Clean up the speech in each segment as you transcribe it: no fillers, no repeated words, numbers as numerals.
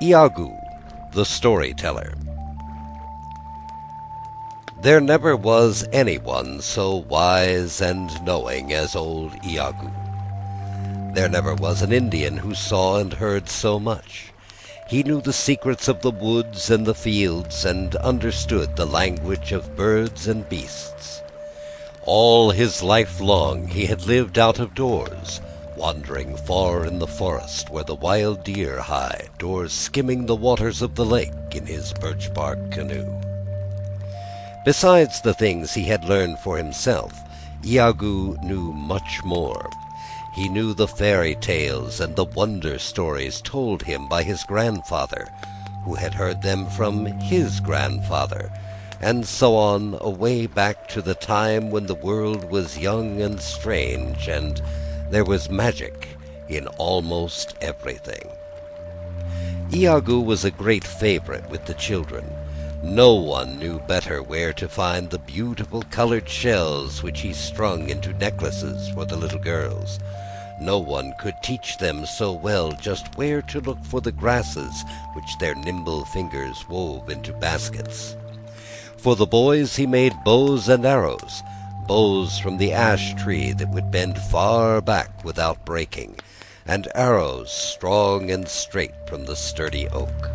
Iagoo, the Storyteller. There never was anyone so wise and knowing as old Iagoo. There never was an Indian who saw and heard so much. He knew the secrets of the woods and the fields, and understood the language of birds and beasts. All his life long he had lived out of doors, wandering far in the forest where the wild deer hide, or skimming the waters of the lake in his birch-bark canoe. Besides the things he had learned for himself, Iagoo knew much more. He knew the fairy tales and the wonder stories told him by his grandfather, who had heard them from his grandfather, and so on, away back to the time when the world was young and strange, and there was magic in almost everything. Iagoo was a great favorite with the children. No one knew better where to find the beautiful colored shells which he strung into necklaces for the little girls. No one could teach them so well just where to look for the grasses which their nimble fingers wove into baskets. For the boys he made bows and arrows, bows from the ash tree that would bend far back without breaking, and arrows strong and straight from the sturdy oak.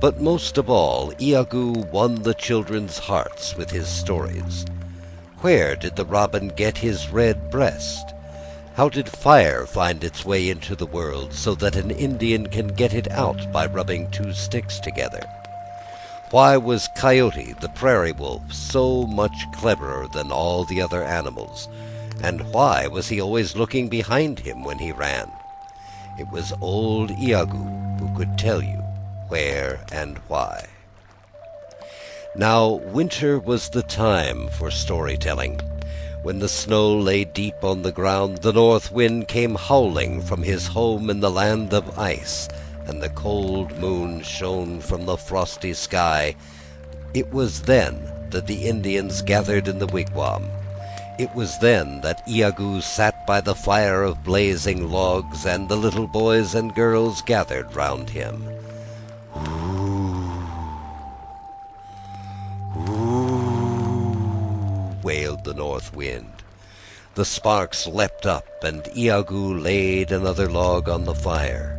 But most of all, Iagoo won the children's hearts with his stories. Where did the robin get his red breast? How did fire find its way into the world so that an Indian can get it out by rubbing two sticks together? Why was Coyote, the prairie wolf, so much cleverer than all the other animals? And why was he always looking behind him when he ran? It was old Iagoo who could tell you where and why. Now, winter was the time for storytelling. When the snow lay deep on the ground, the north wind came howling from his home in the land of ice, and the cold moon shone from the frosty sky. It was then that the Indians gathered in the wigwam. It was then that Iagoo sat by the fire of blazing logs, and the little boys and girls gathered round him. Wailed the north wind. The sparks leapt up, and Iagoo laid another log on the fire.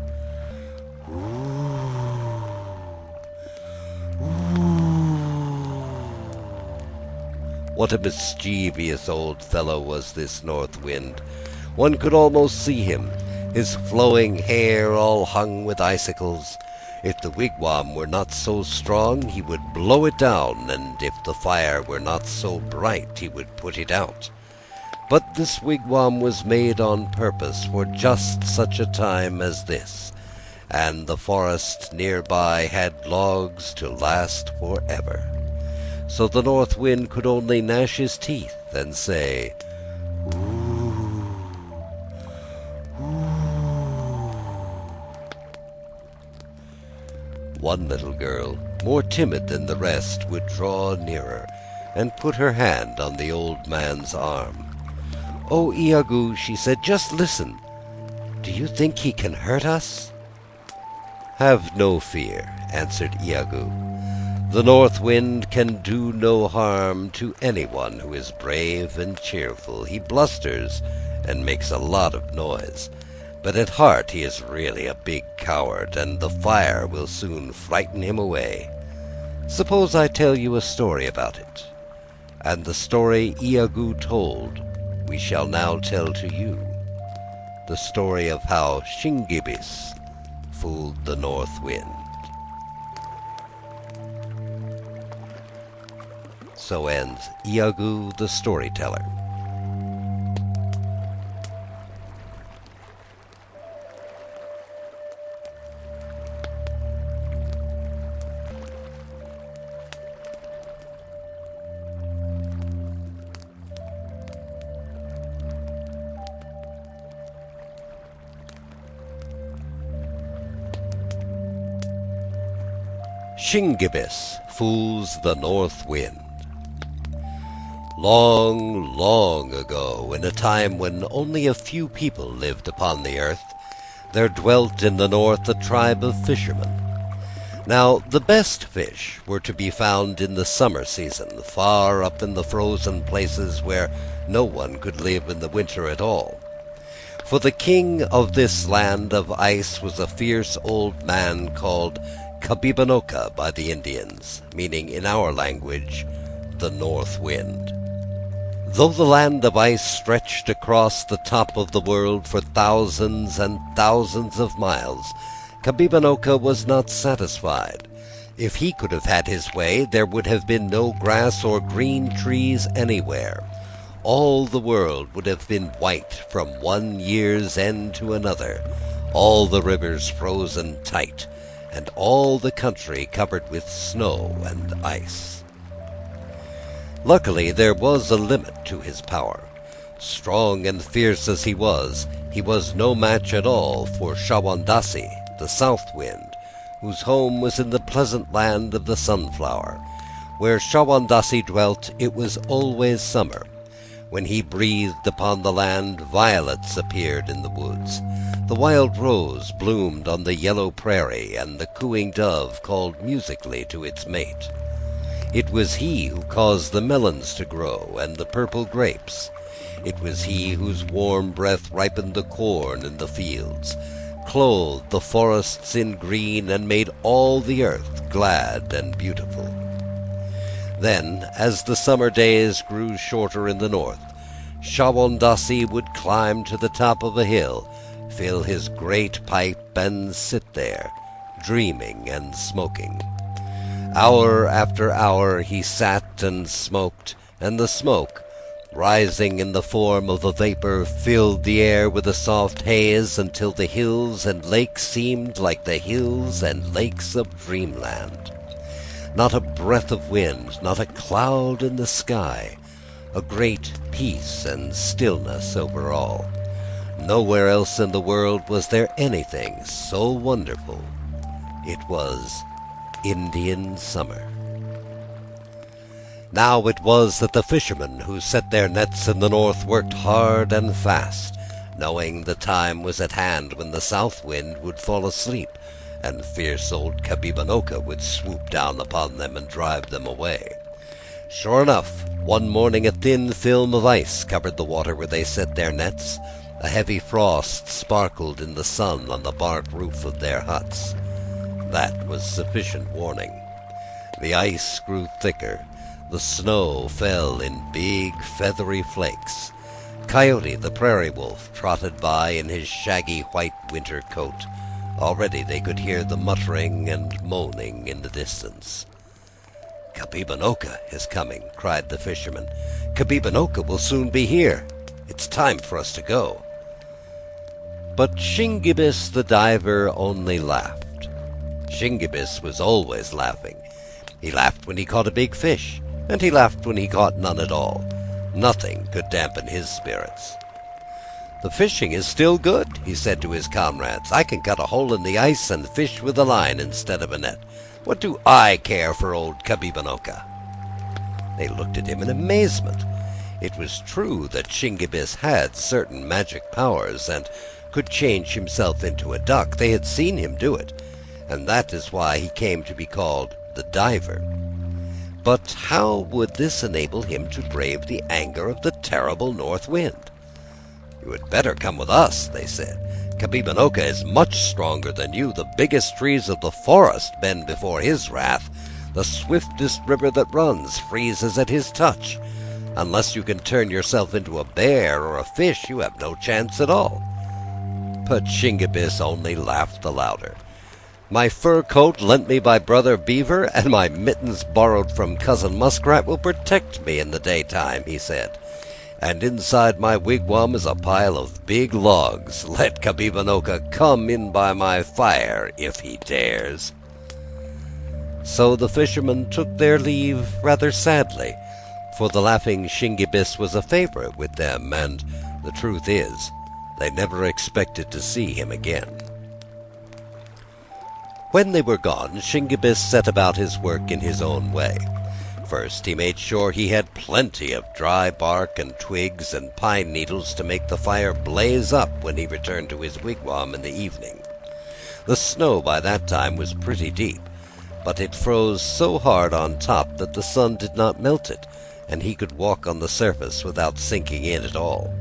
What a mischievous old fellow was this north wind. One could almost see him, his flowing hair all hung with icicles. If the wigwam were not so strong, he would blow it down, and if the fire were not so bright, he would put it out. But this wigwam was made on purpose for just such a time as this, and the forest nearby had logs to last forever. So the north wind could only gnash his teeth and say, One little girl, more timid than the rest, would draw nearer and put her hand on the old man's arm. "Oh, Iagoo," she said, "just listen. Do you think he can hurt us?" "Have no fear," answered Iagoo. "The north wind can do no harm to anyone who is brave and cheerful. He blusters and makes a lot of noise, but at heart he is really a big coward, and the fire will soon frighten him away. Suppose I tell you a story about it." And the story Iagoo told, we shall now tell to you. The story of how Shin-ge-bis fooled the north wind. So ends Iagoo the Storyteller. Shin-ge-bis fools the north wind. Long, long ago, in a time when only a few people lived upon the earth, there dwelt in the north a tribe of fishermen. Now the best fish were to be found in the summer season, far up in the frozen places where no one could live in the winter at all. For the king of this land of ice was a fierce old man called Kabibanoka by the Indians, meaning in our language, the north wind. Though the land of ice stretched across the top of the world for thousands and thousands of miles, Kabibanoka was not satisfied. If he could have had his way, there would have been no grass or green trees anywhere. All the world would have been white from one year's end to another, all the rivers frozen tight, and all the country covered with snow and ice. Luckily, there was a limit to his power. Strong and fierce as he was no match at all for Shawandasi, the south wind, whose home was in the pleasant land of the sunflower. Where Shawandasi dwelt, it was always summer. When he breathed upon the land, violets appeared in the woods. The wild rose bloomed on the yellow prairie, and the cooing dove called musically to its mate. It was he who caused the melons to grow and the purple grapes. It was he whose warm breath ripened the corn in the fields, clothed the forests in green, and made all the earth glad and beautiful. Then, as the summer days grew shorter in the north, Shawandasi would climb to the top of a hill, fill his great pipe, and sit there, dreaming and smoking. Hour after hour he sat and smoked, and the smoke, rising in the form of a vapor, filled the air with a soft haze until the hills and lakes seemed like the hills and lakes of dreamland. Not a breath of wind, not a cloud in the sky, a great peace and stillness over all. Nowhere else in the world was there anything so wonderful. It was Indian summer. Now it was that the fishermen who set their nets in the north worked hard and fast, knowing the time was at hand when the south wind would fall asleep, and fierce old Kabibanoka would swoop down upon them and drive them away. Sure enough, one morning a thin film of ice covered the water where they set their nets. A heavy frost sparkled in the sun on the bark roof of their huts. That was sufficient warning. The ice grew thicker. The snow fell in big, feathery flakes. Coyote, the prairie wolf, trotted by in his shaggy white winter coat. Already they could hear the muttering and moaning in the distance. "Kabibanoka is coming," cried the fisherman. "Kabibanoka will soon be here. It's time for us to go." But Shin-ge-bis the diver only laughed. Shin-ge-bis was always laughing. He laughed when he caught a big fish, and he laughed when he caught none at all. Nothing could dampen his spirits. "The fishing is still good," he said to his comrades. "I can cut a hole in the ice and fish with a line instead of a net. What do I care for old Kabibanoka?" They looked at him in amazement. It was true that Shin-ge-bis had certain magic powers and could change himself into a duck. They had seen him do it, and that is why he came to be called the diver. But how would this enable him to brave the anger of the terrible north wind? "You had better come with us," they said. "Kabibanoka is much stronger than you. The biggest trees of the forest bend before his wrath. The swiftest river that runs freezes at his touch. Unless you can turn yourself into a bear or a fish, you have no chance at all." But Shin-ge-bis only laughed the louder. "My fur coat lent me by Brother Beaver and my mittens borrowed from Cousin Muskrat will protect me in the daytime," he said. "And inside my wigwam is a pile of big logs. Let Kabibanoka come in by my fire if he dares." So the fishermen took their leave rather sadly, for the laughing Shin-ge-bis was a favorite with them, and the truth is, they never expected to see him again. When they were gone, Shin-ge-bis set about his work in his own way. First, he made sure he had plenty of dry bark and twigs and pine needles to make the fire blaze up when he returned to his wigwam in the evening. The snow by that time was pretty deep, but it froze so hard on top that the sun did not melt it, and he could walk on the surface without sinking in at all.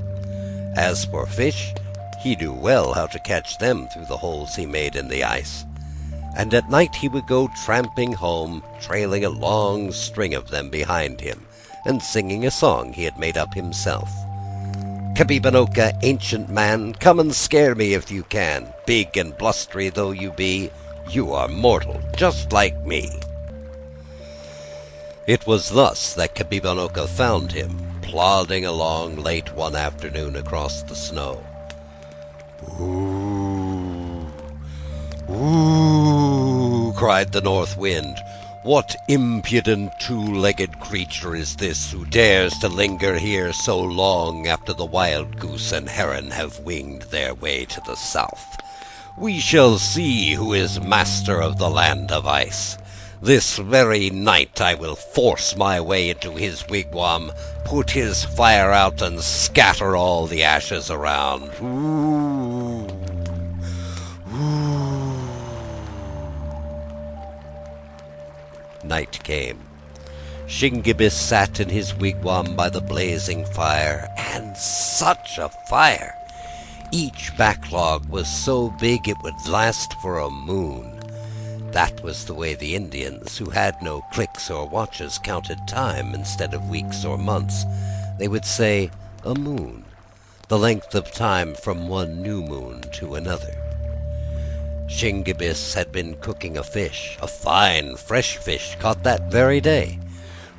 As for fish, he knew well how to catch them through the holes he made in the ice. And at night he would go tramping home, trailing a long string of them behind him, and singing a song he had made up himself. "Kabibanoka, ancient man, come and scare me if you can. Big and blustery though you be, you are mortal, just like me." It was thus that Kabibanoka found him, plodding along late one afternoon across the snow. "Ooh, ooh," cried the north wind. "What impudent two-legged creature is this who dares to linger here so long after the wild goose and heron have winged their way to the south? We shall see who is master of the land of ice. This very night I will force my way into his wigwam, put his fire out, and scatter all the ashes around. Ooh, ooh." Night came. Shin-ge-bis sat in his wigwam by the blazing fire, and such a fire! Each backlog was so big it would last for a moon. That was the way the Indians, who had no clocks or watches, counted time instead of weeks or months. They would say a moon, the length of time from one new moon to another. Shin-ge-bis had been cooking a fish, a fine fresh fish caught that very day.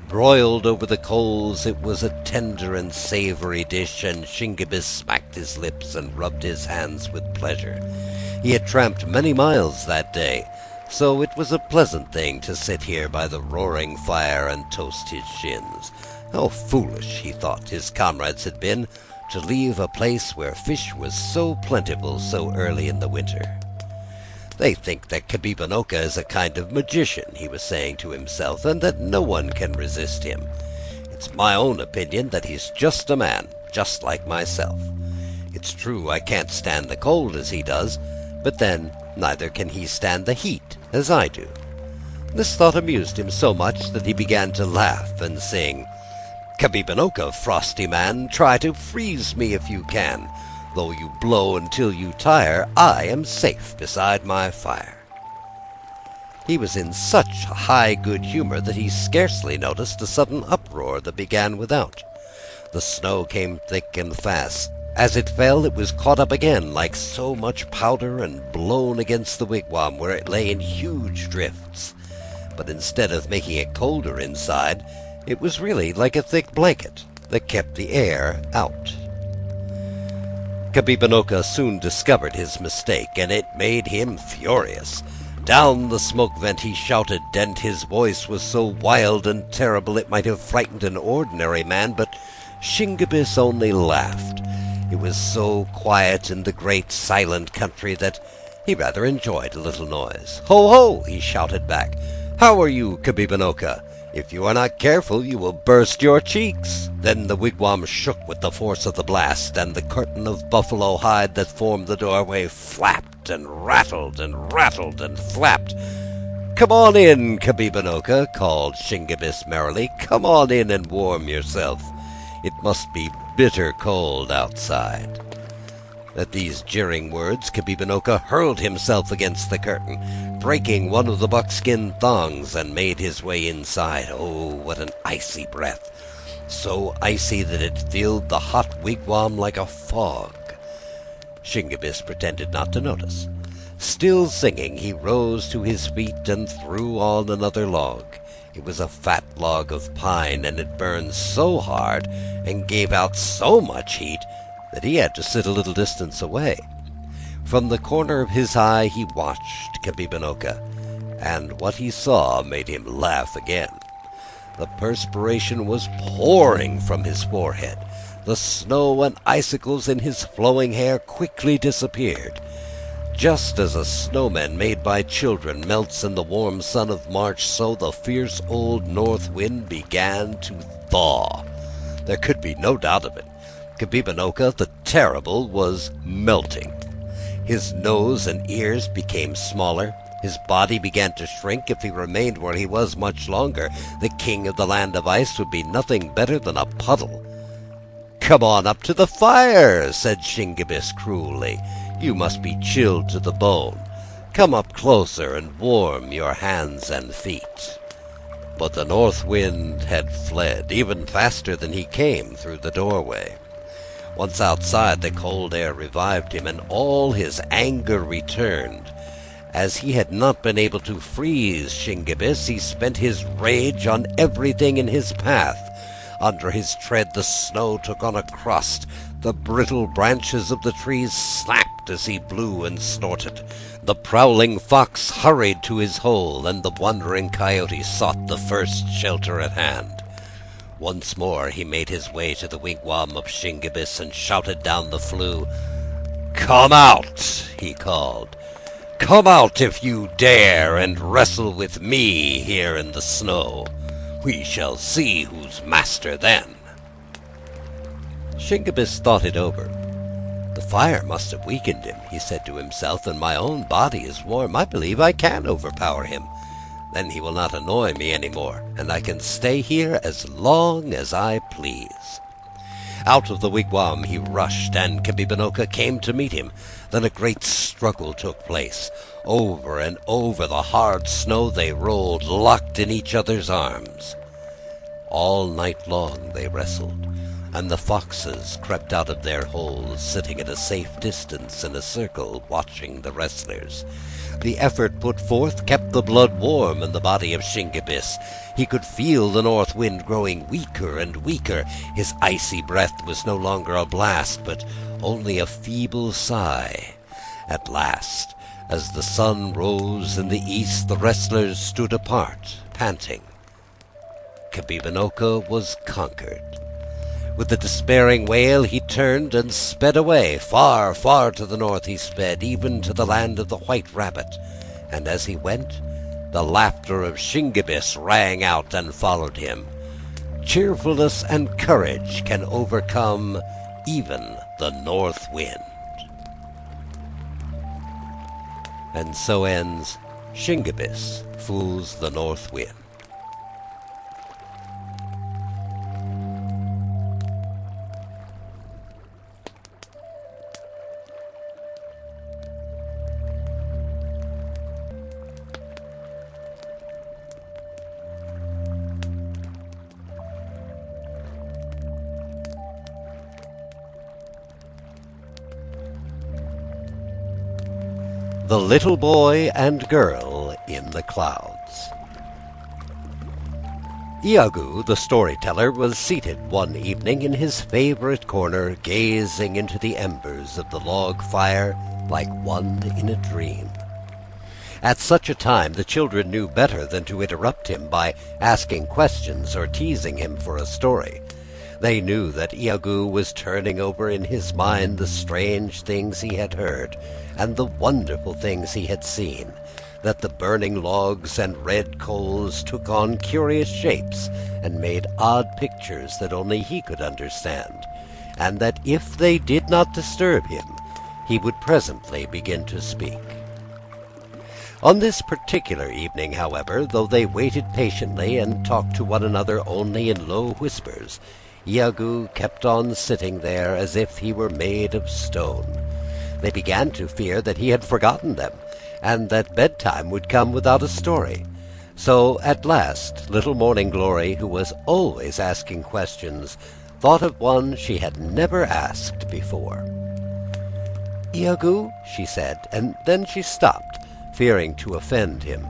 Broiled over the coals, it was a tender and savory dish, and Shin-ge-bis smacked his lips and rubbed his hands with pleasure. He had tramped many miles that day, so it was a pleasant thing to sit here by the roaring fire and toast his shins. How foolish, he thought, his comrades had been to leave a place where fish was so plentiful so early in the winter. "They think that Kabibanoka is a kind of magician," he was saying to himself, "and that no one can resist him. It's my own opinion that he's just a man, just like myself. It's true I can't stand the cold as he does, but then neither can he stand the heat as I do." This thought amused him so much that he began to laugh and sing, "Kabibanoka, frosty man, try to freeze me if you can. Though you blow until you tire, I am safe beside my fire." He was in such high good humor that he scarcely noticed a sudden uproar that began without. The snow came thick and fast. As it fell, it was caught up again like so much powder and blown against the wigwam, where it lay in huge drifts. But instead of making it colder inside, it was really like a thick blanket that kept the air out. Kabibanoka soon discovered his mistake, and it made him furious. Down the smoke vent he shouted, and his voice was so wild and terrible it might have frightened an ordinary man, but Shin-ge-bis only laughed. It was so quiet in the great silent country that he rather enjoyed a little noise. "Ho, ho!" he shouted back. "How are you, Kabibanoka? If you are not careful, you will burst your cheeks." Then the wigwam shook with the force of the blast, and the curtain of buffalo hide that formed the doorway flapped and rattled and rattled and flapped. "Come on in, Kabibanoka," called Shin-ge-bis merrily. "Come on in and warm yourself. It must be bitter cold outside." At these jeering words, Kabibanoka hurled himself against the curtain, breaking one of the buckskin thongs, and made his way inside. Oh, what an icy breath! So icy that it filled the hot wigwam like a fog. Shin-ge-bis pretended not to notice. Still singing, he rose to his feet and threw on another log. It was a fat log of pine, and it burned so hard and gave out so much heat that he had to sit a little distance away. From the corner of his eye he watched Kabibanoka, and what he saw made him laugh again. The perspiration was pouring from his forehead. The snow and icicles in his flowing hair quickly disappeared. Just as a snowman made by children melts in the warm sun of March, so the fierce old north wind began to thaw. There could be no doubt of it. Kabibanoka the Terrible was melting. His nose and ears became smaller. His body began to shrink. If he remained where he was much longer, the king of the land of ice would be nothing better than a puddle. "Come on up to the fire," said Shin-ge-bis cruelly. "You must be chilled to the bone. Come up closer and warm your hands and feet." But the north wind had fled, even faster than he came through the doorway. Once outside, the cold air revived him, and all his anger returned. As he had not been able to freeze Shin-ge-bis, he spent his rage on everything in his path. Under his tread the snow took on a crust. The brittle branches of the trees snapped as he blew and snorted. The prowling fox hurried to his hole, and the wandering coyote sought the first shelter at hand. Once more he made his way to the wigwam of Shin-ge-bis and shouted down the flue. "Come out," he called. "Come out if you dare, and wrestle with me here in the snow. We shall see who's master then." Shin-ge-bis thought it over. "The fire must have weakened him," he said to himself, "and my own body is warm. I believe I can overpower him. Then he will not annoy me any more, and I can stay here as long as I please." Out of the wigwam he rushed, and Kabibanoka came to meet him. Then a great struggle took place. Over and over the hard snow they rolled, locked in each other's arms. All night long they wrestled, and the foxes crept out of their holes, sitting at a safe distance in a circle, watching the wrestlers. The effort put forth kept the blood warm in the body of Shin-ge-bis. He could feel the north wind growing weaker and weaker. His icy breath was no longer a blast, but only a feeble sigh. At last, as the sun rose in the east, the wrestlers stood apart, panting. Kabibanoka was conquered. With a despairing wail, he turned and sped away. Far, far to the north he sped, even to the land of the white rabbit. And as he went, the laughter of Shin-ge-bis rang out and followed him. Cheerfulness and courage can overcome even the north wind. And so ends Shin-ge-bis Fools the North Wind. The Little Boy and Girl in the Clouds. Iagoo, the storyteller, was seated one evening in his favorite corner, gazing into the embers of the log fire like one in a dream. At such a time, the children knew better than to interrupt him by asking questions or teasing him for a story. They knew that Iagoo was turning over in his mind the strange things he had heard, and the wonderful things he had seen, that the burning logs and red coals took on curious shapes and made odd pictures that only he could understand, and that if they did not disturb him, he would presently begin to speak. On this particular evening, however, though they waited patiently and talked to one another only in low whispers, Iagoo kept on sitting there as if he were made of stone. They began to fear that he had forgotten them, and that bedtime would come without a story. So at last little Morning Glory, who was always asking questions, thought of one she had never asked before. "Iagoo," she said, and then she stopped, fearing to offend him.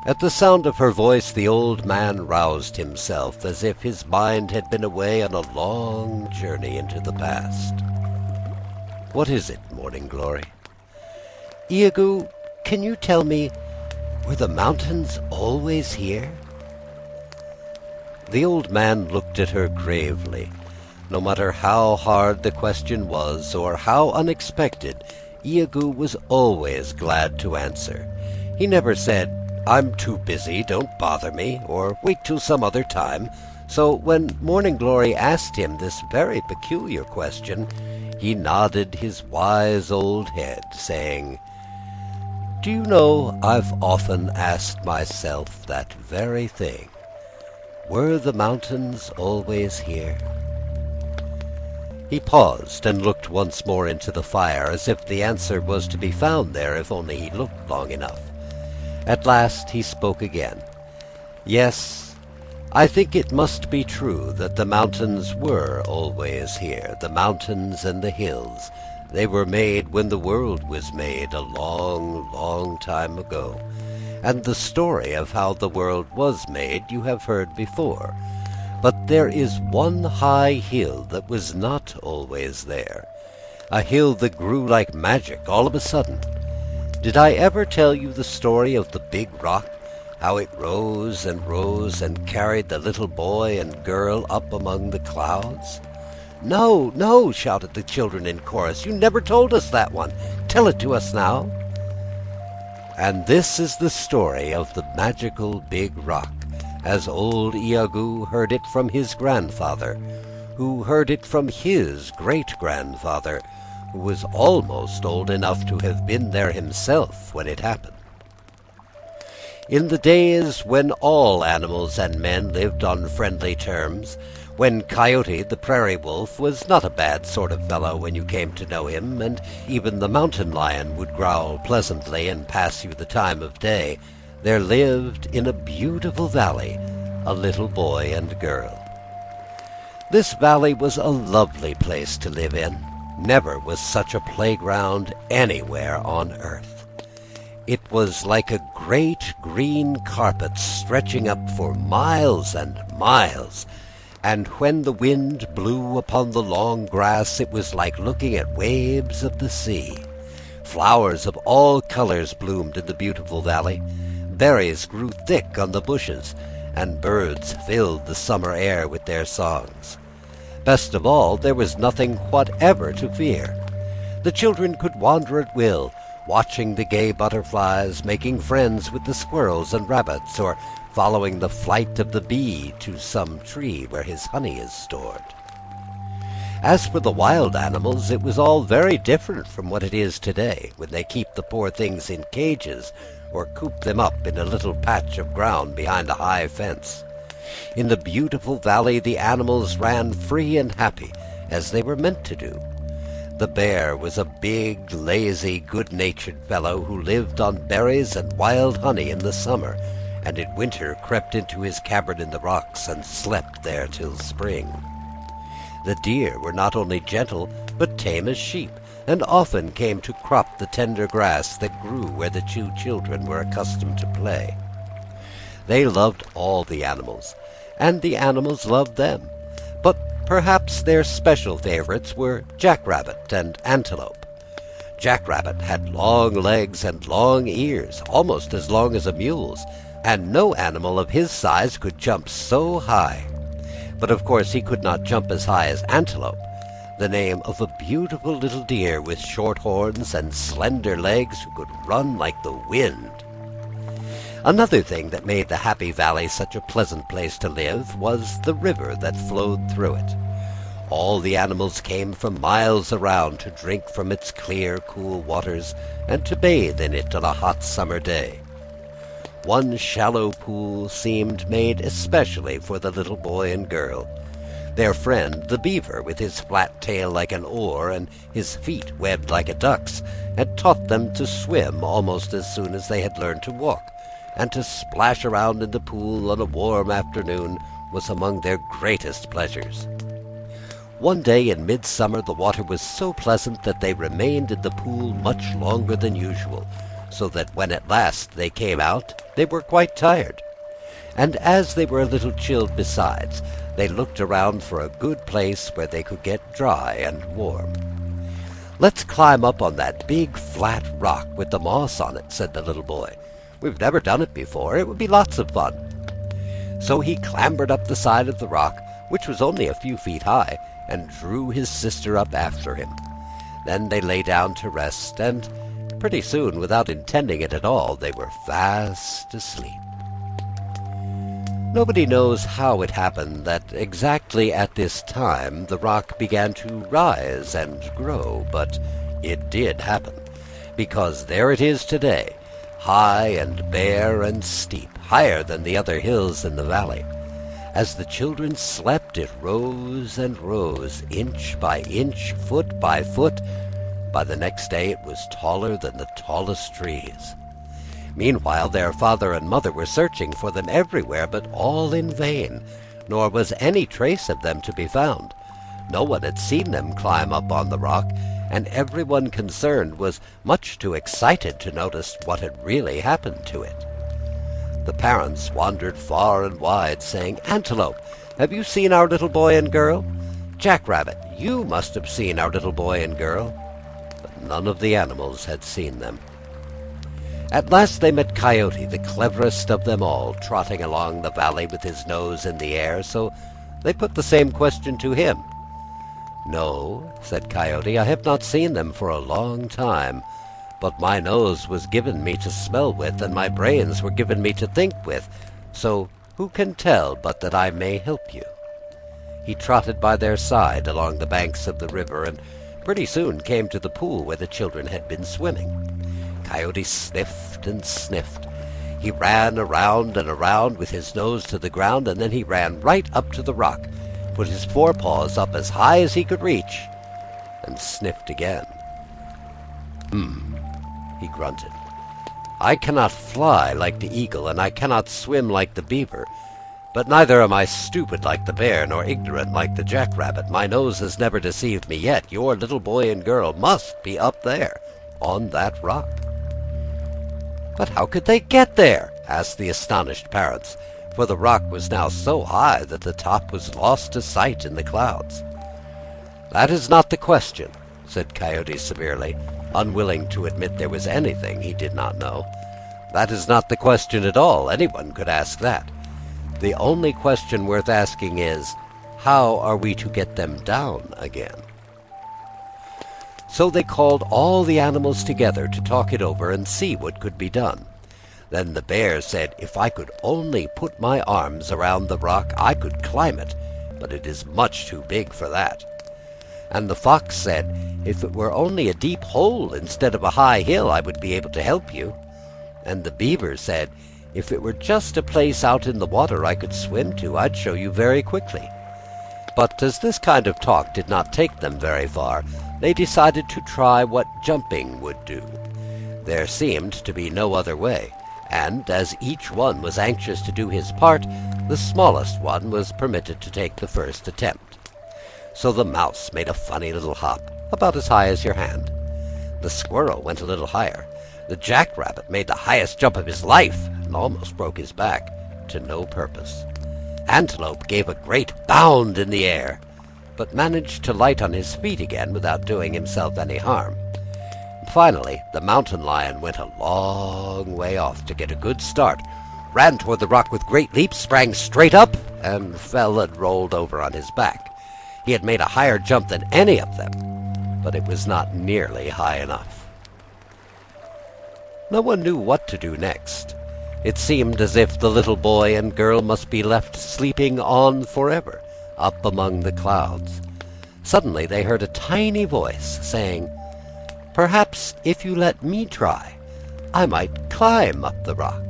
At the sound of her voice, the old man roused himself, as if his mind had been away on a long journey into the past. "What is it, Morning Glory?" "Iagoo, can you tell me, were the mountains always here?" The old man looked at her gravely. No matter how hard the question was, or how unexpected, Iagoo was always glad to answer. He never said, "I'm too busy, don't bother me," or "wait till some other time." So when Morning Glory asked him this very peculiar question, he nodded his wise old head, saying, "Do you know, I've often asked myself that very thing. Were the mountains always here?" He paused and looked once more into the fire, as if the answer was to be found there if only he looked long enough. At last he spoke again. "Yes, I think it must be true that the mountains were always here, the mountains and the hills. They were made when the world was made, a long, long time ago. And the story of how the world was made you have heard before. But there is one high hill that was not always there, a hill that grew like magic all of a sudden. Did I ever tell you the story of the big rock, how it rose and carried the little boy and girl up among the clouds?" "No, no," shouted the children in chorus. "You never told us that one. Tell it to us now." And this is the story of the magical big rock, as old Iagoo heard it from his grandfather, who heard it from his great-grandfather, who was almost old enough to have been there himself when it happened. In the days when all animals and men lived on friendly terms, when Coyote the prairie wolf was not a bad sort of fellow when you came to know him, and even the mountain lion would growl pleasantly and pass you the time of day, there lived in a beautiful valley a little boy and girl. This valley was a lovely place to live in. Never was such a playground anywhere on earth. It was like a great green carpet stretching up for miles and miles, and when the wind blew upon the long grass it was like looking at waves of the sea. Flowers of all colors bloomed in the beautiful valley. Berries grew thick on the bushes, and birds filled the summer air with their songs. Best of all, there was nothing whatever to fear. The children could wander at will, watching the gay butterflies, making friends with the squirrels and rabbits, or following the flight of the bee to some tree where his honey is stored. As for the wild animals, it was all very different from what it is today, when they keep the poor things in cages or coop them up in a little patch of ground behind a high fence. In the beautiful valley the animals ran free and happy, as they were meant to do. The bear was a big, lazy, good-natured fellow who lived on berries and wild honey in the summer, and in winter crept into his cavern in the rocks and slept there till spring. The deer were not only gentle, but tame as sheep, and often came to crop the tender grass that grew where the two children were accustomed to play. They loved all the animals, and the animals loved them, but perhaps their special favorites were Jackrabbit and Antelope. Jackrabbit had long legs and long ears, almost as long as a mule's, and no animal of his size could jump so high. But of course he could not jump as high as Antelope, the name of a beautiful little deer with short horns and slender legs who could run like the wind. Another thing that made the Happy Valley such a pleasant place to live was the river that flowed through it. All the animals came from miles around to drink from its clear, cool waters and to bathe in it on a hot summer day. One shallow pool seemed made especially for the little boy and girl. Their friend, the beaver, with his flat tail like an oar and his feet webbed like a duck's, had taught them to swim almost as soon as they had learned to walk, and to splash around in the pool on a warm afternoon was among their greatest pleasures. One day in midsummer the water was so pleasant that they remained in the pool much longer than usual, so that when at last they came out they were quite tired. And as they were a little chilled besides, they looked around for a good place where they could get dry and warm. "Let's climb up on that big flat rock with the moss on it," said the little boy. "We've never done it before. It would be lots of fun." So he clambered up the side of the rock, which was only a few feet high, and drew his sister up after him. Then they lay down to rest, and pretty soon, without intending it at all, they were fast asleep. Nobody knows how it happened that exactly at this time the rock began to rise and grow, but it did happen, because there it is today, high and bare and steep, higher than the other hills in the valley. As the children slept, it rose and rose, inch by inch, foot by foot. By the next day it was taller than the tallest trees. Meanwhile their father and mother were searching for them everywhere, but all in vain, nor was any trace of them to be found. No one had seen them climb up on the rock, and everyone concerned was much too excited to notice what had really happened to it. The parents wandered far and wide, saying, "Antelope, have you seen our little boy and girl? Jackrabbit, you must have seen our little boy and girl." But none of the animals had seen them. At last they met Coyote, the cleverest of them all, trotting along the valley with his nose in the air, so they put the same question to him. "No," said Coyote, "I have not seen them for a long time, but my nose was given me to smell with, and my brains were given me to think with, so who can tell but that I may help you?" He trotted by their side along the banks of the river, and pretty soon came to the pool where the children had been swimming. Coyote sniffed and sniffed. He ran around and around with his nose to the ground, and then he ran right up to the rock, put his forepaws up as high as he could reach, and sniffed again. He grunted. "I cannot fly like the eagle, and I cannot swim like the beaver, but neither am I stupid like the bear, nor ignorant like the jackrabbit. My nose has never deceived me yet. Your little boy and girl must be up there, on that rock." "But how could they get there?" asked the astonished parents, for the rock was now so high that the top was lost to sight in the clouds. "That is not the question," said Coyote severely, unwilling to admit there was anything he did not know. "That is not the question at all. Anyone could ask that. The only question worth asking is, how are we to get them down again?" So they called all the animals together to talk it over and see what could be done. Then the bear said, "If I could only put my arms around the rock, I could climb it, but it is much too big for that." And the fox said, "If it were only a deep hole instead of a high hill, I would be able to help you." And the beaver said, "If it were just a place out in the water I could swim to, I'd show you very quickly." But as this kind of talk did not take them very far, they decided to try what jumping would do. There seemed to be no other way, and as each one was anxious to do his part, the smallest one was permitted to take the first attempt. So the mouse made a funny little hop, about as high as your hand. The squirrel went a little higher. The jackrabbit made the highest jump of his life, and almost broke his back, to no purpose. Antelope gave a great bound in the air, but managed to light on his feet again without doing himself any harm. Finally, the mountain lion went a long way off to get a good start, ran toward the rock with great leaps, sprang straight up, and fell and rolled over on his back. He had made a higher jump than any of them, but it was not nearly high enough. No one knew what to do next. It seemed as if the little boy and girl must be left sleeping on forever, up among the clouds. Suddenly they heard a tiny voice saying, "Perhaps if you let me try, I might climb up the rock."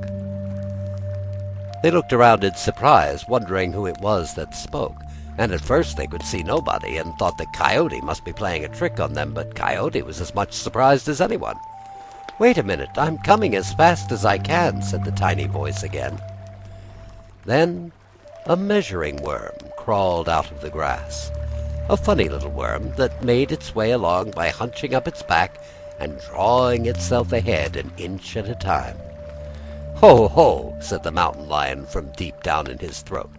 They looked around in surprise, wondering who it was that spoke, and at first they could see nobody, and thought that Coyote must be playing a trick on them, but Coyote was as much surprised as anyone. "Wait a minute, I'm coming as fast as I can," said the tiny voice again. Then a measuring worm crawled out of the grass. A funny little worm that made its way along by hunching up its back and drawing itself ahead an inch at a time. "Ho, ho!" said the mountain lion from deep down in his throat.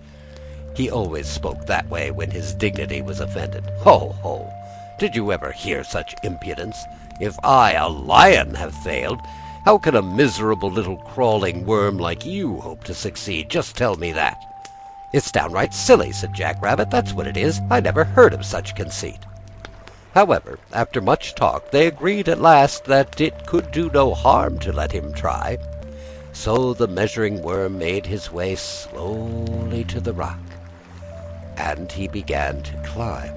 He always spoke that way when his dignity was offended. "Ho, ho! Did you ever hear such impudence? If I, a lion, have failed, how can a miserable little crawling worm like you hope to succeed? Just tell me that." "It's downright silly," said Jack Rabbit. "That's what it is. I never heard of such conceit." However, after much talk, they agreed at last that it could do no harm to let him try. So the measuring worm made his way slowly to the rock, and he began to climb.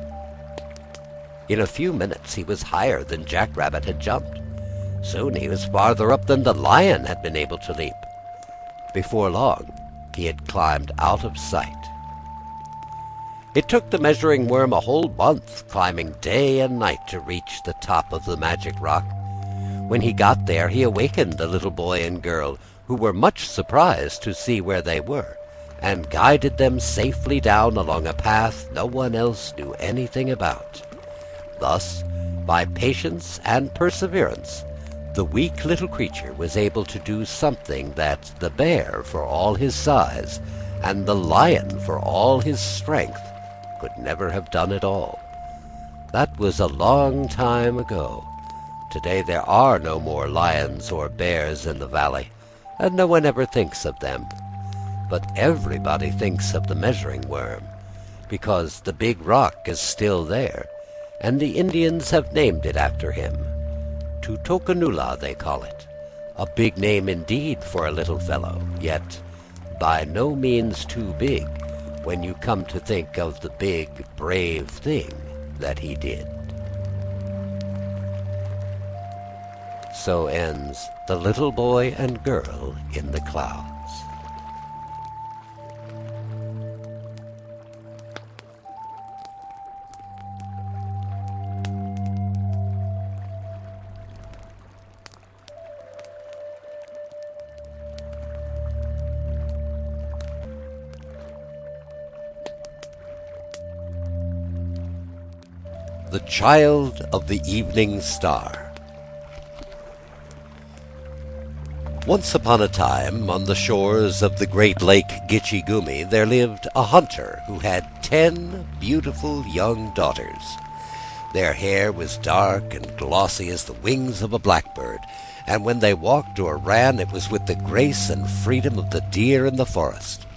In a few minutes he was higher than Jack Rabbit had jumped. Soon he was farther up than the lion had been able to leap. Before long, he had climbed out of sight. It took the measuring worm a whole month, climbing day and night to reach the top of the magic rock. When he got there, he awakened the little boy and girl, who were much surprised to see where they were, and guided them safely down along a path no one else knew anything about. Thus, by patience and perseverance, the weak little creature was able to do something that the bear, for all his size, and the lion, for all his strength, could never have done at all. That was a long time ago. Today there are no more lions or bears in the valley, and no one ever thinks of them. But everybody thinks of the measuring worm, because the big rock is still there, and the Indians have named it after him. Tutokanula, they call it. A big name indeed for a little fellow, yet by no means too big when you come to think of the big, brave thing that he did. So ends The Little Boy and Girl in the Clouds. The Child of the Evening Star. Once upon a time, on the shores of the great lake Gitchigumi, there lived a hunter who had 10 beautiful young daughters. Their hair was dark and glossy as the wings of a blackbird, and when they walked or ran, it was with the grace and freedom of the deer in the forest.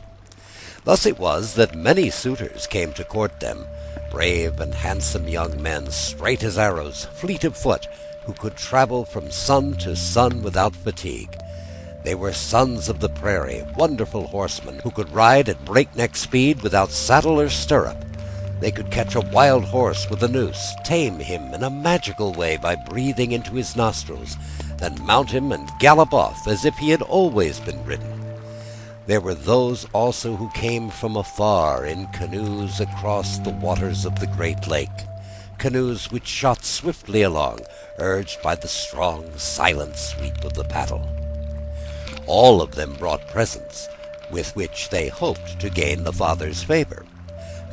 Thus it was that many suitors came to court them, brave and handsome young men, straight as arrows, fleet of foot, who could travel from sun to sun without fatigue. They were sons of the prairie, wonderful horsemen, who could ride at breakneck speed without saddle or stirrup. They could catch a wild horse with a noose, tame him in a magical way by breathing into his nostrils, then mount him and gallop off as if he had always been ridden. There were those also who came from afar in canoes across the waters of the great lake, canoes which shot swiftly along, urged by the strong, silent sweep of the paddle. All of them brought presents, with which they hoped to gain the father's favor.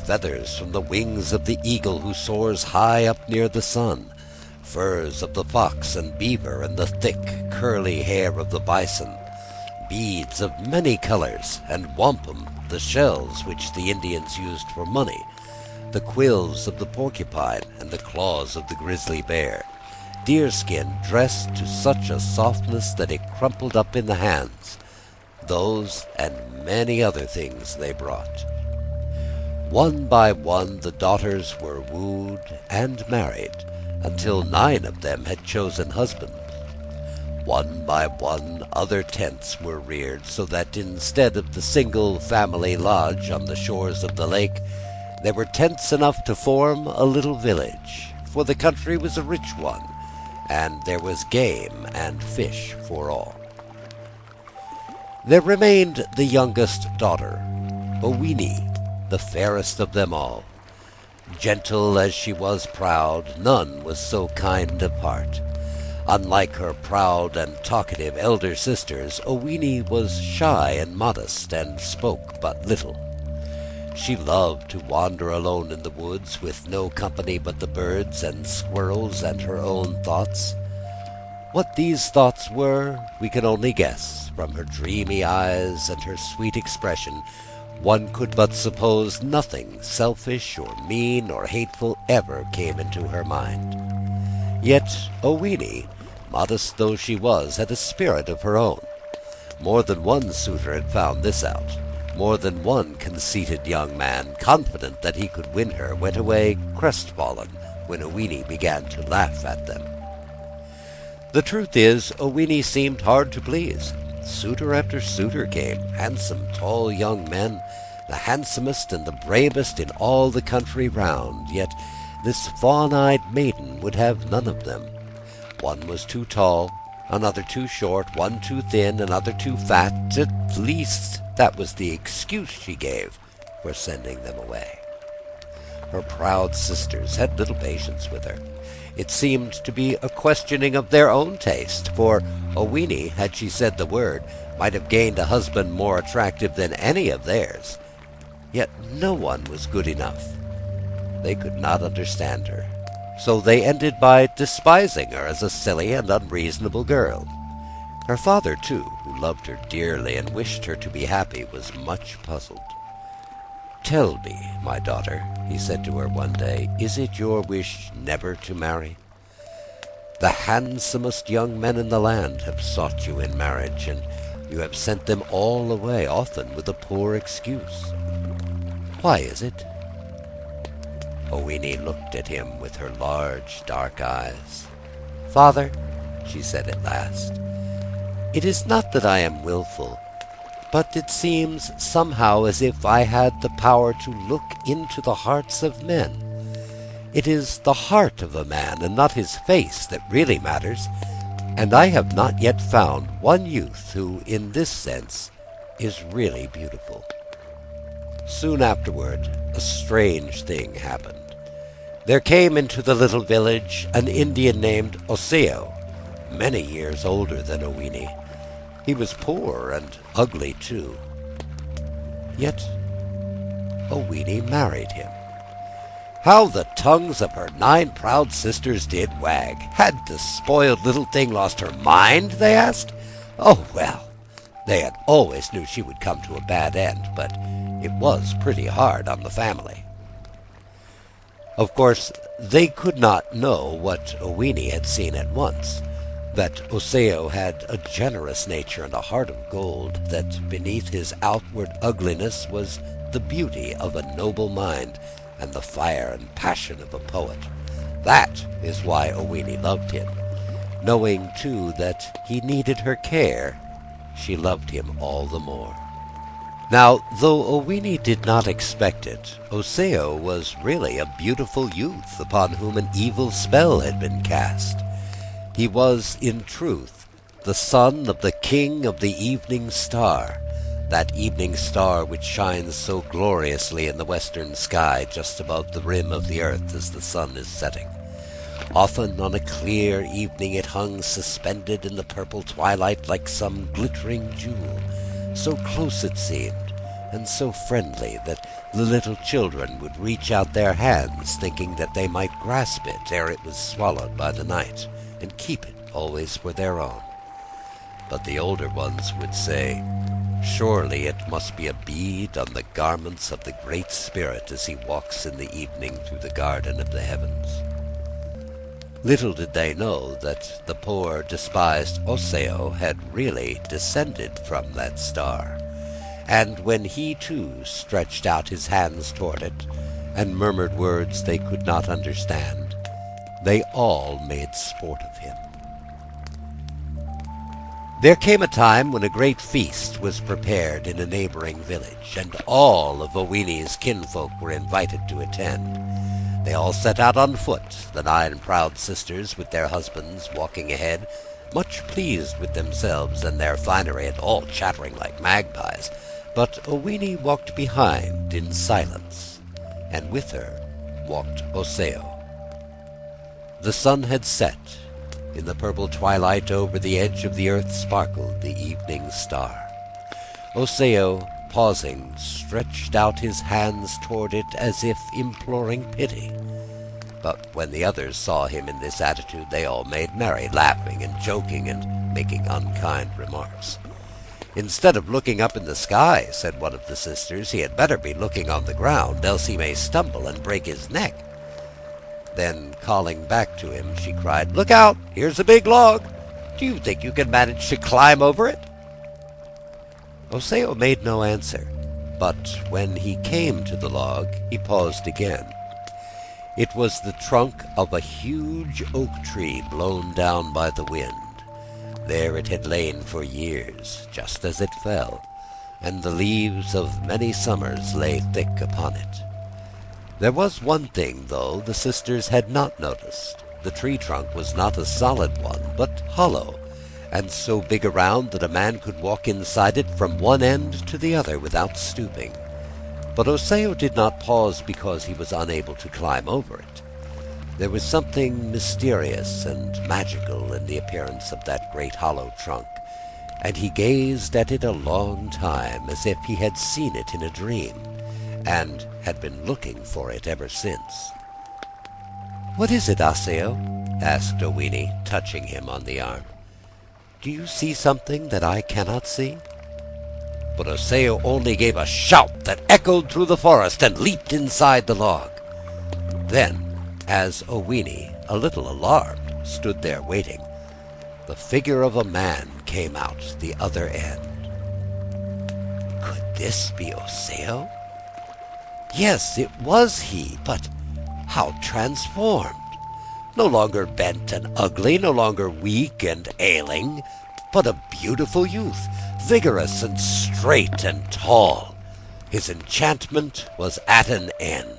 Feathers from the wings of the eagle who soars high up near the sun, furs of the fox and beaver, and the thick, curly hair of the bison, beads of many colors, and wampum, the shells which the Indians used for money, the quills of the porcupine, and the claws of the grizzly bear, deerskin dressed to such a softness that it crumpled up in the hands. Those and many other things they brought. One by one the daughters were wooed and married, until 9 of them had chosen husbands. One by one other tents were reared, so that instead of the single family lodge on the shores of the lake, there were tents enough to form a little village, for the country was a rich one, and there was game and fish for all. There remained the youngest daughter, Owini, the fairest of them all. Gentle as she was proud, none was so kind of heart. Unlike her proud and talkative elder sisters, Owini was shy and modest, and spoke but little. She loved to wander alone in the woods, with no company but the birds and squirrels and her own thoughts. What these thoughts were, we can only guess. From her dreamy eyes and her sweet expression, one could but suppose nothing selfish or mean or hateful ever came into her mind. Yet Owini, modest though she was, had a spirit of her own. More than one suitor had found this out. More than one conceited young man, confident that he could win her, went away crestfallen, when Owini began to laugh at them. The truth is, Owini seemed hard to please. Suitor after suitor came, handsome, tall young men, the handsomest and the bravest in all the country round, yet this fawn-eyed maiden would have none of them. One was too tall, another too short, one too thin, another too fat. At least that was the excuse she gave for sending them away. Her proud sisters had little patience with her. It seemed to be a questioning of their own taste, for Owini, had she said the word, might have gained a husband more attractive than any of theirs. Yet no one was good enough. They could not understand her, so they ended by despising her as a silly and unreasonable girl. Her father, too, who loved her dearly and wished her to be happy, was much puzzled. "Tell me, my daughter," he said to her one day, "is it your wish never to marry? The handsomest young men in the land have sought you in marriage, and you have sent them all away, often with a poor excuse. Why is it?" Owini looked at him with her large, dark eyes. "Father," she said at last, "it is not that I am willful, but it seems somehow as if I had the power to look into the hearts of men. It is the heart of a man, and not his face, that really matters, and I have not yet found one youth who, in this sense, is really beautiful." Soon afterward, a strange thing happened. There came into the little village an Indian named Osseo, many years older than Owini. He was poor and ugly too. Yet Owini married him. How the tongues of her 9 proud sisters did wag! Had the spoiled little thing lost her mind, they asked? Oh, well, they had always knew she would come to a bad end, but it was pretty hard on the family. Of course, they could not know what Owini had seen at once, that Osseo had a generous nature and a heart of gold, that beneath his outward ugliness was the beauty of a noble mind and the fire and passion of a poet. That is why Owini loved him. Knowing, too, that he needed her care, she loved him all the more. Now, though Owini did not expect it, Osseo was really a beautiful youth upon whom an evil spell had been cast. He was, in truth, the son of the king of the evening star, that evening star which shines so gloriously in the western sky just above the rim of the earth as the sun is setting. Often on a clear evening it hung suspended in the purple twilight like some glittering jewel, so close it seemed, and so friendly that the little children would reach out their hands, thinking that they might grasp it ere it was swallowed by the night, and keep it always for their own. But the older ones would say, "Surely it must be a bead on the garments of the Great Spirit as he walks in the evening through the garden of the heavens." Little did they know that the poor, despised Osseo had really descended from that star, and when he too stretched out his hands toward it, and murmured words they could not understand, they all made sport of him. There came a time when a great feast was prepared in a neighboring village, and all of Owini's kinfolk were invited to attend. They all set out on foot, the 9 proud sisters with their husbands walking ahead, much pleased with themselves and their finery, and all chattering like magpies. But Owini walked behind in silence, and with her walked Osseo. The sun had set. In the purple twilight over the edge of the earth sparkled the evening star. Osseo, pausing, stretched out his hands toward it as if imploring pity. But when the others saw him in this attitude, they all made merry, laughing and joking and making unkind remarks. "Instead of looking up in the sky," said one of the sisters, "he had better be looking on the ground, else he may stumble and break his neck." Then, calling back to him, she cried, "Look out! Here's a big log! Do you think you can manage to climb over it?" Osseo made no answer, but when he came to the log, he paused again. It was the trunk of a huge oak tree blown down by the wind. There it had lain for years, just as it fell, and the leaves of many summers lay thick upon it. There was one thing, though, the sisters had not noticed. The tree trunk was not a solid one, but hollow, and so big around that a man could walk inside it from one end to the other without stooping. But Osseo did not pause because he was unable to climb over it. There was something mysterious and magical in the appearance of that great hollow trunk, and he gazed at it a long time, as if he had seen it in a dream, and had been looking for it ever since. "What is it, Osseo?" asked Owini, touching him on the arm. "Do you see something that I cannot see?" But Osseo only gave a shout that echoed through the forest and leaped inside the log. Then, as Owini, a little alarmed, stood there waiting, the figure of a man came out the other end. Could this be Osseo? Yes, it was he, but how transformed! No longer bent and ugly, no longer weak and ailing, but a beautiful youth, vigorous and straight and tall. His enchantment was at an end.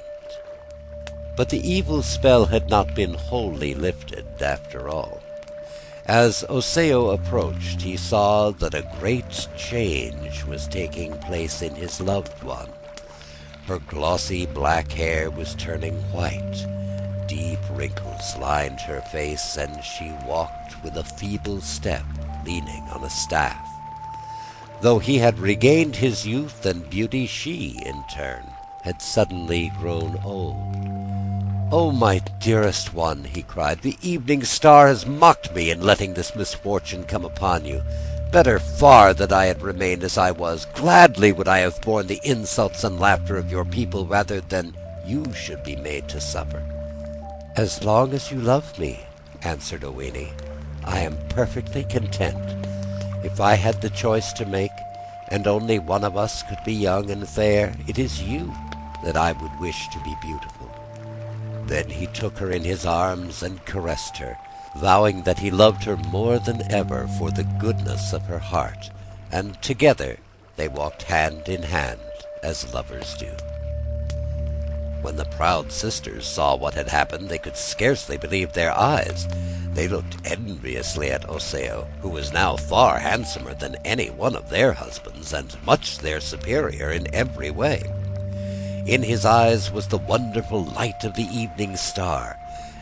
But the evil spell had not been wholly lifted, after all. As Osseo approached, he saw that a great change was taking place in his loved one. Her glossy black hair was turning white. Deep wrinkles lined her face, and she walked with a feeble step, leaning on a staff. Though he had regained his youth and beauty, she, in turn, had suddenly grown old. "Oh, my dearest one," he cried, "the evening star has mocked me in letting this misfortune come upon you. Better far that I had remained as I was. Gladly would I have borne the insults and laughter of your people rather than you should be made to suffer." "As long as you love me," answered Owini, "I am perfectly content. If I had the choice to make, and only one of us could be young and fair, it is you that I would wish to be beautiful." Then he took her in his arms and caressed her, vowing that he loved her more than ever for the goodness of her heart, and together they walked hand in hand as lovers do. When the proud sisters saw what had happened, they could scarcely believe their eyes. They looked enviously at Osseo, who was now far handsomer than any one of their husbands, and much their superior in every way. In his eyes was the wonderful light of the evening star,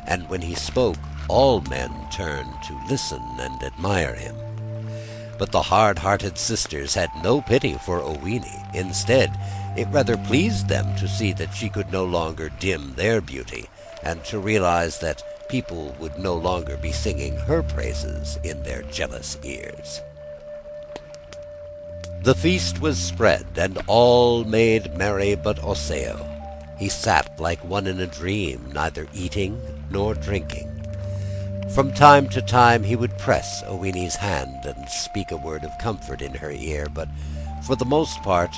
and when he spoke, all men turned to listen and admire him. But the hard-hearted sisters had no pity for Owini. Instead, it rather pleased them to see that she could no longer dim their beauty, and to realize that people would no longer be singing her praises in their jealous ears. The feast was spread, and all made merry but Osseo. He sat like one in a dream, neither eating nor drinking. From time to time he would press Owini's hand and speak a word of comfort in her ear, but for the most part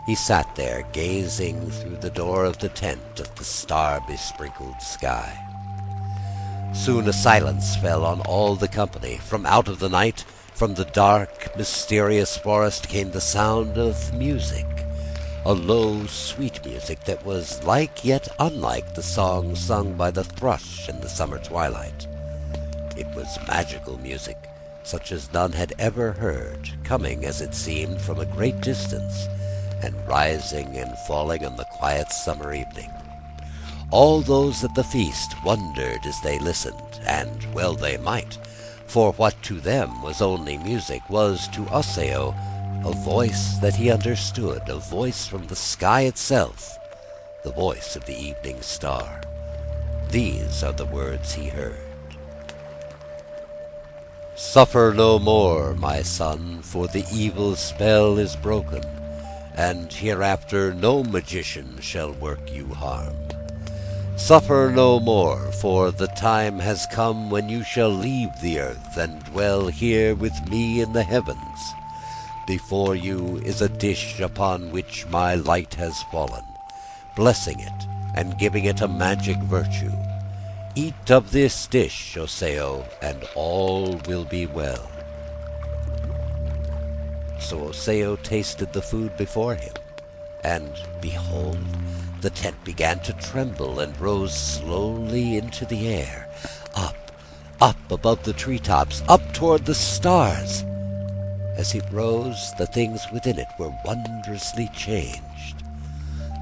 he sat there gazing through the door of the tent at the star-besprinkled sky. Soon a silence fell on all the company. From out of the night, from the dark, mysterious forest, came the sound of music, a low, sweet music that was like yet unlike the song sung by the thrush in the summer twilight. It was magical music, such as none had ever heard, coming, as it seemed, from a great distance, and rising and falling on the quiet summer evening. All those at the feast wondered as they listened, and well they might, for what to them was only music was to Osseo a voice that he understood, a voice from the sky itself, the voice of the evening star. These are the words he heard. "Suffer no more, my son, for the evil spell is broken, and hereafter no magician shall work you harm. Suffer no more, for the time has come when you shall leave the earth and dwell here with me in the heavens. Before you is a dish upon which my light has fallen. Blessing it, and giving it a magic virtue. Eat of this dish, Oseo, and all will be well. So Oseo tasted the food before him, and behold, the tent began to tremble and rose slowly into the air, up above the treetops, up toward the stars. As it rose, the things within it were wondrously changed.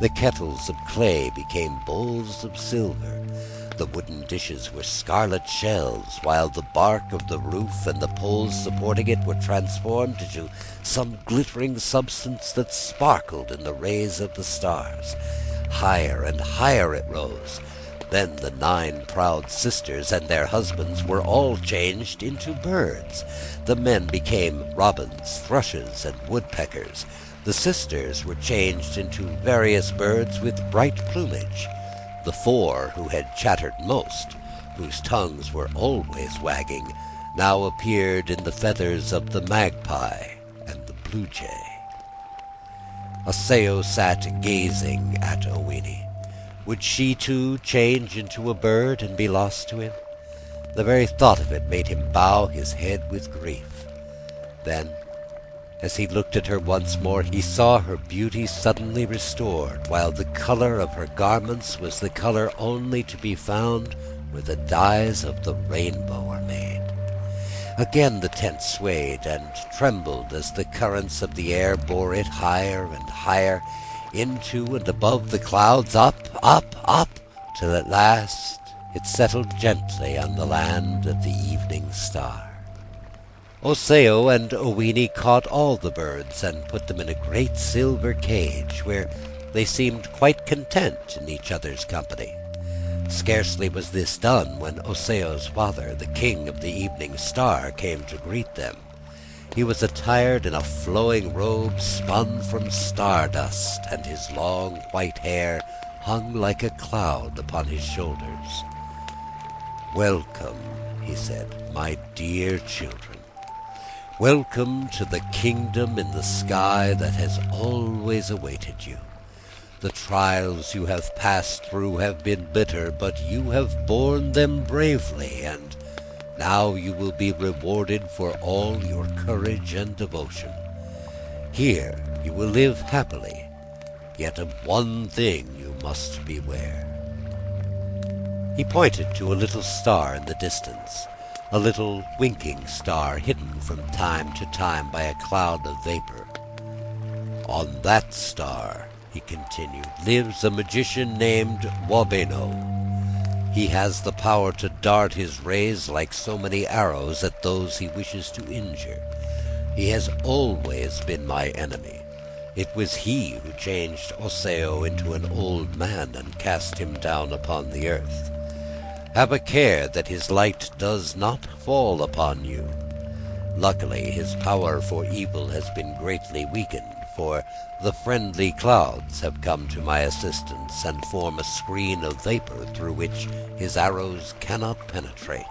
The kettles of clay became bowls of silver. The wooden dishes were scarlet shells, while the bark of the roof and the poles supporting it were transformed into some glittering substance that sparkled in the rays of the stars. Higher and higher it rose. Then the 9 proud sisters and their husbands were all changed into birds. The men became robins, thrushes, and woodpeckers. The sisters were changed into various birds with bright plumage. The 4 who had chattered most, whose tongues were always wagging, now appeared in the feathers of the magpie and the blue jay. Oseo sat gazing at Owini. Would she too change into a bird and be lost to him? The very thought of it made him bow his head with grief. Then, as he looked at her once more, he saw her beauty suddenly restored, while the color of her garments was the color only to be found where the dyes of the rainbow are made. Again the tent swayed and trembled as the currents of the air bore it higher and higher, into and above the clouds, up, till at last it settled gently on the land of the evening star. Oseo and Owini caught all the birds and put them in a great silver cage, where they seemed quite content in each other's company. Scarcely was this done when Oseo's father, the king of the evening star, came to greet them. He was attired in a flowing robe spun from stardust, and his long white hair hung like a cloud upon his shoulders. "Welcome," he said, "my dear children. Welcome to the kingdom in the sky that has always awaited you. The trials you have passed through have been bitter, but you have borne them bravely, and now you will be rewarded for all your courage and devotion. Here you will live happily, yet of one thing you must beware." He pointed to a little star in the distance, a little winking star hidden from time to time by a cloud of vapor. "On that star," he continued, "lives a magician named Wabeno. He has the power to dart his rays like so many arrows at those he wishes to injure. He has always been my enemy. It was he who changed Oseo into an old man and cast him down upon the earth. Have a care that his light does not fall upon you. Luckily, his power for evil has been greatly weakened, for the friendly clouds have come to my assistance and form a screen of vapor through which his arrows cannot penetrate."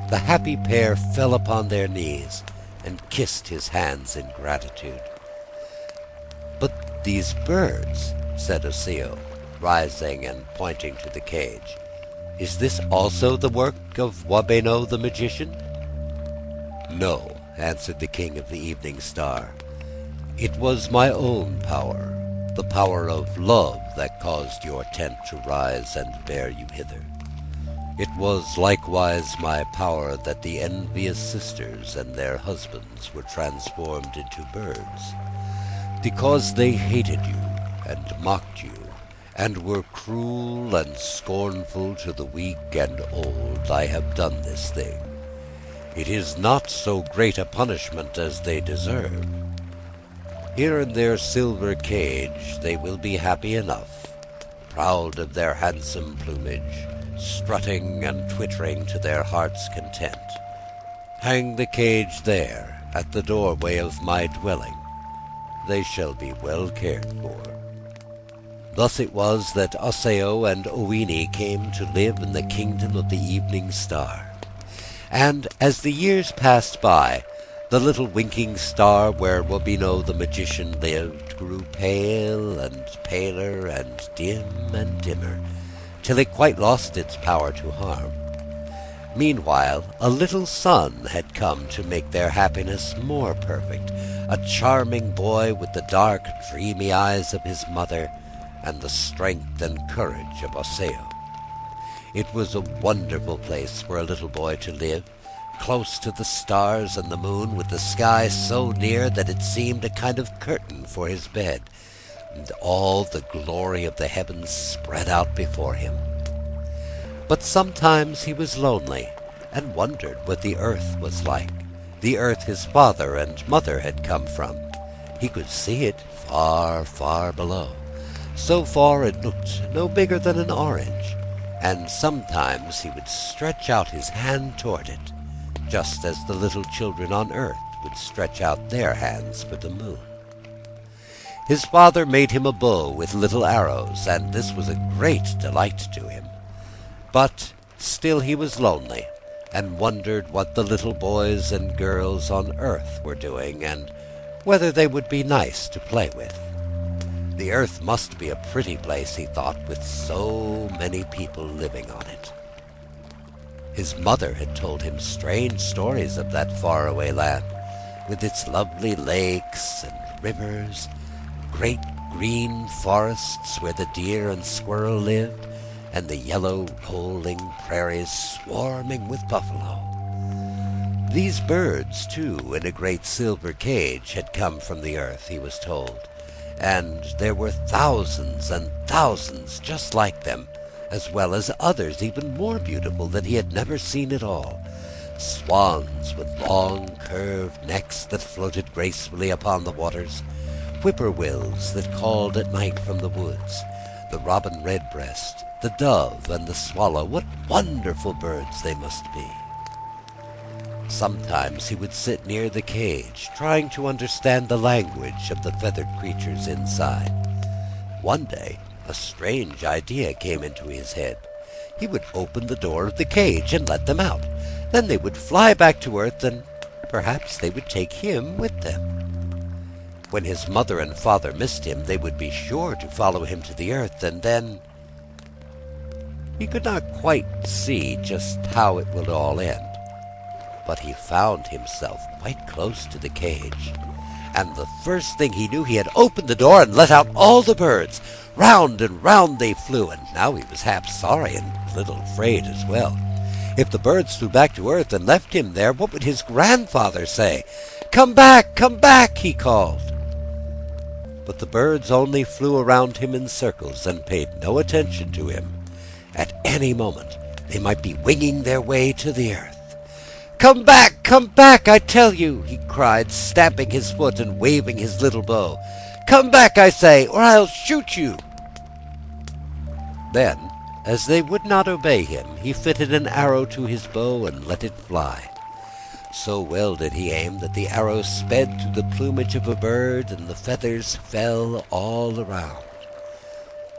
The happy pair fell upon their knees and kissed his hands in gratitude. "But these birds," said Oseo, rising and pointing to the cage, "is this also the work of Wabeno the magician?" "No," answered the king of the evening star. "It was my own power, the power of love, that caused your tent to rise and bear you hither. It was likewise my power that the envious sisters and their husbands were transformed into birds. Because they hated you and mocked you, and were cruel and scornful to the weak and old, I have done this thing. It is not so great a punishment as they deserve. Here in their silver cage they will be happy enough, proud of their handsome plumage, strutting and twittering to their heart's content. Hang the cage there, at the doorway of my dwelling. They shall be well cared for." Thus it was that Oseo and Owini came to live in the kingdom of the evening star. And as the years passed by, the little winking star where Wabeno the magician lived grew pale and paler and dimmer, till it quite lost its power to harm. Meanwhile, a little son had come to make their happiness more perfect, a charming boy with the dark, dreamy eyes of his mother and the strength and courage of Osseo. It was a wonderful place for a little boy to live, close to the stars and the moon, with the sky so near that it seemed a kind of curtain for his bed, and all the glory of the heavens spread out before him. But sometimes he was lonely, and wondered what the earth was like, the earth his father and mother had come from. He could see it far, far below. So far it looked no bigger than an orange, and sometimes he would stretch out his hand toward it, just as the little children on earth would stretch out their hands for the moon. His father made him a bow with little arrows, and this was a great delight to him. But still he was lonely, and wondered what the little boys and girls on earth were doing, and whether they would be nice to play with. The earth must be a pretty place, he thought, with so many people living on it. His mother had told him strange stories of that faraway land, with its lovely lakes and rivers, great green forests where the deer and squirrel lived, and the yellow rolling prairies swarming with buffalo. These birds, too, in a great silver cage, had come from the earth, he was told, and there were thousands and thousands just like them, as well as others even more beautiful that he had never seen at all. Swans with long curved necks that floated gracefully upon the waters, whippoorwills that called at night from the woods, the robin redbreast, the dove, and the swallow. What wonderful birds they must be! Sometimes he would sit near the cage, trying to understand the language of the feathered creatures inside. One day, a strange idea came into his head. He would open the door of the cage and let them out. Then they would fly back to earth, and perhaps they would take him with them. When his mother and father missed him, they would be sure to follow him to the earth, and then... He could not quite see just how it would all end, but he found himself quite close to the cage, and the first thing he knew, he had opened the door and let out all the birds. Round and round they flew, and now he was half sorry and a little afraid as well. If the birds flew back to earth and left him there, what would his grandfather say? Come back, he called. But the birds only flew around him in circles and paid no attention to him. At any moment they might be winging their way to the earth. Come back, I tell you, he cried, stamping his foot and waving his little bow. Come back, I say, or I'll shoot you. Then, as they would not obey him, he fitted an arrow to his bow and let it fly. So well did he aim that the arrow sped through the plumage of a bird, and the feathers fell all around.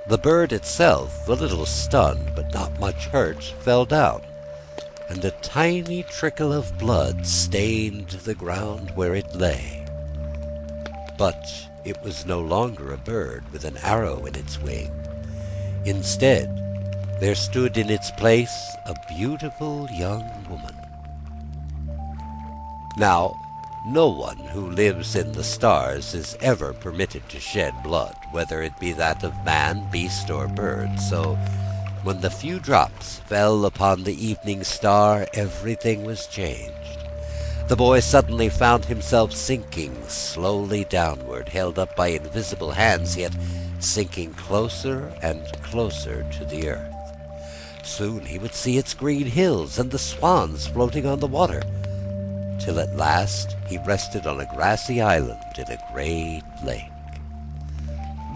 The bird itself, a little stunned but not much hurt, fell down, and a tiny trickle of blood stained the ground where it lay. But it was no longer a bird with an arrow in its wing. Instead, there stood in its place a beautiful young woman. Now, no one who lives in the stars is ever permitted to shed blood, whether it be that of man, beast, or bird, so when the few drops fell upon the evening star, everything was changed. The boy suddenly found himself sinking slowly downward, held up by invisible hands, yet sinking closer and closer to the earth. Soon he would see its green hills and the swans floating on the water, till at last he rested on a grassy island in a great lake.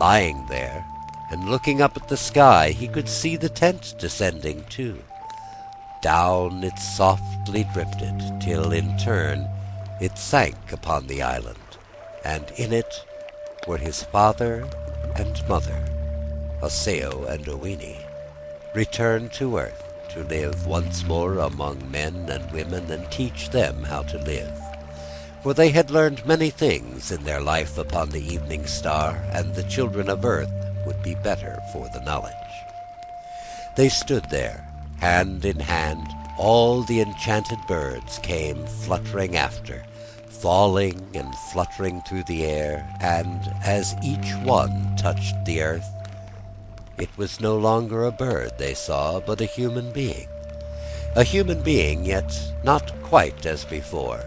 Lying there, and looking up at the sky, he could see the tent descending too. Down it softly drifted, till in turn it sank upon the island, and in it were his father and mother, Osseo and Owini, returned to earth to live once more among men and women and teach them how to live. for they had learned many things in their life upon the evening star, and the children of earth would be better for the knowledge. They stood there, hand in hand. All the enchanted birds came fluttering after, falling and fluttering through the air, and as each one touched the earth, it was no longer a bird they saw, but a human being. A human being, yet not quite as before,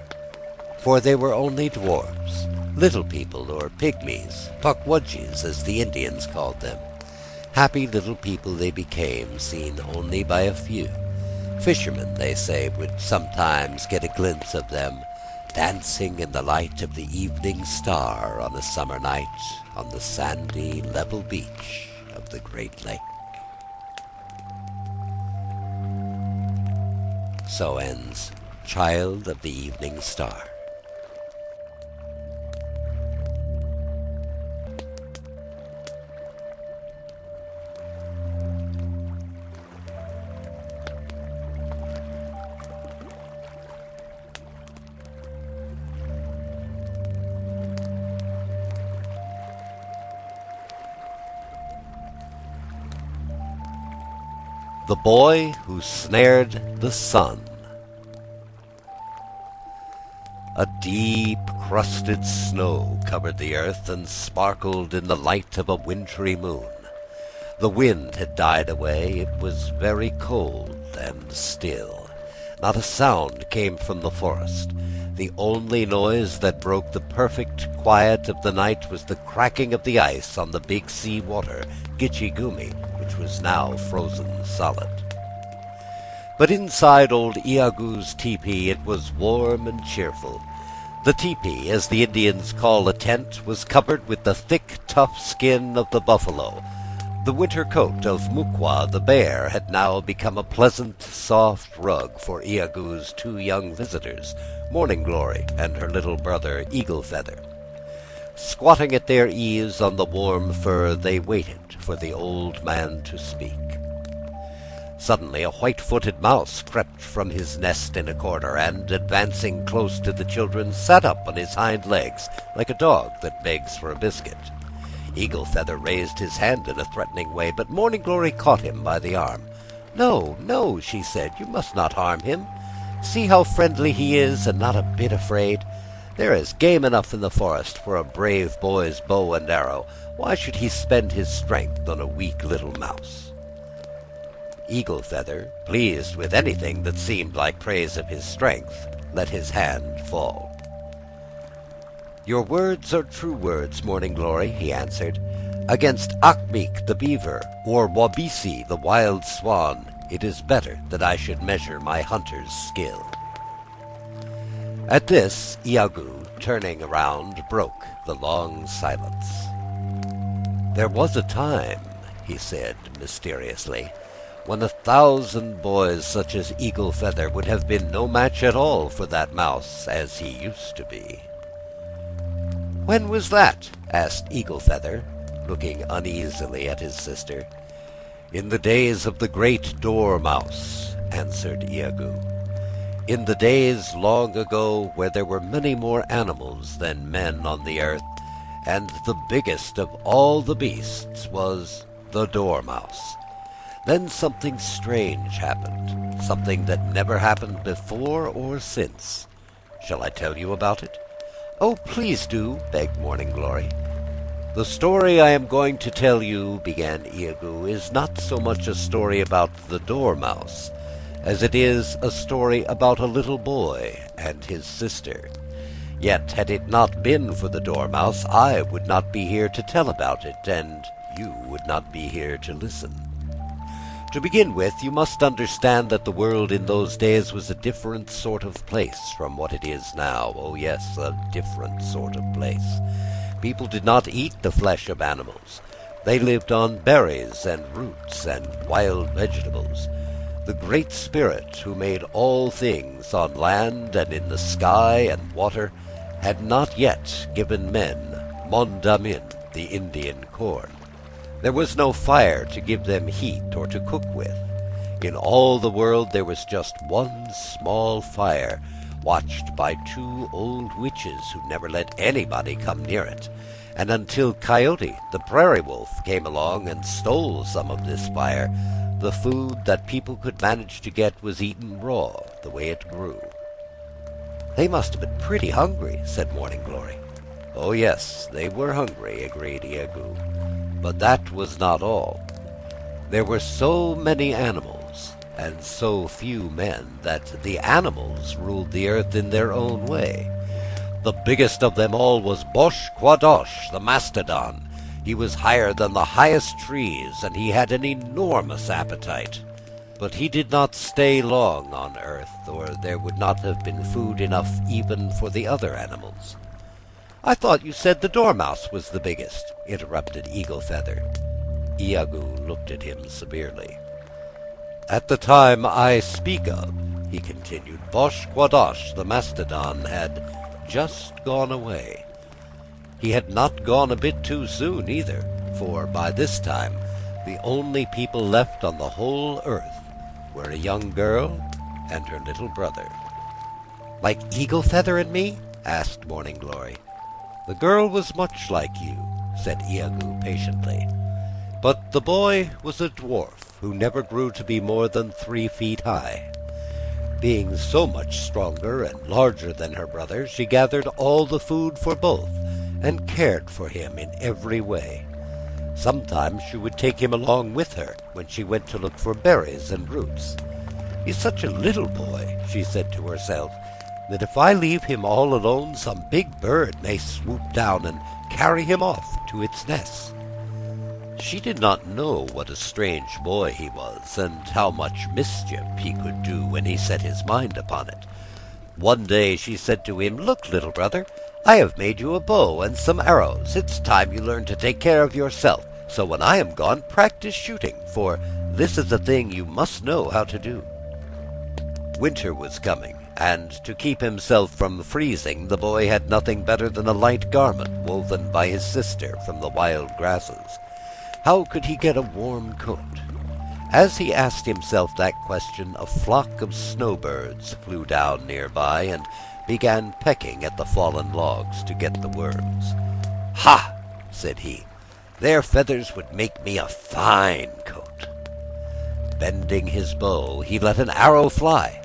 for they were only dwarfs, little people or pygmies, pukwudgies as the Indians called them. Happy little people they became, seen only by a few. Fishermen, they say, would sometimes get a glimpse of them, dancing in the light of the evening star on a summer night on the sandy, level beach of the Great Lake. So ends Child of the Evening Star. The Boy Who Snared the Sun. A deep crusted snow covered the earth and sparkled in the light of a wintry moon. The wind had died away. It was very cold and still. Not a sound came from the forest. The only noise that broke the perfect quiet of the night was the cracking of the ice on the big sea water, Gitchigumi, which was now frozen solid. But inside old Iagoo's tepee it was warm and cheerful. The tepee, as the Indians call a tent, was covered with the thick, tough skin of the buffalo. The winter coat of Mukwa the bear had now become a pleasant, soft rug for Iagoo's two young visitors, Morning Glory and her little brother Eagle Feather. Squatting at their ease on the warm fur, they waited for the old man to speak. Suddenly a white-footed mouse crept from his nest in a corner, and, advancing close to the children, sat up on his hind legs, like a dog that begs for a biscuit. Eagle Feather raised his hand in a threatening way, but Morning Glory caught him by the arm. "No, no," she said, "you must not harm him. See how friendly he is, and not a bit afraid. There is game enough in the forest for a brave boy's bow and arrow. Why should he spend his strength on a weak little mouse?" Eagle Feather, pleased with anything that seemed like praise of his strength, let his hand fall. "Your words are true words, Morning Glory," he answered. "Against Akmeek the beaver, or Wabisi the wild swan, it is better that I should measure my hunter's skill." At this, Iagoo, turning around, broke the long silence. "There was a time," he said mysteriously, "when 1,000 boys such as Eagle Feather would have been no match at all for that mouse as he used to be." "When was that?" asked Eagle Feather, looking uneasily at his sister. "In the days of the great dormouse," answered Iagoo. "In the days long ago where there were many more animals than men on the earth, and the biggest of all the beasts was the dormouse. Then something strange happened, something that never happened before or since. Shall I tell you about it?" "Oh, please do," begged Morning Glory. "The story I am going to tell you," began Iagoo, "is not so much a story about the dormouse as it is a story about a little boy and his sister. Yet had it not been for the dormouse, I would not be here to tell about it, and you would not be here to listen. To begin with, you must understand that the world in those days was a different sort of place from what it is now. Oh yes, a different sort of place. People did not eat the flesh of animals. They lived on berries and roots and wild vegetables. The Great Spirit, who made all things on land and in the sky and water, had not yet given men mondamin, the Indian corn. There was no fire to give them heat or to cook with. In all the world there was just one small fire, watched by two old witches who never let anybody come near it, and until Coyote, the prairie wolf, came along and stole some of this fire, the food that people could manage to get was eaten raw, the way it grew. "They must have been pretty hungry," said Morning Glory. "Oh yes, they were hungry," agreed Iagoo. "But that was not all. There were so many animals, and so few men, that the animals ruled the earth in their own way. The biggest of them all was Bosh-quadosh, the mastodon. He was higher than the highest trees, and he had an enormous appetite. But he did not stay long on earth, or there would not have been food enough even for the other animals." "I thought you said the dormouse was the biggest," interrupted Eagle Feather. Iagoo looked at him severely. "At the time I speak of," he continued, "Bosh-quadosh, the mastodon, had just gone away. He had not gone a bit too soon either, for by this time the only people left on the whole earth were a young girl and her little brother." "Like Eagle Feather and me?" asked Morning Glory. "The girl was much like you," said Iagoo patiently. "But the boy was a dwarf who never grew to be more than 3 feet high. Being so much stronger and larger than her brother, she gathered all the food for both and cared for him in every way. Sometimes she would take him along with her when she went to look for berries and roots. 'He's such a little boy,' she said to herself, 'that if I leave him all alone, some big bird may swoop down and carry him off to its nest.' She did not know what a strange boy he was, and how much mischief he could do when he set his mind upon it. One day she said to him, 'Look, little brother, I have made you a bow and some arrows. It's time you learned to take care of yourself, so when I am gone, practice shooting, for this is a thing you must know how to do.' Winter was coming, and to keep himself from freezing, the boy had nothing better than a light garment woven by his sister from the wild grasses. How could he get a warm coat? As he asked himself that question, a flock of snowbirds flew down nearby and began pecking at the fallen logs to get the worms. 'Ha!' said he, 'their feathers would make me a fine coat.' Bending his bow, he let an arrow fly,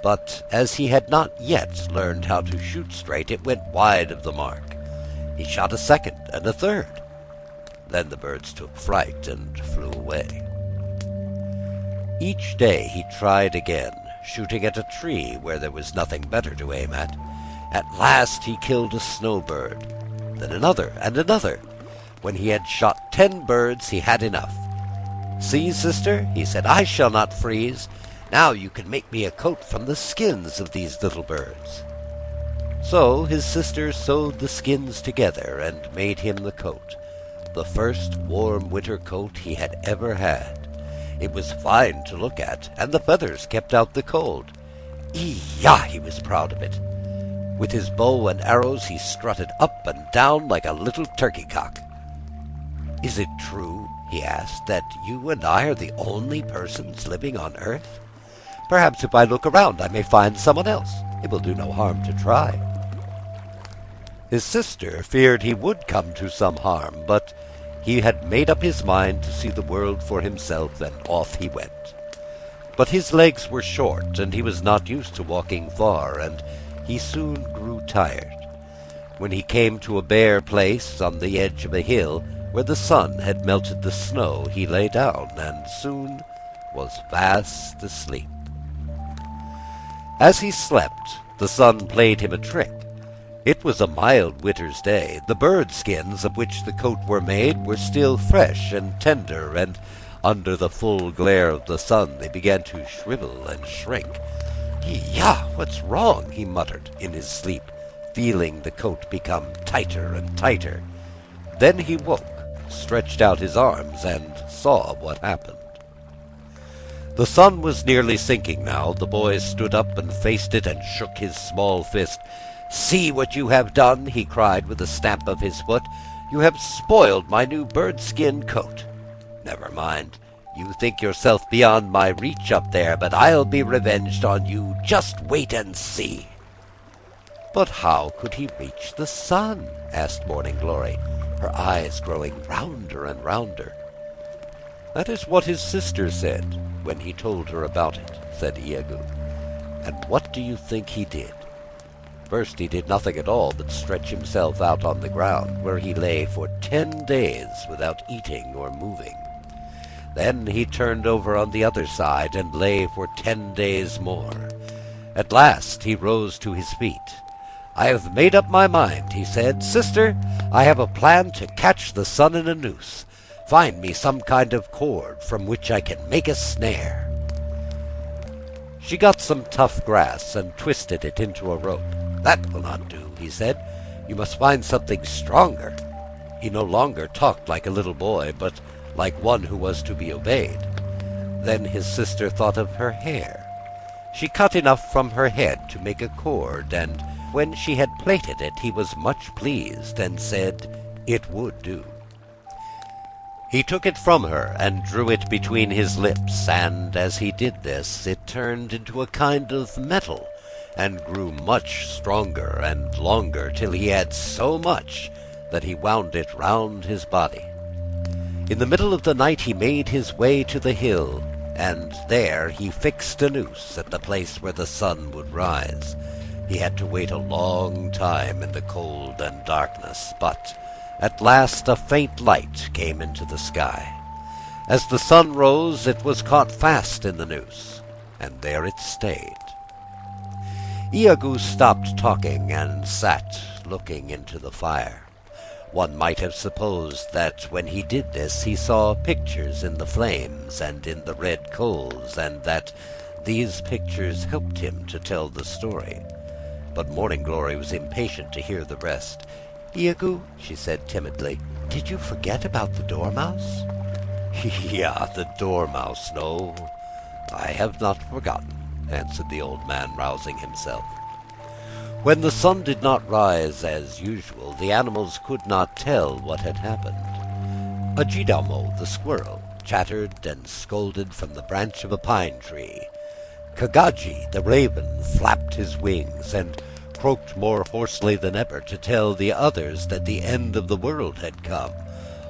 but as he had not yet learned how to shoot straight, it went wide of the mark. He shot a second and a third. Then the birds took fright and flew away. Each day he tried again, shooting at a tree where there was nothing better to aim at. At last he killed a snowbird, then another and another. When he had shot 10 birds, he had enough. 'See, sister,' he said, 'I shall not freeze. Now you can make me a coat from the skins of these little birds.' So his sister sewed the skins together and made him the coat, the first warm winter coat he had ever had. It was fine to look at, and the feathers kept out the cold. Ee-yah! He was proud of it. With his bow and arrows he strutted up and down like a little turkey-cock. 'Is it true,' he asked, 'that you and I are the only persons living on earth? Perhaps if I look around I may find someone else. It will do no harm to try.' His sister feared he would come to some harm, but he had made up his mind to see the world for himself, and off he went. But his legs were short, and he was not used to walking far, and he soon grew tired. When he came to a bare place on the edge of a hill, where the sun had melted the snow, he lay down, and soon was fast asleep. As he slept, the sun played him a trick. It was a mild winter's day. The bird skins of which the coat were made were still fresh and tender, and under the full glare of the sun they began to shrivel and shrink. "Yah! What's wrong?" he muttered in his sleep, feeling the coat become tighter and tighter. Then he woke, stretched out his arms, and saw what happened. The sun was nearly sinking now. The boy stood up and faced it and shook his small fist. "See what you have done!" he cried with a stamp of his foot. "You have spoiled my new bird-skin coat. Never mind. You think yourself beyond my reach up there, but I'll be revenged on you. Just wait and see." "But how could he reach the sun?" asked Morning Glory, her eyes growing rounder and rounder. "That is what his sister said when he told her about it," said Iagoo. "And what do you think he did? First he did nothing at all but stretch himself out on the ground, where he lay for 10 days without eating or moving. Then he turned over on the other side and lay for 10 days more. At last he rose to his feet. 'I have made up my mind,' he said. 'Sister, I have a plan to catch the sun in a noose. Find me some kind of cord from which I can make a snare.' She got some tough grass and twisted it into a rope. 'That will not do,' he said. 'You must find something stronger.' He no longer talked like a little boy, but like one who was to be obeyed. Then his sister thought of her hair. She cut enough from her head to make a cord, and when she had plaited it, he was much pleased, and said it would do. He took it from her and drew it between his lips, and as he did this, it turned into a kind of metal, and grew much stronger and longer, till he had so much that he wound it round his body. In the middle of the night he made his way to the hill, and there he fixed a noose at the place where the sun would rise. He had to wait a long time in the cold and darkness, but at last a faint light came into the sky. As the sun rose, it was caught fast in the noose, and there it stayed. Iagoo stopped talking and sat looking into the fire. One might have supposed that when he did this he saw pictures in the flames and in the red coals, and that these pictures helped him to tell the story. But Morning Glory was impatient to hear the rest. "Iagoo," she said timidly, "did you forget about the dormouse?" "Yeah, the dormouse, no, I have not forgotten," answered the old man, rousing himself. When the sun did not rise as usual, the animals could not tell what had happened. Ajidamo, the squirrel, chattered and scolded from the branch of a pine tree. Kagaji, the raven, flapped his wings and croaked more hoarsely than ever to tell the others that the end of the world had come.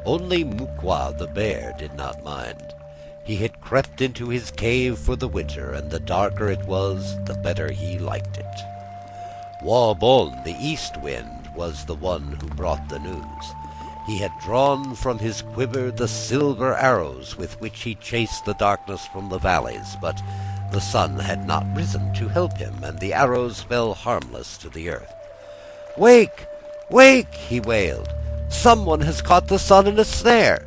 Only Mukwa, the bear, did not mind. He had crept into his cave for the winter, and the darker it was, the better he liked it. Wabon, the east wind, was the one who brought the news. He had drawn from his quiver the silver arrows with which he chased the darkness from the valleys, but the sun had not risen to help him, and the arrows fell harmless to the earth. "Wake! Wake!" he wailed. "Someone has caught the sun in a snare.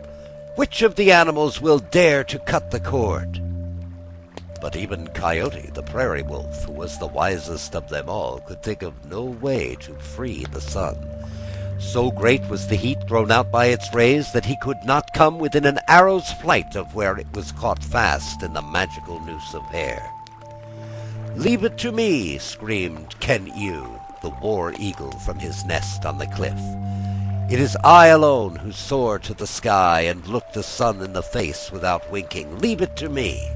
Which of the animals will dare to cut the cord?" But even Coyote, the prairie wolf, who was the wisest of them all, could think of no way to free the sun. So great was the heat thrown out by its rays that he could not come within an arrow's flight of where it was caught fast in the magical noose of hair. "Leave it to me!" screamed Ken-Yu, the war eagle, from his nest on the cliff. "It is I alone who soar to the sky and look the sun in the face without winking. Leave it to me!"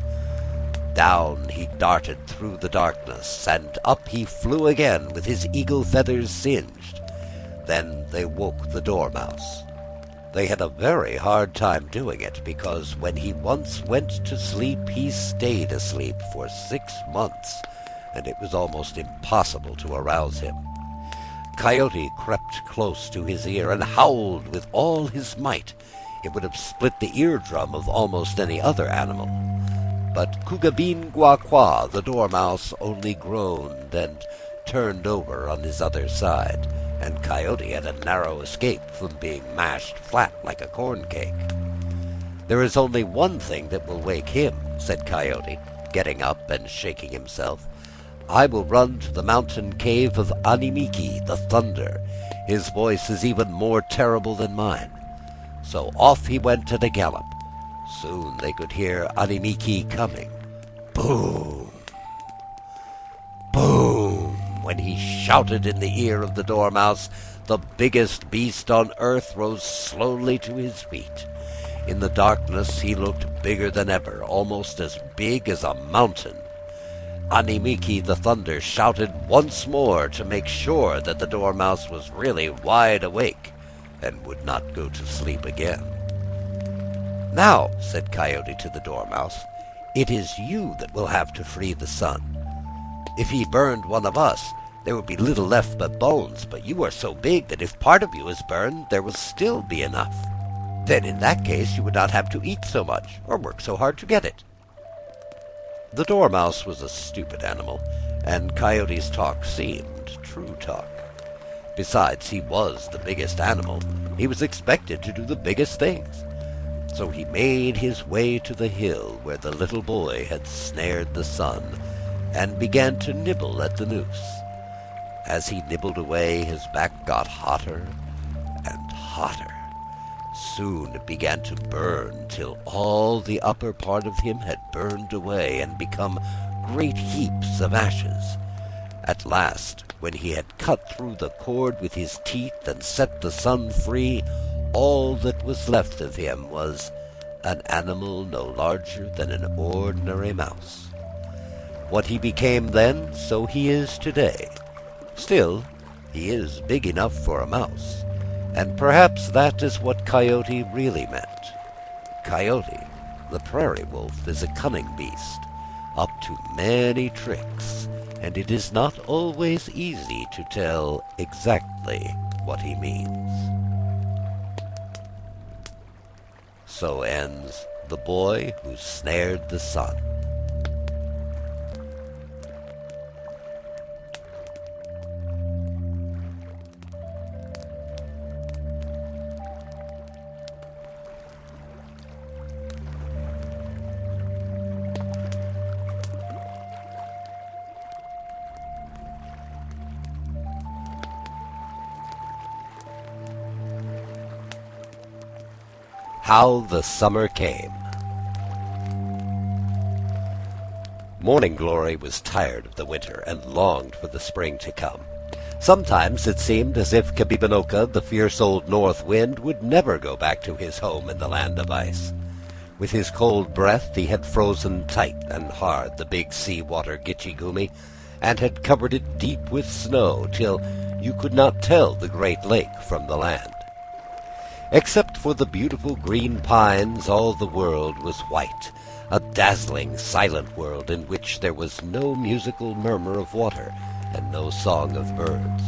Down he darted through the darkness, and up he flew again with his eagle feathers singed. Then they woke the dormouse. They had a very hard time doing it, because when he once went to sleep, he stayed asleep for 6 months, and it was almost impossible to arouse him. Coyote crept close to his ear and howled with all his might. It would have split the eardrum of almost any other animal. But Kugabin-gua-kwa, the dormouse, only groaned and turned over on his other side, and Coyote had a narrow escape from being mashed flat like a corn cake. "There is only one thing that will wake him," said Coyote, getting up and shaking himself. "I will run to the mountain cave of Animiki, the thunder. His voice is even more terrible than mine." So off he went at a gallop. Soon they could hear Animiki coming. Boom! Boom! When he shouted in the ear of the dormouse, the biggest beast on earth rose slowly to his feet. In the darkness he looked bigger than ever, almost as big as a mountain. Animiki the Thunder shouted once more to make sure that the Dormouse was really wide awake and would not go to sleep again. "Now," said Coyote to the Dormouse, "it is you that will have to free the sun. If he burned one of us, there would be little left but bones, but you are so big that if part of you is burned, there will still be enough. Then in that case you would not have to eat so much, or work so hard to get it." The Dormouse was a stupid animal, and Coyote's talk seemed true talk. Besides, he was the biggest animal. He was expected to do the biggest things. So he made his way to the hill where the little boy had snared the sun, and began to nibble at the noose. As he nibbled away, his back got hotter and hotter. Soon it began to burn till all the upper part of him had burned away and become great heaps of ashes. At last, when he had cut through the cord with his teeth and set the sun free, all that was left of him was an animal no larger than an ordinary mouse. What he became then, so he is today. Still, he is big enough for a mouse, and perhaps that is what Coyote really meant. Coyote, the prairie wolf, is a cunning beast, up to many tricks, and it is not always easy to tell exactly what he means. So ends The Boy Who Snared the Sun. How the Summer Came. Morning Glory was tired of the winter and longed for the spring to come. Sometimes it seemed as if Kabibanoka, the fierce old north wind, would never go back to his home in the land of ice. With his cold breath he had frozen tight and hard the big sea-water Gitchigumi, and had covered it deep with snow till you could not tell the great lake from the land. Except for the beautiful green pines, all the world was white, a dazzling, silent world in which there was no musical murmur of water and no song of birds.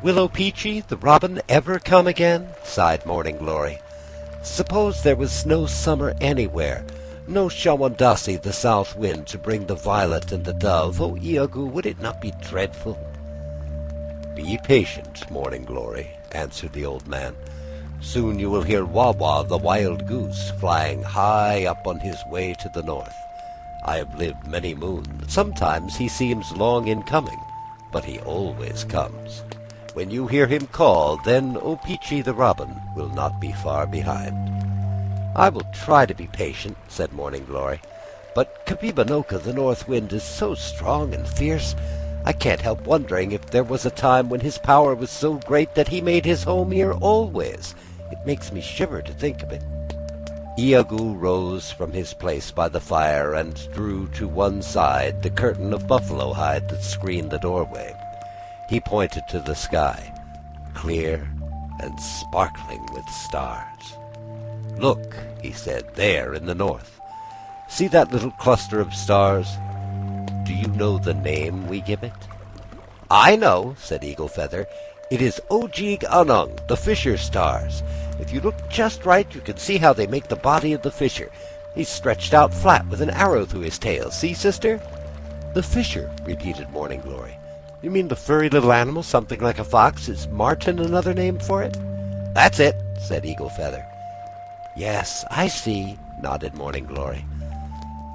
"Will O-Pee-chee, the robin, ever come again?" sighed Morning Glory. "Suppose there was no summer anywhere, no Shawandasi, the south wind, to bring the violet and the dove. Oh, Iagoo, would it not be dreadful?" "Be patient, Morning Glory," answered the old man. "Soon you will hear Wawa, the wild goose, flying high up on his way to the north. I have lived many moons. Sometimes he seems long in coming, but he always comes. When you hear him call, then O-Pee-chee the robin will not be far behind." "I will try to be patient," said Morning Glory. "But Kabibanoka, the north wind, is so strong and fierce. I can't help wondering if there was a time when his power was so great that he made his home here always. It makes me shiver to think of it." Iagoo rose from his place by the fire and drew to one side the curtain of buffalo hide that screened the doorway. He pointed to the sky, clear and sparkling with stars. "Look," he said, "there in the north. See that little cluster of stars? Do you know the name we give it?" "I know," said Eagle Feather. "It is Ojig-Anung, the fisher stars. If you look just right, you can see how they make the body of the fisher. He's stretched out flat with an arrow through his tail. See, sister?" "The fisher," repeated Morning Glory. "You mean the furry little animal, something like a fox? Is marten another name for it?" "That's it," said Eagle Feather. "Yes, I see," nodded Morning Glory.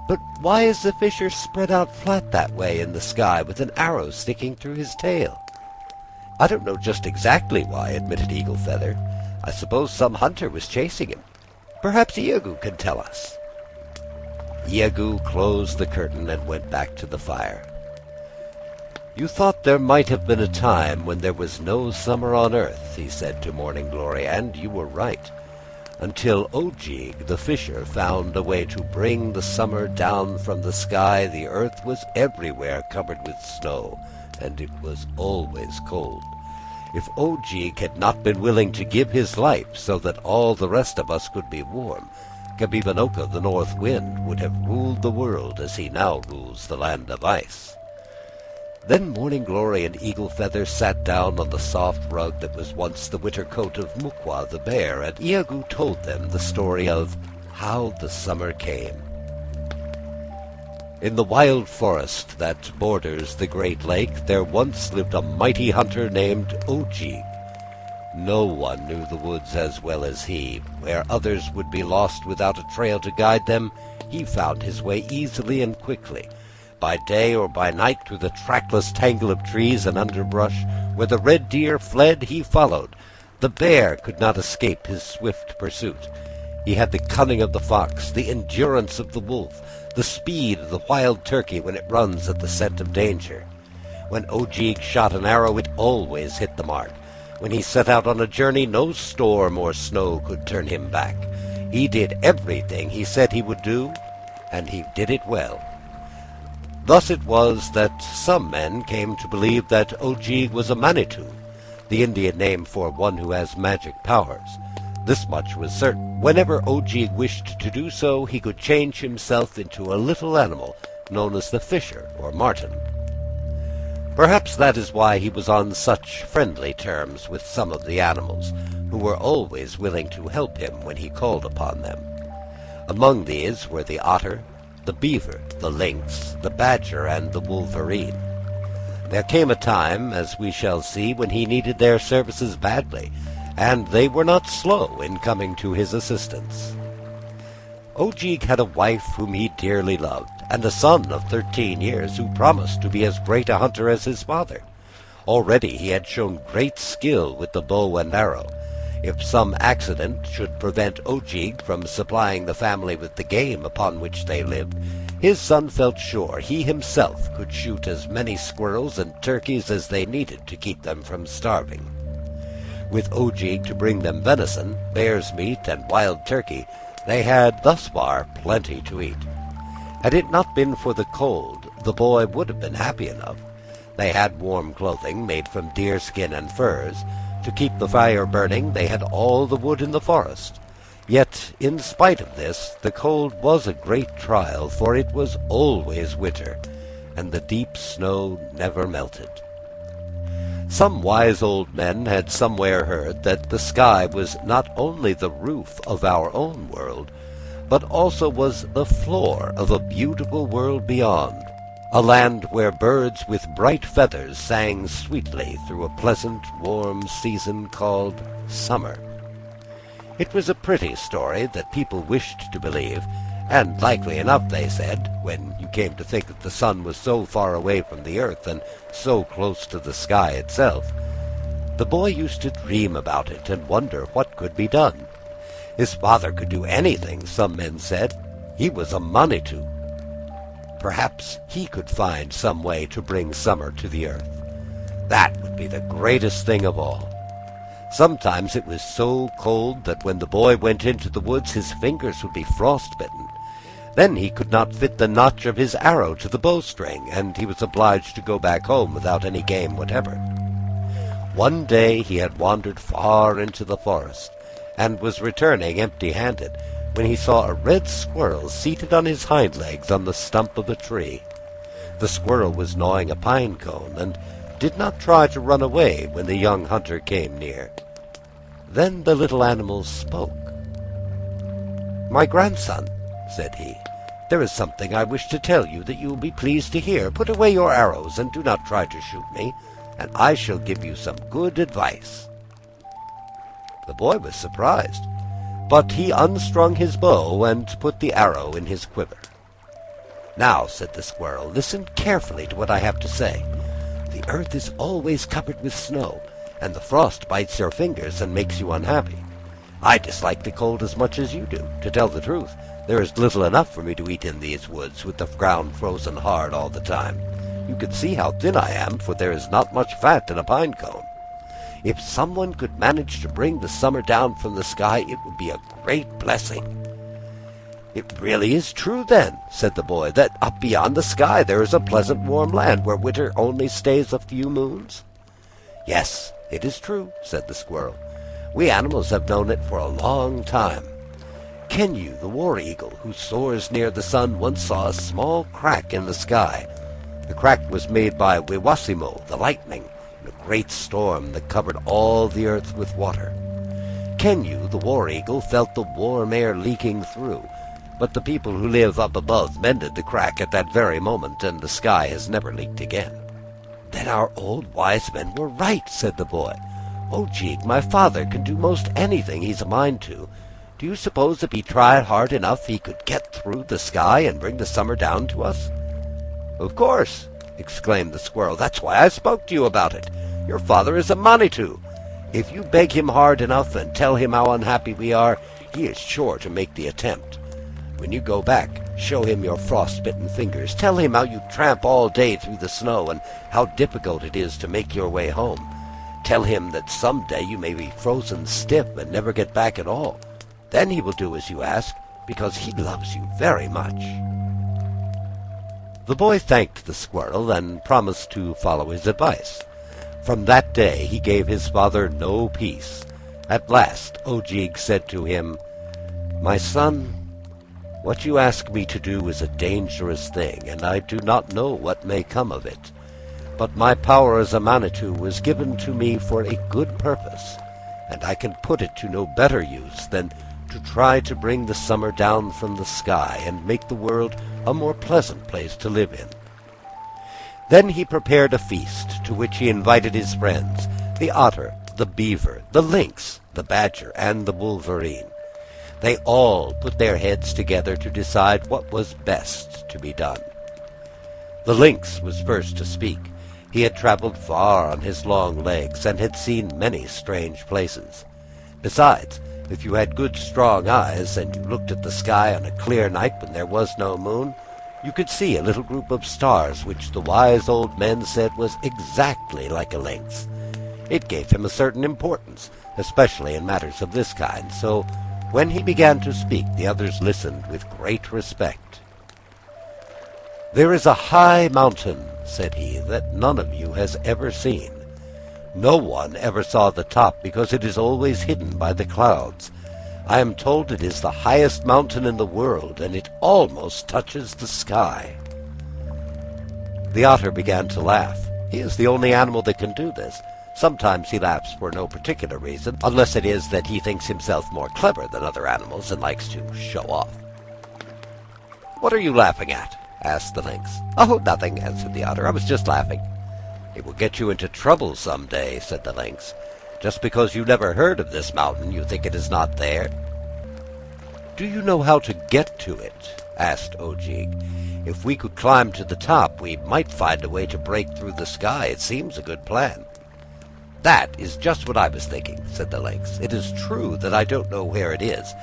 "But why is the fisher spread out flat that way in the sky with an arrow sticking through his tail?" "I don't know just exactly why," admitted Eagle Feather. "I suppose some hunter was chasing him. Perhaps Iagoo can tell us." Iagoo closed the curtain and went back to the fire. "You thought there might have been a time when there was no summer on earth," he said to Morning Glory, "and you were right. until Ojeeg the fisher found a way to bring the summer down from the sky. The earth was everywhere covered with snow, and it was always cold. If Ojeeg had not been willing to give his life so that all the rest of us could be warm, Kabibanoka the North Wind would have ruled the world as he now rules the land of ice. Then Morning Glory and Eagle Feather sat down on the soft rug that was once the winter coat of Mukwa the bear, and Iagoo told them the story of how the summer came. In the wild forest that borders the great lake, there once lived a mighty hunter named Ojeeg. No one knew the woods as well as he. Where others would be lost without a trail to guide them, he found his way easily and quickly. By day or by night, through the trackless tangle of trees and underbrush, where the red deer fled, he followed. The bear could not escape his swift pursuit. He had the cunning of the fox, the endurance of the wolf, the speed of the wild turkey when it runs at the scent of danger. When Ojeeg shot an arrow, it always hit the mark. When he set out on a journey, no storm or snow could turn him back. He did everything he said he would do, and he did it well. Thus it was that some men came to believe that Ojeeg was a Manitou, the Indian name for one who has magic powers. This much was certain. Whenever Ojeeg wished to do so, he could change himself into a little animal known as the fisher or marten. Perhaps that is why he was on such friendly terms with some of the animals, who were always willing to help him when he called upon them. Among these were the otter, the beaver, the lynx, the badger, and the wolverine. There came a time, as we shall see, when he needed their services badly, and they were not slow in coming to his assistance. Ojeeg had a wife whom he dearly loved, and a son of 13 years who promised to be as great a hunter as his father. Already he had shown great skill with the bow and arrow. If some accident should prevent Ojeeg from supplying the family with the game upon which they lived, his son felt sure he himself could shoot as many squirrels and turkeys as they needed to keep them from starving. With Ojeeg to bring them venison, bear's meat, and wild turkey, they had thus far plenty to eat. Had it not been for the cold, the boy would have been happy enough. They had warm clothing made from deer skin and furs. To keep the fire burning, they had all the wood in the forest. Yet, in spite of this, the cold was a great trial, for it was always winter, and the deep snow never melted. Some wise old men had somewhere heard that the sky was not only the roof of our own world, but also was the floor of a beautiful world beyond, a land where birds with bright feathers sang sweetly through a pleasant, warm season called summer. It was a pretty story that people wished to believe, and likely enough, they said, when you came to think that the sun was so far away from the earth and so close to the sky itself. The boy used to dream about it and wonder what could be done. His father could do anything, some men said. He was a Manitou. Perhaps he could find some way to bring summer to the earth. That would be the greatest thing of all. Sometimes it was so cold that when the boy went into the woods his fingers would be frostbitten. Then he could not fit the notch of his arrow to the bowstring, and he was obliged to go back home without any game whatever. One day he had wandered far into the forest, and was returning empty-handed, when he saw a red squirrel seated on his hind legs on the stump of a tree. The squirrel was gnawing a pine cone, and did not try to run away when the young hunter came near. Then the little animal spoke. "My grandson," said he, "there is something I wish to tell you that you will be pleased to hear. Put away your arrows and do not try to shoot me, and I shall give you some good advice." The boy was surprised, but he unstrung his bow and put the arrow in his quiver. "Now," said the squirrel, "listen carefully to what I have to say. The earth is always covered with snow, and the frost bites your fingers and makes you unhappy. I dislike the cold as much as you do. To tell the truth, there is little enough for me to eat in these woods, with the ground frozen hard all the time. You can see how thin I am, for there is not much fat in a pine cone. If someone could manage to bring the summer down from the sky, it would be a great blessing." "It really is true, then," said the boy, "that up beyond the sky there is a pleasant warm land where winter only stays a few moons?" "Yes, it is true," said the squirrel. "We animals have known it for a long time. Kenyu, the war eagle, who soars near the sun, once saw a small crack in the sky. The crack was made by Wiwasimo, the lightning, in a great storm that covered all the earth with water. Kenyu, the war eagle, felt the warm air leaking through, but the people who live up above mended the crack at that very moment, and the sky has never leaked again." "Then our old wise men were right," said the boy. "Ojeeg, my father, can do most anything he's a mind to. Do you suppose if he tried hard enough he could get through the sky and bring the summer down to us?" "Of course," exclaimed the squirrel. "That's why I spoke to you about it. Your father is a Manitou. If you beg him hard enough and tell him how unhappy we are, he is sure to make the attempt. When you go back, show him your frostbitten fingers. Tell him how you tramp all day through the snow and how difficult it is to make your way home. Tell him that some day you may be frozen stiff and never get back at all. Then he will do as you ask, because he loves you very much." The boy thanked the squirrel and promised to follow his advice. From that day he gave his father no peace. At last Ojeeg said to him, "My son, what you ask me to do is a dangerous thing, and I do not know what may come of it. But my power as a Manitou was given to me for a good purpose, and I can put it to no better use than to try to bring the summer down from the sky and make the world a more pleasant place to live in." Then he prepared a feast, to which he invited his friends, the otter, the beaver, the lynx, the badger, and the wolverine. They all put their heads together to decide what was best to be done. The lynx was first to speak. He had traveled far on his long legs, and had seen many strange places. Besides, if you had good strong eyes, and you looked at the sky on a clear night when there was no moon, you could see a little group of stars which the wise old men said was exactly like a lynx. It gave him a certain importance, especially in matters of this kind, so when he began to speak, the others listened with great respect. "There is a high mountain," said he, "that none of you has ever seen. No one ever saw the top, because it is always hidden by the clouds. I am told it is the highest mountain in the world, and it almost touches the sky." The otter began to laugh. He is the only animal that can do this. Sometimes he laughs for no particular reason, unless it is that he thinks himself more clever than other animals and likes to show off. "What are you laughing at?" asked the lynx. "Oh, nothing," answered the otter. "I was just laughing." "It will get you into trouble some day," said the lynx. "Just because you never heard of this mountain, you think it is not there." "Do you know how to get to it?" asked Ojeeg. "If we could climb to the top, we might find a way to break through the sky. It seems a good plan." "That is just what I was thinking," said the lynx. "It is true that I don't know where it is,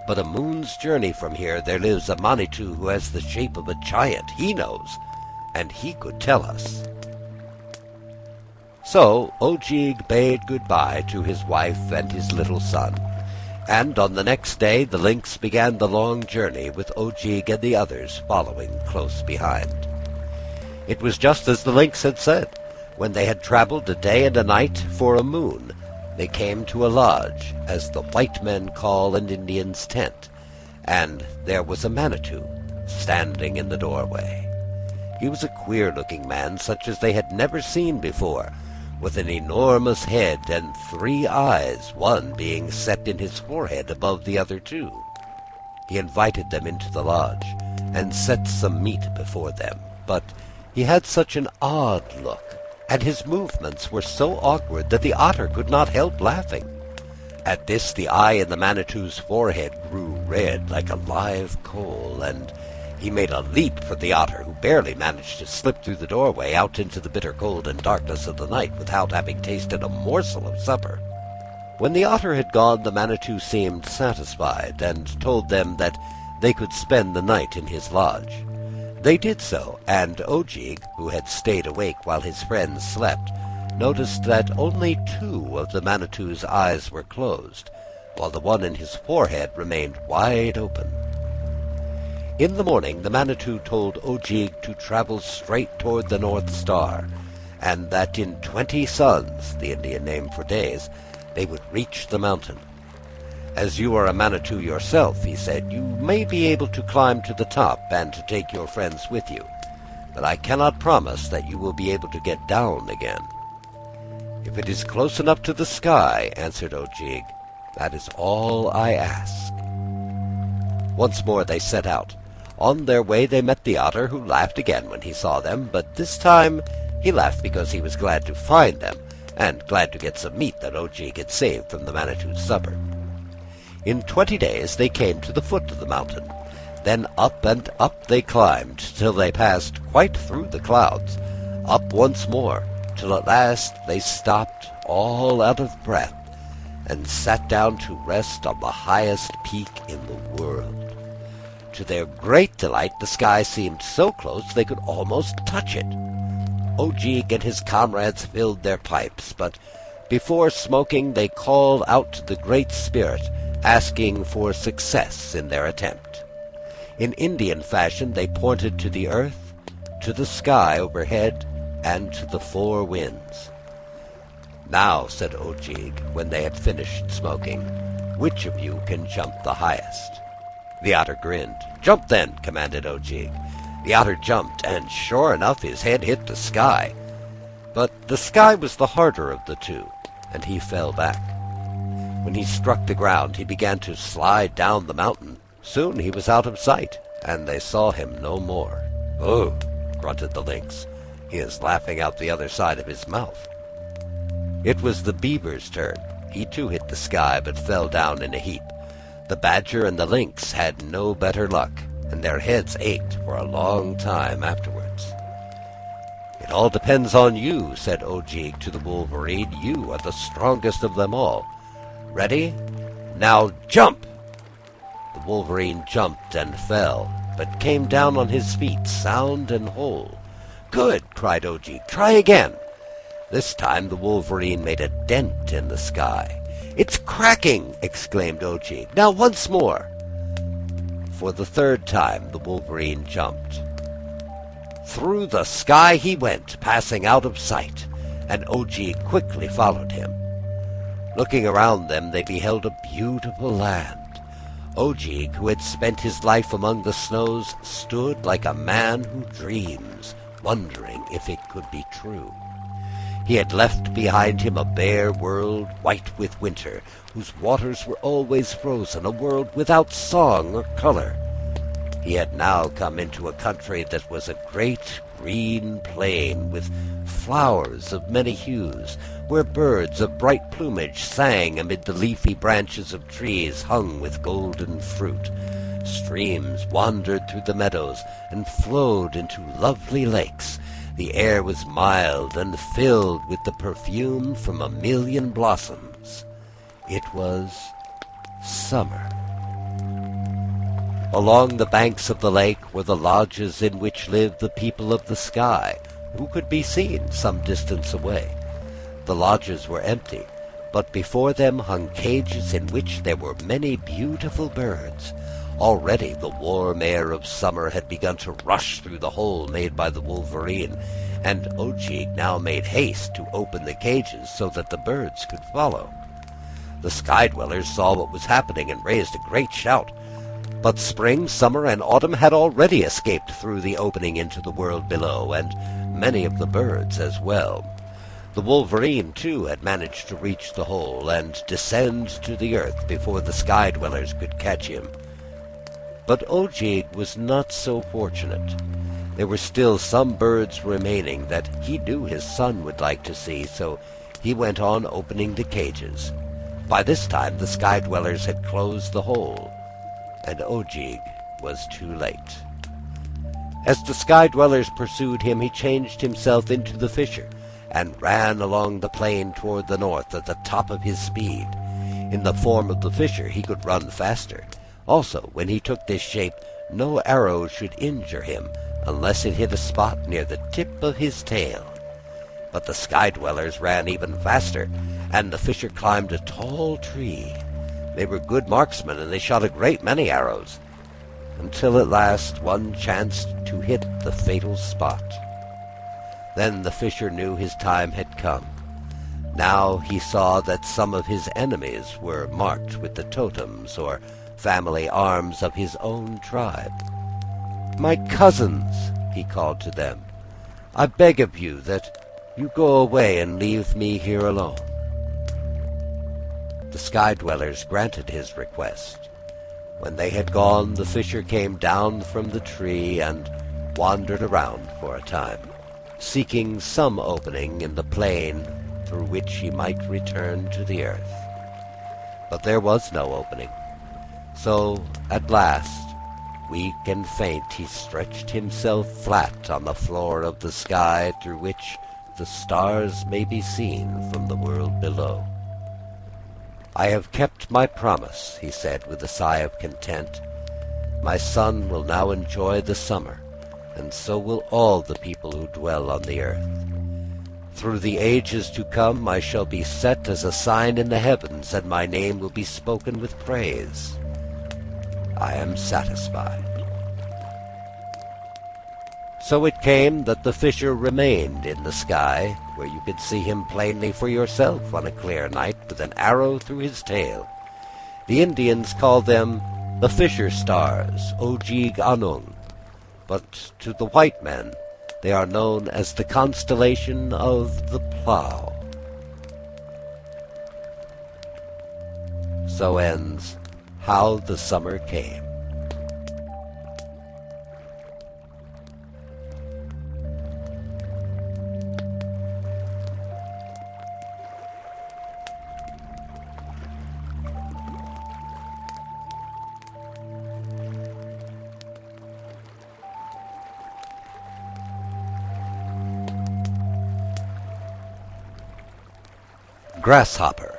but a moon's journey from here there lives a Manitou who has the shape of a giant. He knows, and he could tell us." So Ojeeg bade goodbye to his wife and his little son, and on the next day the lynx began the long journey, with Ojeeg and the others following close behind. It was just as the lynx had said. When they had traveled a day and a night for a moon, they came to a lodge, as the white men call an Indian's tent, and there was a Manitou standing in the doorway. He was a queer-looking man, such as they had never seen before, with an enormous head and 3 eyes, one being set in his forehead above the other 2. He invited them into the lodge, and set some meat before them, but he had such an odd look, and his movements were so awkward that the otter could not help laughing. At this the eye in the Manitou's forehead grew red like a live coal, and he made a leap for the otter, who barely managed to slip through the doorway out into the bitter cold and darkness of the night without having tasted a morsel of supper. When the otter had gone, the Manitou seemed satisfied, and told them that they could spend the night in his lodge. They did so, and Ojeeg, who had stayed awake while his friends slept, noticed that only 2 of the Manitou's eyes were closed, while the one in his forehead remained wide open. In the morning, the Manitou told Ojeeg to travel straight toward the North Star, and that in 20 suns, the Indian name for days, they would reach the mountain. As you are a Manitou yourself, he said, you may be able to climb to the top and to take your friends with you, but I cannot promise that you will be able to get down again. If it is close enough to the sky, answered Ojeeg, that is all I ask. Once more they set out. On their way they met the otter, who laughed again when he saw them, but this time he laughed because he was glad to find them, and glad to get some meat that Ojeeg had saved from the Manitou's supper. In 20 days they came to the foot of the mountain. Then up and up they climbed, till they passed quite through the clouds. Up once more, till at last they stopped, all out of breath, and sat down to rest on the highest peak in the world. To their great delight, the sky seemed so close they could almost touch it. Ojeeg and his comrades filled their pipes, but before smoking they called out to the Great Spirit, asking for success in their attempt. In Indian fashion, they pointed to the earth, to the sky overhead, and to the 4 winds. Now, said Ojeeg, when they had finished smoking, which of you can jump the highest? The otter grinned. Jump then, commanded Ojeeg. The otter jumped, and sure enough his head hit the sky. But the sky was the harder of the 2, and he fell back. When he struck the ground, he began to slide down the mountain. Soon he was out of sight, and they saw him no more. Oh, grunted the lynx. He is laughing out the other side of his mouth. It was the beaver's turn. He too hit the sky, but fell down in a heap. The badger and the lynx had no better luck, and their heads ached for a long time afterwards. It all depends on you, said Ojeeg to the wolverine. You are the strongest of them all. Ready? Now jump! The wolverine jumped and fell, but came down on his feet, sound and whole. Good, cried Ojeeg. Try again. This time the wolverine made a dent in the sky. It's cracking, exclaimed Ojeeg. Now once more. For the 3rd time the wolverine jumped. Through the sky he went, passing out of sight, and Ojeeg quickly followed him. Looking around them, they beheld a beautiful land. Ojeeg, who had spent his life among the snows, stood like a man who dreams, wondering if it could be true. He had left behind him a bare world, white with winter, whose waters were always frozen, a world without song or color. He had now come into a country that was a great green plain with flowers of many hues, where birds of bright plumage sang amid the leafy branches of trees hung with golden fruit. Streams wandered through the meadows and flowed into lovely lakes. The air was mild and filled with the perfume from 1,000,000 blossoms. It was summer. Along the banks of the lake were the lodges in which lived the people of the sky, who could be seen some distance away. The lodges were empty, but before them hung cages in which there were many beautiful birds. Already the warm air of summer had begun to rush through the hole made by the wolverine, and Ojeeg now made haste to open the cages so that the birds could follow. The sky-dwellers saw what was happening and raised a great shout. But spring, summer, and autumn had already escaped through the opening into the world below, and many of the birds as well. The wolverine, too, had managed to reach the hole and descend to the earth before the sky-dwellers could catch him. But Ojeeg was not so fortunate. There were still some birds remaining that he knew his son would like to see, so he went on opening the cages. By this time the sky-dwellers had closed the hole, and Ojeeg was too late. As the sky-dwellers pursued him, he changed himself into the fisher, and ran along the plain toward the north at the top of his speed. In the form of the fisher he could run faster. Also, when he took this shape, no arrow should injure him, unless it hit a spot near the tip of his tail. But the sky-dwellers ran even faster, and the fisher climbed a tall tree. They were good marksmen, and they shot a great many arrows, until at last one chanced to hit the fatal spot. Then the fisher knew his time had come. Now he saw that some of his enemies were marked with the totems or family arms of his own tribe. "My cousins," he called to them, "I beg of you that you go away and leave me here alone." The sky-dwellers granted his request. When they had gone, the fisher came down from the tree and wandered around for a time, seeking some opening in the plain through which he might return to the earth. But there was no opening. So, at last, weak and faint, he stretched himself flat on the floor of the sky through which the stars may be seen from the world below. "I have kept my promise," he said with a sigh of content. "My son will now enjoy the summer, and so will all the people who dwell on the earth. Through the ages to come I shall be set as a sign in the heavens, and my name will be spoken with praise. I am satisfied." So it came that the fisher remained in the sky, where you could see him plainly for yourself on a clear night with an arrow through his tail. The Indians call them the fisher stars, Ojig-anung, but to the white men they are known as the constellation of the Plough. So ends How the Summer Came. Grasshopper.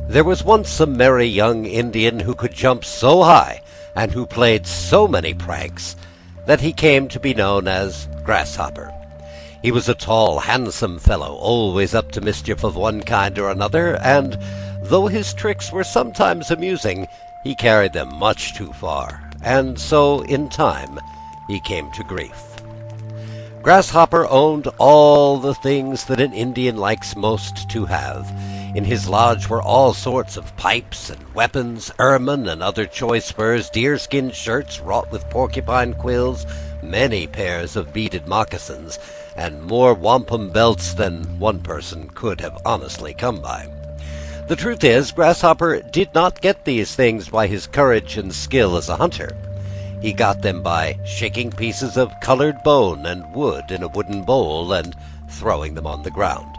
There was once a merry young Indian who could jump so high and who played so many pranks that he came to be known as Grasshopper. He was a tall, handsome fellow, always up to mischief of one kind or another, and though his tricks were sometimes amusing, he carried them much too far, and so, in time, he came to grief. Grasshopper owned all the things that an Indian likes most to have. In his lodge were all sorts of pipes and weapons, ermine and other choice furs, deerskin shirts wrought with porcupine quills, many pairs of beaded moccasins, and more wampum belts than one person could have honestly come by. The truth is, Grasshopper did not get these things by his courage and skill as a hunter. He got them by shaking pieces of colored bone and wood in a wooden bowl and throwing them on the ground.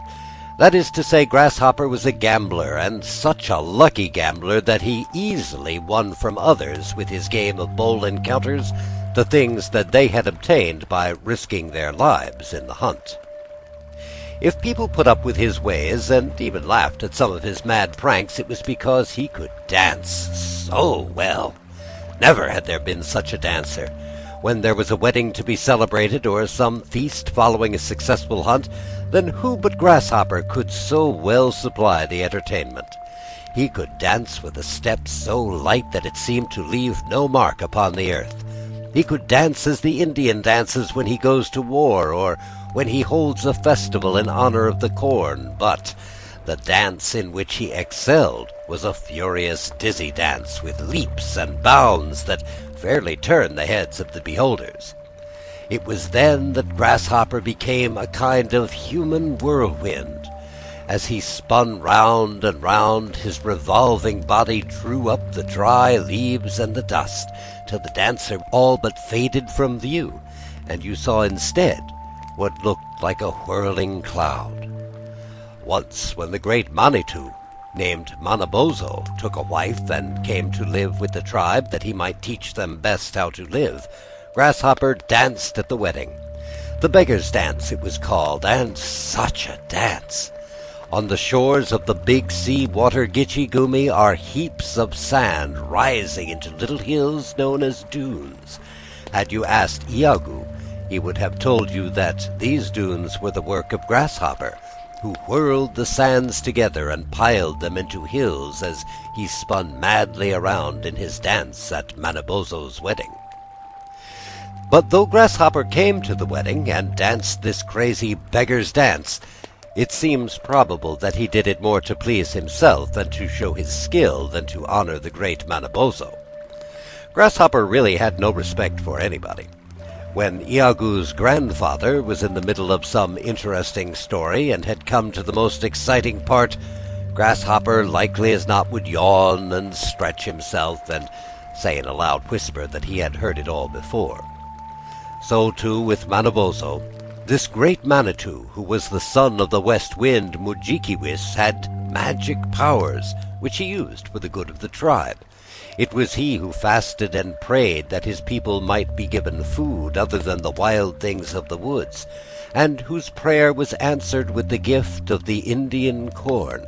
That is to say, Grasshopper was a gambler, and such a lucky gambler that he easily won from others with his game of bowl encounters the things that they had obtained by risking their lives in the hunt. If people put up with his ways and even laughed at some of his mad pranks, it was because he could dance so well. Never had there been such a dancer. When there was a wedding to be celebrated or some feast following a successful hunt, then who but Grasshopper could so well supply the entertainment? He could dance with a step so light that it seemed to leave no mark upon the earth. He could dance as the Indian dances when he goes to war or when he holds a festival in honor of the corn, but the dance in which he excelled was a furious, dizzy dance with leaps and bounds that fairly turned the heads of the beholders. It was then that Grasshopper became a kind of human whirlwind. As he spun round and round, his revolving body drew up the dry leaves and the dust, till the dancer all but faded from view, and you saw instead what looked like a whirling cloud. Once, when the great Manitou, named Manabozho, took a wife and came to live with the tribe that he might teach them best how to live, Grasshopper danced at the wedding. The beggar's dance it was called, and such a dance! On the shores of the big sea water Gitche-gumee are heaps of sand rising into little hills known as dunes. Had you asked Iagoo, he would have told you that these dunes were the work of Grasshopper, who whirled the sands together and piled them into hills as he spun madly around in his dance at Manabozho's wedding. But though Grasshopper came to the wedding and danced this crazy beggar's dance, it seems probable that he did it more to please himself and to show his skill than to honor the great Manabozho. Grasshopper really had no respect for anybody. When Iagoo's grandfather was in the middle of some interesting story and had come to the most exciting part, Grasshopper likely as not would yawn and stretch himself and say in a loud whisper that he had heard it all before. So too with Manabozho. This great Manitou, who was the son of the west wind Mujiki-wis, had magic powers, which he used for the good of the tribe. It was he who fasted and prayed that his people might be given food other than the wild things of the woods, and whose prayer was answered with the gift of the Indian corn.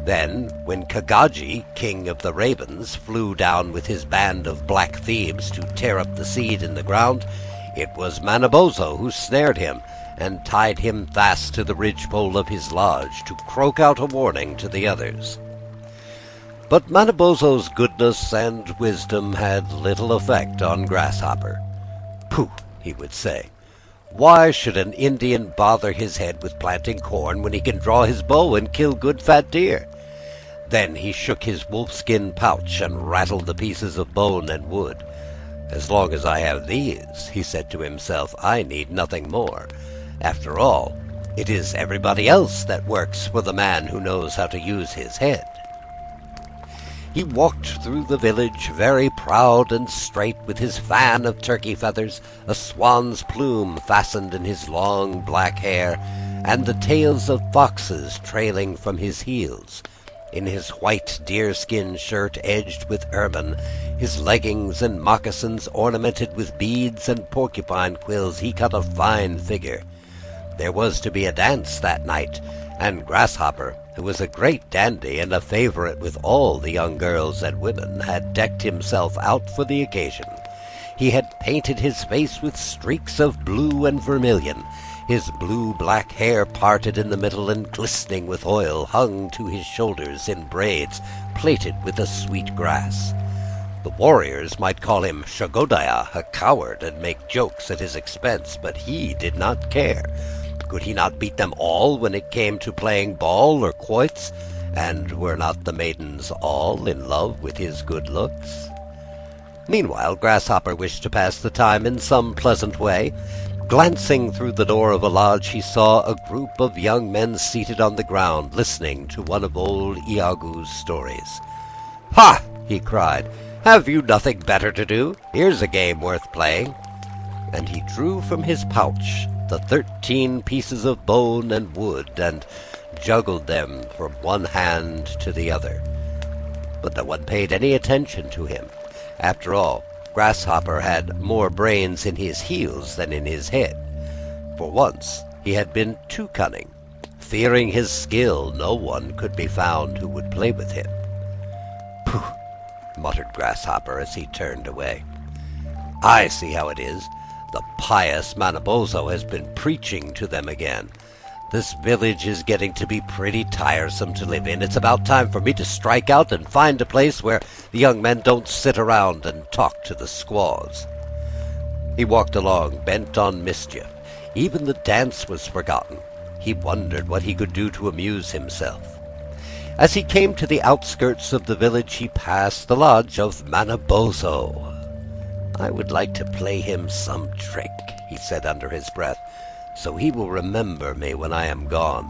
Then, when Kagaji, king of the ravens, flew down with his band of black thieves to tear up the seed in the ground, it was Manabozho who snared him and tied him fast to the ridgepole of his lodge to croak out a warning to the others. But Manabozho's goodness and wisdom had little effect on Grasshopper. "Pooh," he would say. "Why should an Indian bother his head with planting corn when he can draw his bow and kill good fat deer?" Then he shook his wolfskin pouch and rattled the pieces of bone and wood. "As long as I have these," he said to himself, "I need nothing more. After all, it is everybody else that works for the man who knows how to use his head." He walked through the village, very proud and straight, with his fan of turkey feathers, a swan's plume fastened in his long black hair, and the tails of foxes trailing from his heels. In his white deerskin shirt edged with ermine, his leggings and moccasins ornamented with beads and porcupine quills, he cut a fine figure. There was to be a dance that night, and Grasshopper, who was a great dandy and a favorite with all the young girls and women, had decked himself out for the occasion. He had painted his face with streaks of blue and vermilion. His blue-black hair, parted in the middle and glistening with oil, hung to his shoulders in braids plaited with a sweet grass. The warriors might call him Shagodaya, a coward, and make jokes at his expense, but he did not care. Could he not beat them all when it came to playing ball or quoits? And were not the maidens all in love with his good looks? Meanwhile, Grasshopper wished to pass the time in some pleasant way. Glancing through the door of a lodge, he saw a group of young men seated on the ground, listening to one of old Iagoo's stories. "Ha!" he cried. "Have you nothing better to do? Here's a game worth playing." And he drew from his pouch the 13 pieces of bone and wood, and juggled them from one hand to the other. But no one paid any attention to him. After all, Grasshopper had more brains in his heels than in his head. For once he had been too cunning. Fearing his skill, no one could be found who would play with him. "Pooh!" muttered Grasshopper as he turned away. "I see how it is. The pious Manabozho has been preaching to them again. This village is getting to be pretty tiresome to live in. It's about time for me to strike out and find a place where the young men don't sit around and talk to the squaws." He walked along, bent on mischief. Even the dance was forgotten. He wondered what he could do to amuse himself. As he came to the outskirts of the village, he passed the lodge of Manabozho. "I would like to play him some trick," he said under his breath, "so he will remember me when I am gone."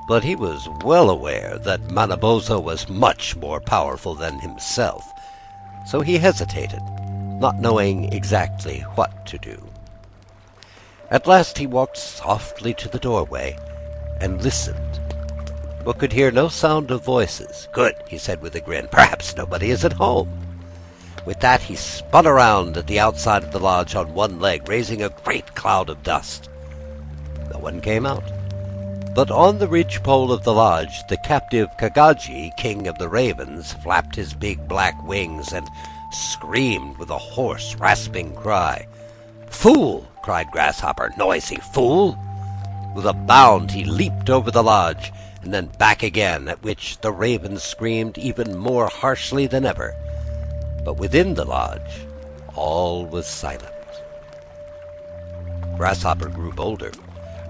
But he was well aware that Manabozho was much more powerful than himself, so he hesitated, not knowing exactly what to do. At last he walked softly to the doorway and listened, but could hear no sound of voices. "Good," he said with a grin. "Perhaps nobody is at home." With that he spun around at the outside of the lodge on one leg, raising a great cloud of dust. No one came out. But on the ridgepole of the lodge, the captive Kagaji, king of the ravens, flapped his big black wings and screamed with a hoarse, rasping cry. "Fool!" cried Grasshopper. "Noisy fool!" With a bound he leaped over the lodge, and then back again, at which the raven screamed even more harshly than ever. But within the lodge all was silent. Grasshopper grew bolder.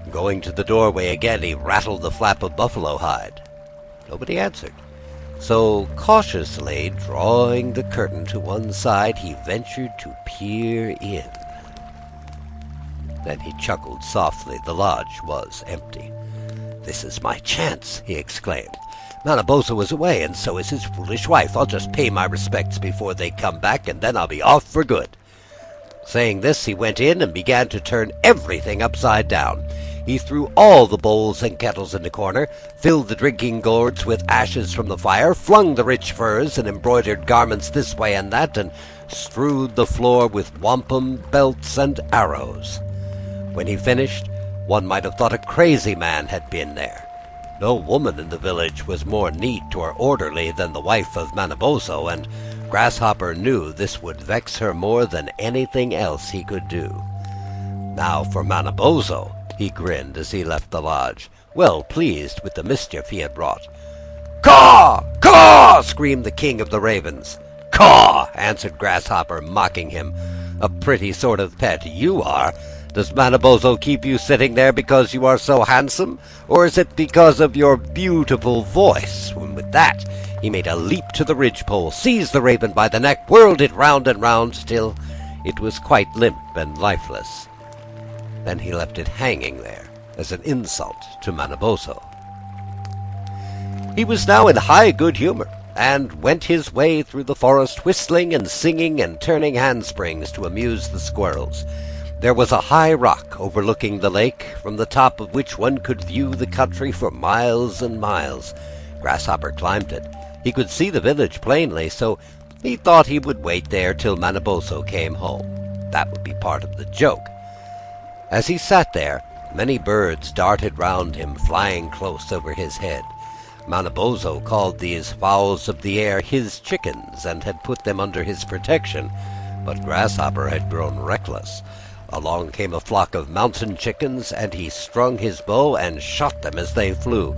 Going to the doorway again, he rattled the flap of buffalo hide. Nobody answered. So, cautiously drawing the curtain to one side, he ventured to peer in. Then he chuckled softly. The lodge was empty. "This is my chance," he exclaimed. "Manabozho is away, and so is his foolish wife. I'll just pay my respects before they come back, and then I'll be off for good." Saying this, he went in and began to turn everything upside down. He threw all the bowls and kettles in the corner, filled the drinking gourds with ashes from the fire, flung the rich furs and embroidered garments this way and that, and strewed the floor with wampum, belts, and arrows. When he finished, one might have thought a crazy man had been there. No woman in the village was more neat or orderly than the wife of Manabozho, and Grasshopper knew this would vex her more than anything else he could do. Now for Manabozho, he grinned as he left the lodge, well pleased with the mischief he had wrought. "Caw! Caw!" screamed the king of the ravens. "Caw!" answered Grasshopper, mocking him. "A pretty sort of pet you are. Does Manabozho keep you sitting there because you are so handsome, or is it because of your beautiful voice?" And with that, he made a leap to the ridgepole, seized the raven by the neck, whirled it round and round till it was quite limp and lifeless. Then he left it hanging there as an insult to Manabozho. He was now in high good humor, and went his way through the forest, whistling and singing and turning handsprings to amuse the squirrels. There was a high rock overlooking the lake, from the top of which one could view the country for miles and miles. Grasshopper climbed it. He could see the village plainly, so he thought he would wait there till Manabozho came home. That would be part of the joke. As he sat there, many birds darted round him, flying close over his head. Manabozho called these fowls of the air his chickens, and had put them under his protection, but Grasshopper had grown reckless. Along came a flock of mountain chickens, and he strung his bow and shot them as they flew,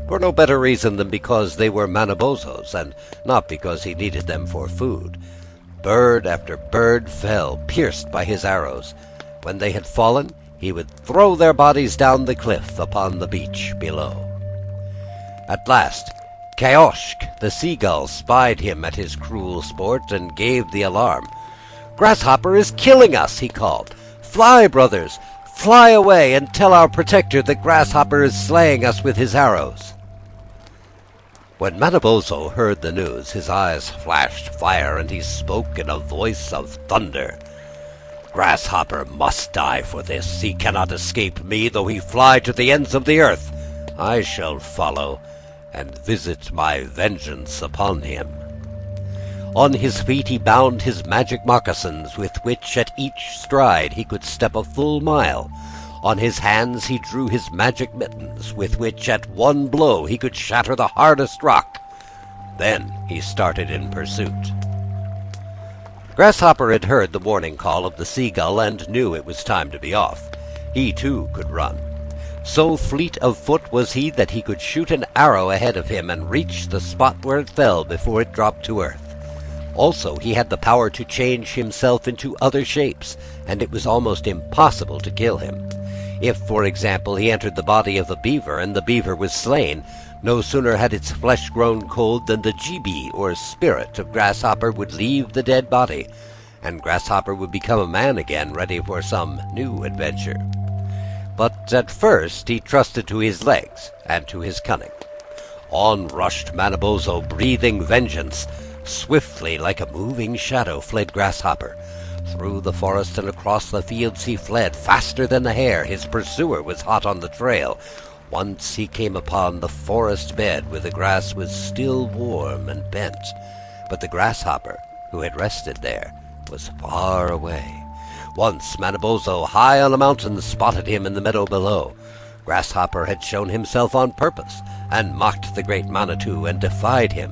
for no better reason than because they were Manabozho's, and not because he needed them for food. Bird after bird fell, pierced by his arrows. When they had fallen, he would throw their bodies down the cliff upon the beach below. At last, Kaoshk, the seagull, spied him at his cruel sport, and gave the alarm. "Grasshopper is killing us," he called. "Fly, brothers! Fly away, and tell our protector that Grasshopper is slaying us with his arrows." When Manabozho heard the news, his eyes flashed fire, and he spoke in a voice of thunder. "Grasshopper must die for this. He cannot escape me, though he fly to the ends of the earth. I shall follow, and visit my vengeance upon him." On his feet he bound his magic moccasins, with which at each stride he could step a full mile. On his hands he drew his magic mittens, with which at one blow he could shatter the hardest rock. Then he started in pursuit. Grasshopper had heard the warning call of the seagull, and knew it was time to be off. He too could run. So fleet of foot was he that he could shoot an arrow ahead of him and reach the spot where it fell before it dropped to earth. Also, he had the power to change himself into other shapes, and it was almost impossible to kill him. If, for example, he entered the body of a beaver, and the beaver was slain, no sooner had its flesh grown cold than the jibi, or spirit, of Grasshopper would leave the dead body, and Grasshopper would become a man again, ready for some new adventure. But at first he trusted to his legs and to his cunning. On rushed Manabozho, breathing vengeance. Swiftly, like a moving shadow, fled Grasshopper. Through the forest and across the fields he fled, faster than the hare. His pursuer was hot on the trail. Once he came upon the forest bed, where the grass was still warm and bent. But the Grasshopper, who had rested there, was far away. Once Manabozho, high on a mountain, spotted him in the meadow below. Grasshopper had shown himself on purpose, and mocked the great Manitou, and defied him.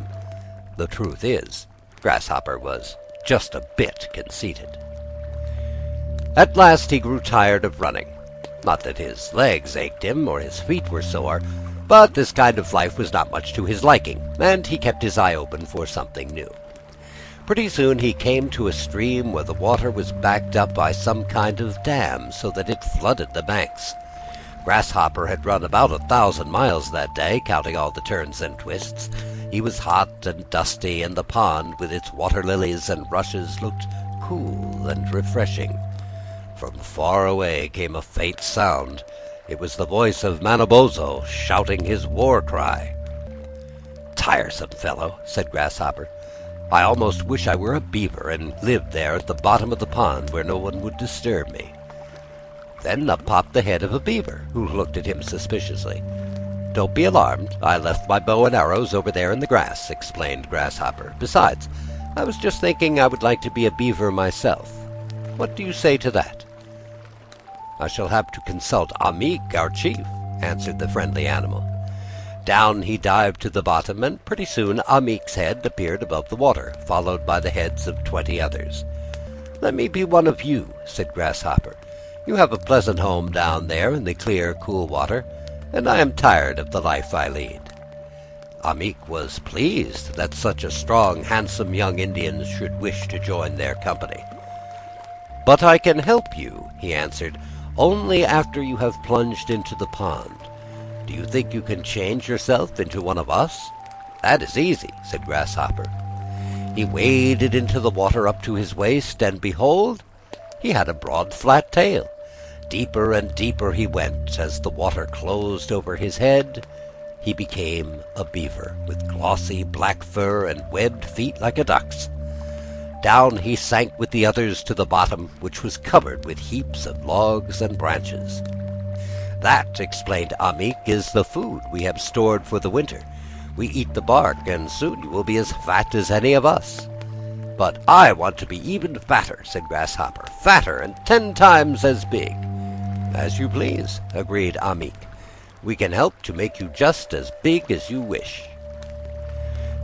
The truth is, Grasshopper was just a bit conceited. At last he grew tired of running. Not that his legs ached him or his feet were sore, but this kind of life was not much to his liking, and he kept his eye open for something new. Pretty soon he came to a stream where the water was backed up by some kind of dam so that it flooded the banks. Grasshopper had run about 1,000 miles that day, counting all the turns and twists. He was hot and dusty, and the pond with its water lilies and rushes looked cool and refreshing. From far away came a faint sound. It was the voice of Manabozho shouting his war cry. "Tiresome fellow," said Grasshopper. "I almost wish I were a beaver and lived there at the bottom of the pond where no one would disturb me." Then up popped the head of a beaver, who looked at him suspiciously. "Don't be alarmed. I left my bow and arrows over there in the grass," explained Grasshopper. "Besides, I was just thinking I would like to be a beaver myself. What do you say to that?" "I shall have to consult Amik, our chief," answered the friendly animal. Down he dived to the bottom, and pretty soon Amik's head appeared above the water, followed by the heads of 20 others. "Let me be one of you," said Grasshopper. "You have a pleasant home down there in the clear, cool water, and I am tired of the life I lead." Amik was pleased that such a strong, handsome young Indian should wish to join their company. "But I can help you," he answered, "only after you have plunged into the pond. Do you think you can change yourself into one of us?" "That is easy," said Grasshopper. He waded into the water up to his waist, and behold, he had a broad, flat tail. Deeper and deeper he went. As the water closed over his head, he became a beaver, with glossy black fur and webbed feet like a duck's. Down he sank with the others to the bottom, which was covered with heaps of logs and branches. "That," explained Amik, "is the food we have stored for the winter. We eat the bark, and soon you will be as fat as any of us." "But I want to be even fatter," said Grasshopper. "Fatter and 10 times as big." "As you please," agreed Amik. "We can help to make you just as big as you wish."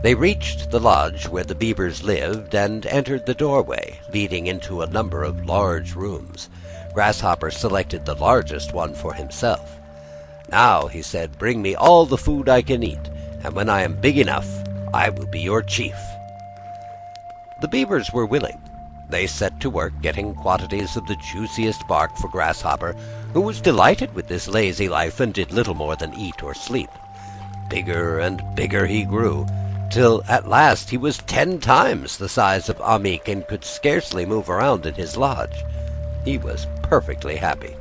They reached the lodge where the beavers lived, and entered the doorway, leading into a number of large rooms. Grasshopper selected the largest one for himself. "Now," he said, "bring me all the food I can eat, and when I am big enough, I will be your chief." The beavers were willing. They set to work getting quantities of the juiciest bark for Grasshopper, who was delighted with this lazy life and did little more than eat or sleep. Bigger and bigger he grew, till at last he was 10 times the size of Amik and could scarcely move around in his lodge. He was perfectly happy.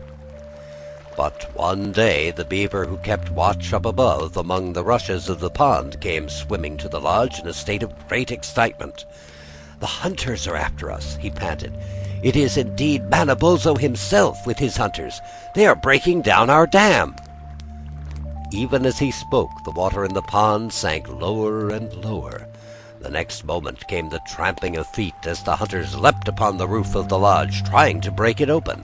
But one day the beaver who kept watch up above among the rushes of the pond came swimming to the lodge in a state of great excitement. "The hunters are after us," he panted. "It is indeed Manabozho himself with his hunters. They are breaking down our dam." Even as he spoke, the water in the pond sank lower and lower. The next moment came the tramping of feet as the hunters leapt upon the roof of the lodge, trying to break it open.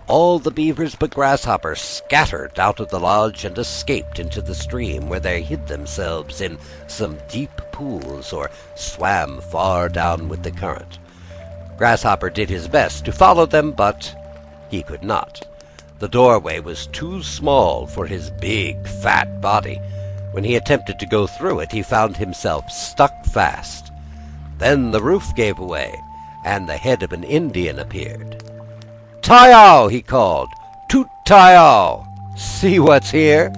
All the beavers but Grasshopper scattered out of the lodge and escaped into the stream, where they hid themselves in some deep pools or swam far down with the current. Grasshopper did his best to follow them, but he could not. The doorway was too small for his big, fat body. When he attempted to go through it, he found himself stuck fast. Then the roof gave away, and the head of an Indian appeared. "Taiyao!" he called. "Toot Taiyao! See what's here?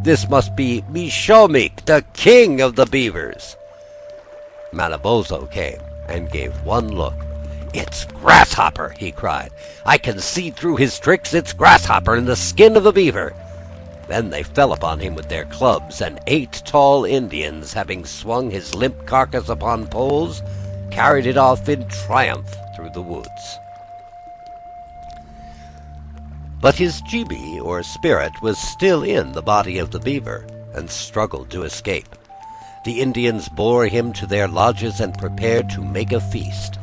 This must be Mish-o-mik, the king of the beavers." Manabozho came and gave one look. "It's Grasshopper!" he cried. "I can see through his tricks. It's Grasshopper in the skin of a beaver." Then they fell upon him with their clubs, and 8 tall Indians, having swung his limp carcass upon poles, carried it off in triumph through the woods. But his jibi, or spirit, was still in the body of the beaver, and struggled to escape. The Indians bore him to their lodges and prepared to make a feast.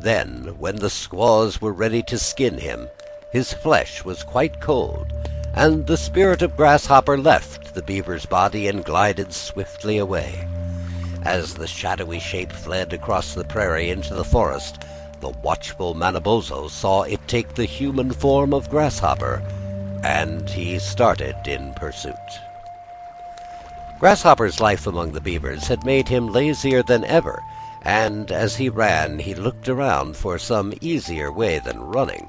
Then, when the squaws were ready to skin him, his flesh was quite cold, and the spirit of Grasshopper left the beaver's body and glided swiftly away. As the shadowy shape fled across the prairie into the forest, The watchful Manabozho saw it take the human form of Grasshopper, and he started in pursuit. Grasshopper's life among the beavers had made him lazier than ever, and as he ran, he looked around for some easier way than running.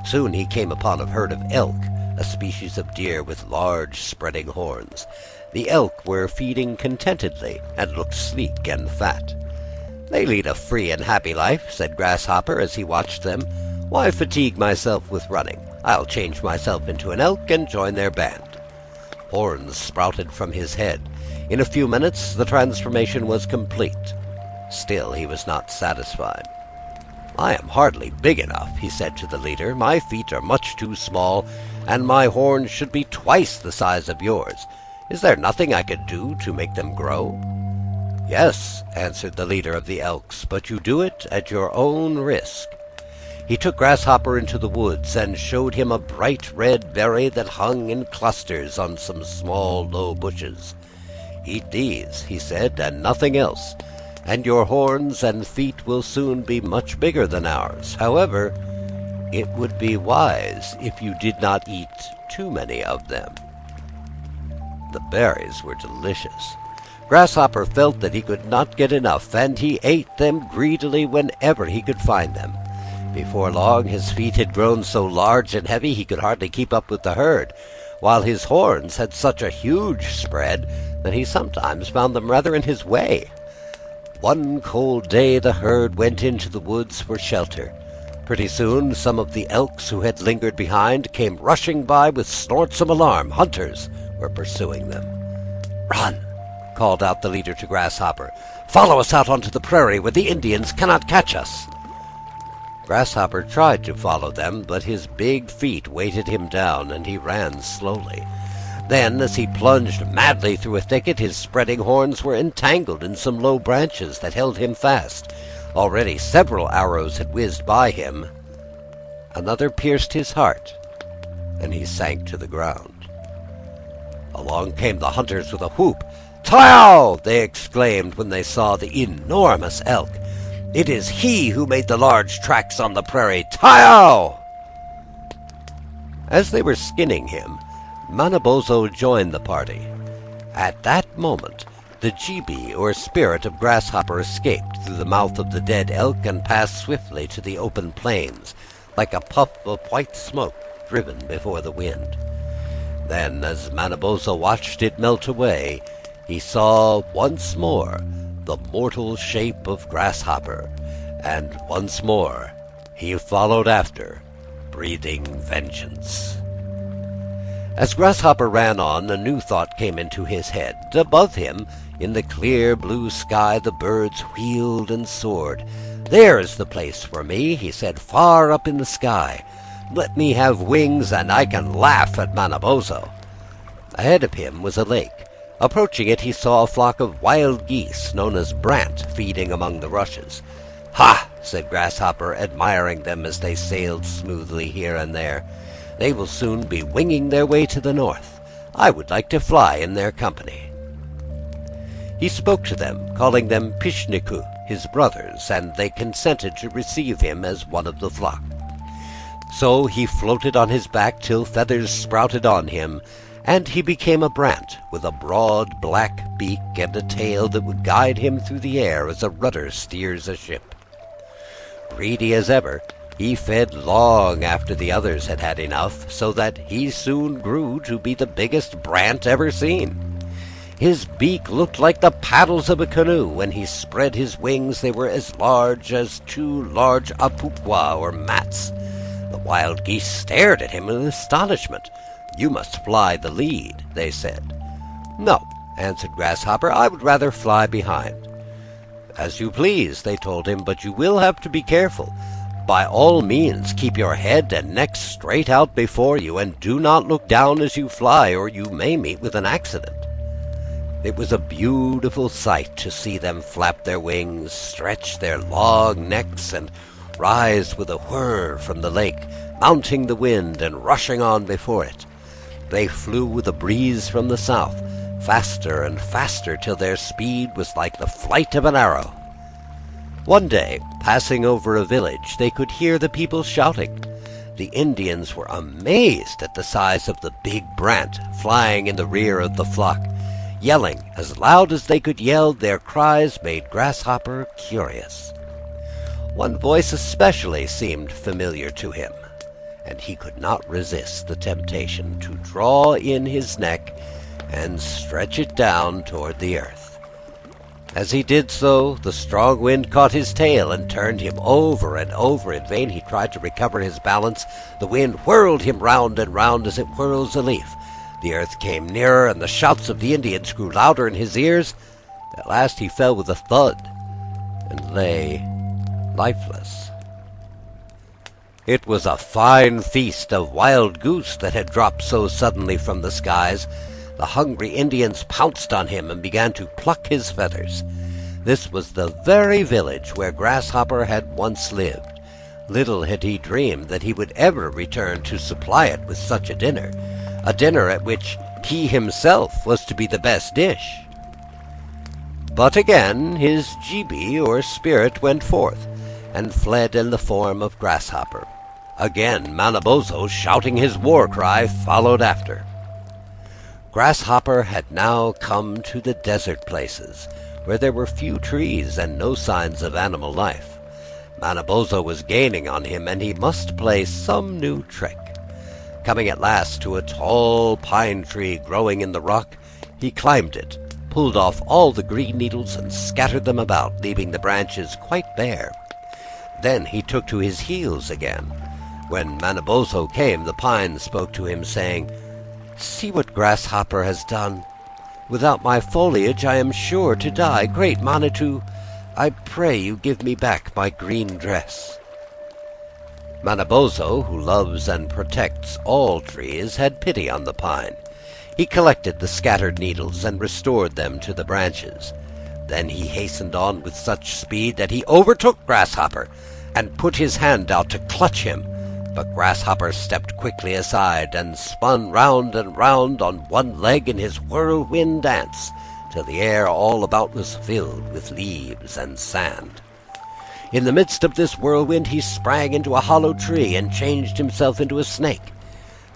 Soon he came upon a herd of elk, a species of deer with large spreading horns. The elk were feeding contentedly and looked sleek and fat. "They lead a free and happy life," said Grasshopper as he watched them. "Why fatigue myself with running? I'll change myself into an elk and join their band." Horns sprouted from his head. In a few minutes the transformation was complete. Still he was not satisfied. "I am hardly big enough," he said to the leader. "My feet are much too small, and my horns should be twice the size of yours. Is there nothing I could do to make them grow?" "Yes," answered the leader of the elks, "but you do it at your own risk." He took Grasshopper into the woods and showed him a bright red berry that hung in clusters on some small low bushes. "Eat these," he said, "and nothing else, and your horns and feet will soon be much bigger than ours. However, it would be wise if you did not eat too many of them." The berries were delicious. Grasshopper felt that he could not get enough, and he ate them greedily whenever he could find them. Before long his feet had grown so large and heavy he could hardly keep up with the herd, while his horns had such a huge spread that he sometimes found them rather in his way. One cold day the herd went into the woods for shelter. Pretty soon some of the elks who had lingered behind came rushing by with snorts of alarm. Hunters were pursuing them. "Run!" called out the leader to Grasshopper. "Follow us out onto the prairie where the Indians cannot catch us." Grasshopper tried to follow them, but his big feet weighted him down, and he ran slowly. Then, as he plunged madly through a thicket, his spreading horns were entangled in some low branches that held him fast. Already several arrows had whizzed by him. Another pierced his heart, and he sank to the ground. Along came the hunters with a whoop. "Tao!" they exclaimed when they saw the enormous elk. "It is he who made the large tracks on the prairie. Tao!" As they were skinning him, Manabozho joined the party. At that moment, the jibi, or spirit of Grasshopper, escaped through the mouth of the dead elk and passed swiftly to the open plains, like a puff of white smoke driven before the wind. Then, as Manabozho watched it melt away, he saw once more the mortal shape of Grasshopper, and once more he followed after, breathing vengeance. As Grasshopper ran on, a new thought came into his head. Above him, in the clear blue sky, the birds wheeled and soared. "There is the place for me," he said, "far up in the sky. Let me have wings, and I can laugh at Manabozho." Ahead of him was a lake. Approaching it, he saw a flock of wild geese, known as brant, feeding among the rushes. "Ha!" said Grasshopper, admiring them as they sailed smoothly here and there. "They will soon be winging their way to the north. I would like to fly in their company." He spoke to them, calling them Pishniku, his brothers, and they consented to receive him as one of the flock. So he floated on his back till feathers sprouted on him, and he became a brant with a broad black beak and a tail that would guide him through the air as a rudder steers a ship. Greedy as ever, he fed long after the others had had enough, so that he soon grew to be the biggest brant ever seen. His beak looked like the paddles of a canoe. When he spread his wings, they were as large as two large apukwa, or mats. The wild geese stared at him in astonishment. "You must fly the lead," they said. "No," answered Grasshopper, "I would rather fly behind." "As you please," they told him, "but you will have to be careful. By all means keep your head and neck straight out before you, and do not look down as you fly, or you may meet with an accident." It was a beautiful sight to see them flap their wings, stretch their long necks, and rise with a whir from the lake, mounting the wind and rushing on before it. They flew with a breeze from the south, faster and faster, till their speed was like the flight of an arrow. One day, passing over a village, they could hear the people shouting. The Indians were amazed at the size of the big brant flying in the rear of the flock. Yelling as loud as they could yell, their cries made Grasshopper curious. One voice especially seemed familiar to him, and he could not resist the temptation to draw in his neck and stretch it down toward the earth. As he did so, the strong wind caught his tail and turned him over and over. In vain he tried to recover his balance. The wind whirled him round and round as it whirls a leaf. The earth came nearer, and the shouts of the Indians grew louder in his ears. At last he fell with a thud and lay lifeless. It was a fine feast of wild goose that had dropped so suddenly from the skies. The hungry Indians pounced on him and began to pluck his feathers. This was the very village where Grasshopper had once lived. Little had he dreamed that he would ever return to supply it with such a dinner at which he himself was to be the best dish. But again his jibi, or spirit, went forth, and fled in the form of Grasshopper. Again Manabozho, shouting his war cry, followed after. Grasshopper had now come to the desert places, where there were few trees and no signs of animal life. Manabozho was gaining on him, and he must play some new trick. Coming at last to a tall pine tree growing in the rock, he climbed it, pulled off all the green needles, and scattered them about, leaving the branches quite bare. Then he took to his heels again. When Manabozho came, the pine spoke to him, saying, "See what Grasshopper has done. Without my foliage I am sure to die. Great Manitou, I pray you give me back my green dress." Manabozho, who loves and protects all trees, had pity on the pine. He collected the scattered needles and restored them to the branches. Then he hastened on with such speed that he overtook Grasshopper and put his hand out to clutch him. But Grasshopper stepped quickly aside and spun round and round on one leg in his whirlwind dance, till the air all about was filled with leaves and sand. In the midst of this whirlwind he sprang into a hollow tree and changed himself into a snake.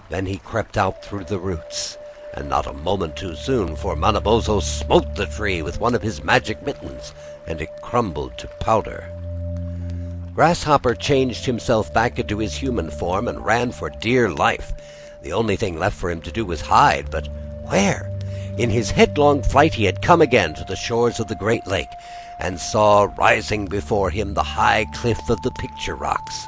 Then he crept out through the roots, and not a moment too soon, for Manabozho smote the tree with one of his magic mittens, and it crumbled to powder. Grasshopper changed himself back into his human form and ran for dear life. The only thing left for him to do was hide, but where? In his headlong flight he had come again to the shores of the great lake, and saw rising before him the high cliff of the picture rocks.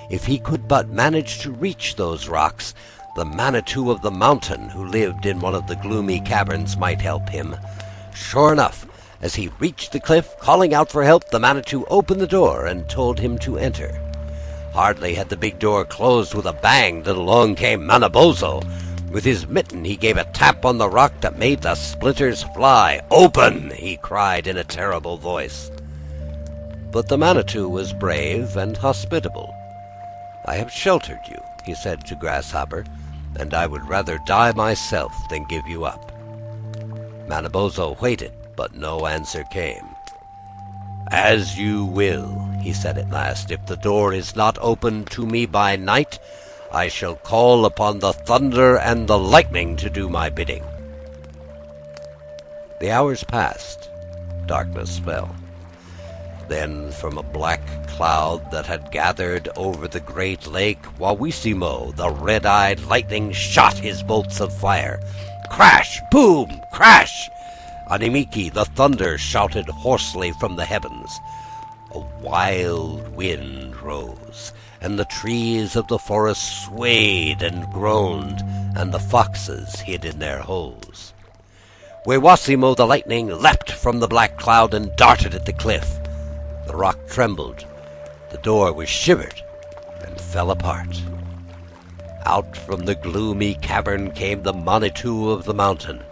If he could but manage to reach those rocks, the Manitou of the mountain, who lived in one of the gloomy caverns, might help him. Sure enough, as he reached the cliff, calling out for help, the Manitou opened the door and told him to enter. Hardly had the big door closed with a bang that along came Manabozho. With his mitten he gave a tap on the rock that made the splinters fly. "Open!" he cried in a terrible voice. But the Manitou was brave and hospitable. "I have sheltered you," he said to Grasshopper, "and I would rather die myself than give you up." Manabozho waited, but no answer came. "As you will," he said at last. "If the door is not opened to me by night, I shall call upon the thunder and the lightning to do my bidding." The hours passed. Darkness fell. Then from a black cloud that had gathered over the great lake, Wawissimo, the red-eyed lightning, shot his bolts of fire. Crash! Boom! Crash! Animiki, the thunder, shouted hoarsely from the heavens. A wild wind rose, and the trees of the forest swayed and groaned, and the foxes hid in their holes. Wawissimo, the lightning, leapt from the black cloud and darted at the cliff. The rock trembled, the door was shivered, and fell apart. Out from the gloomy cavern came the Manitou of the mountain,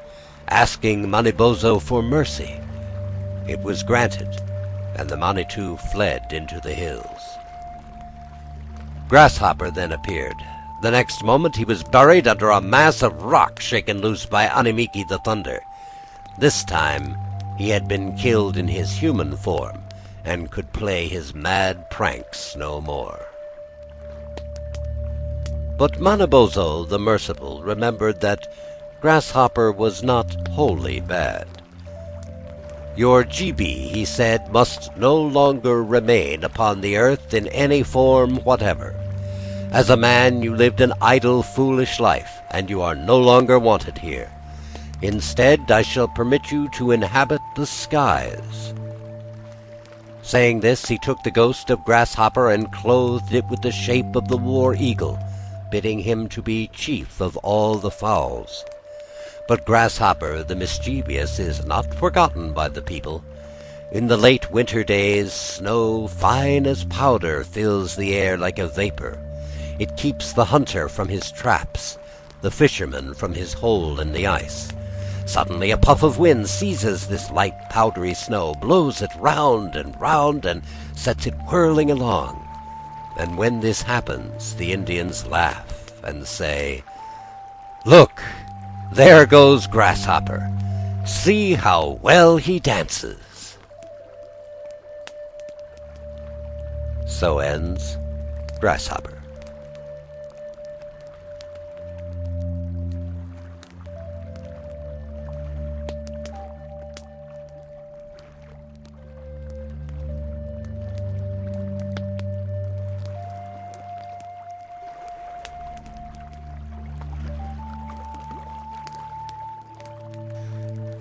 asking Manabozho for mercy. It was granted, and the Manitou fled into the hills. Grasshopper then appeared. The next moment he was buried under a mass of rock shaken loose by Animiki the thunder. This time he had been killed in his human form, and could play his mad pranks no more. But Manabozho the Merciful remembered that Grasshopper was not wholly bad. "Your GB," he said, "must no longer remain upon the earth in any form whatever. As a man you lived an idle, foolish life, and you are no longer wanted here. Instead, I shall permit you to inhabit the skies." Saying this, he took the ghost of Grasshopper and clothed it with the shape of the war eagle, bidding him to be chief of all the fowls. But Grasshopper the mischievous is not forgotten by the people. In the late winter days, snow fine as powder fills the air like a vapor. It keeps the hunter from his traps, the fisherman from his hole in the ice. Suddenly a puff of wind seizes this light powdery snow, blows it round, and sets it whirling along. And when this happens, the Indians laugh and say, "Look, there goes Grasshopper. See how well he dances." So ends Grasshopper.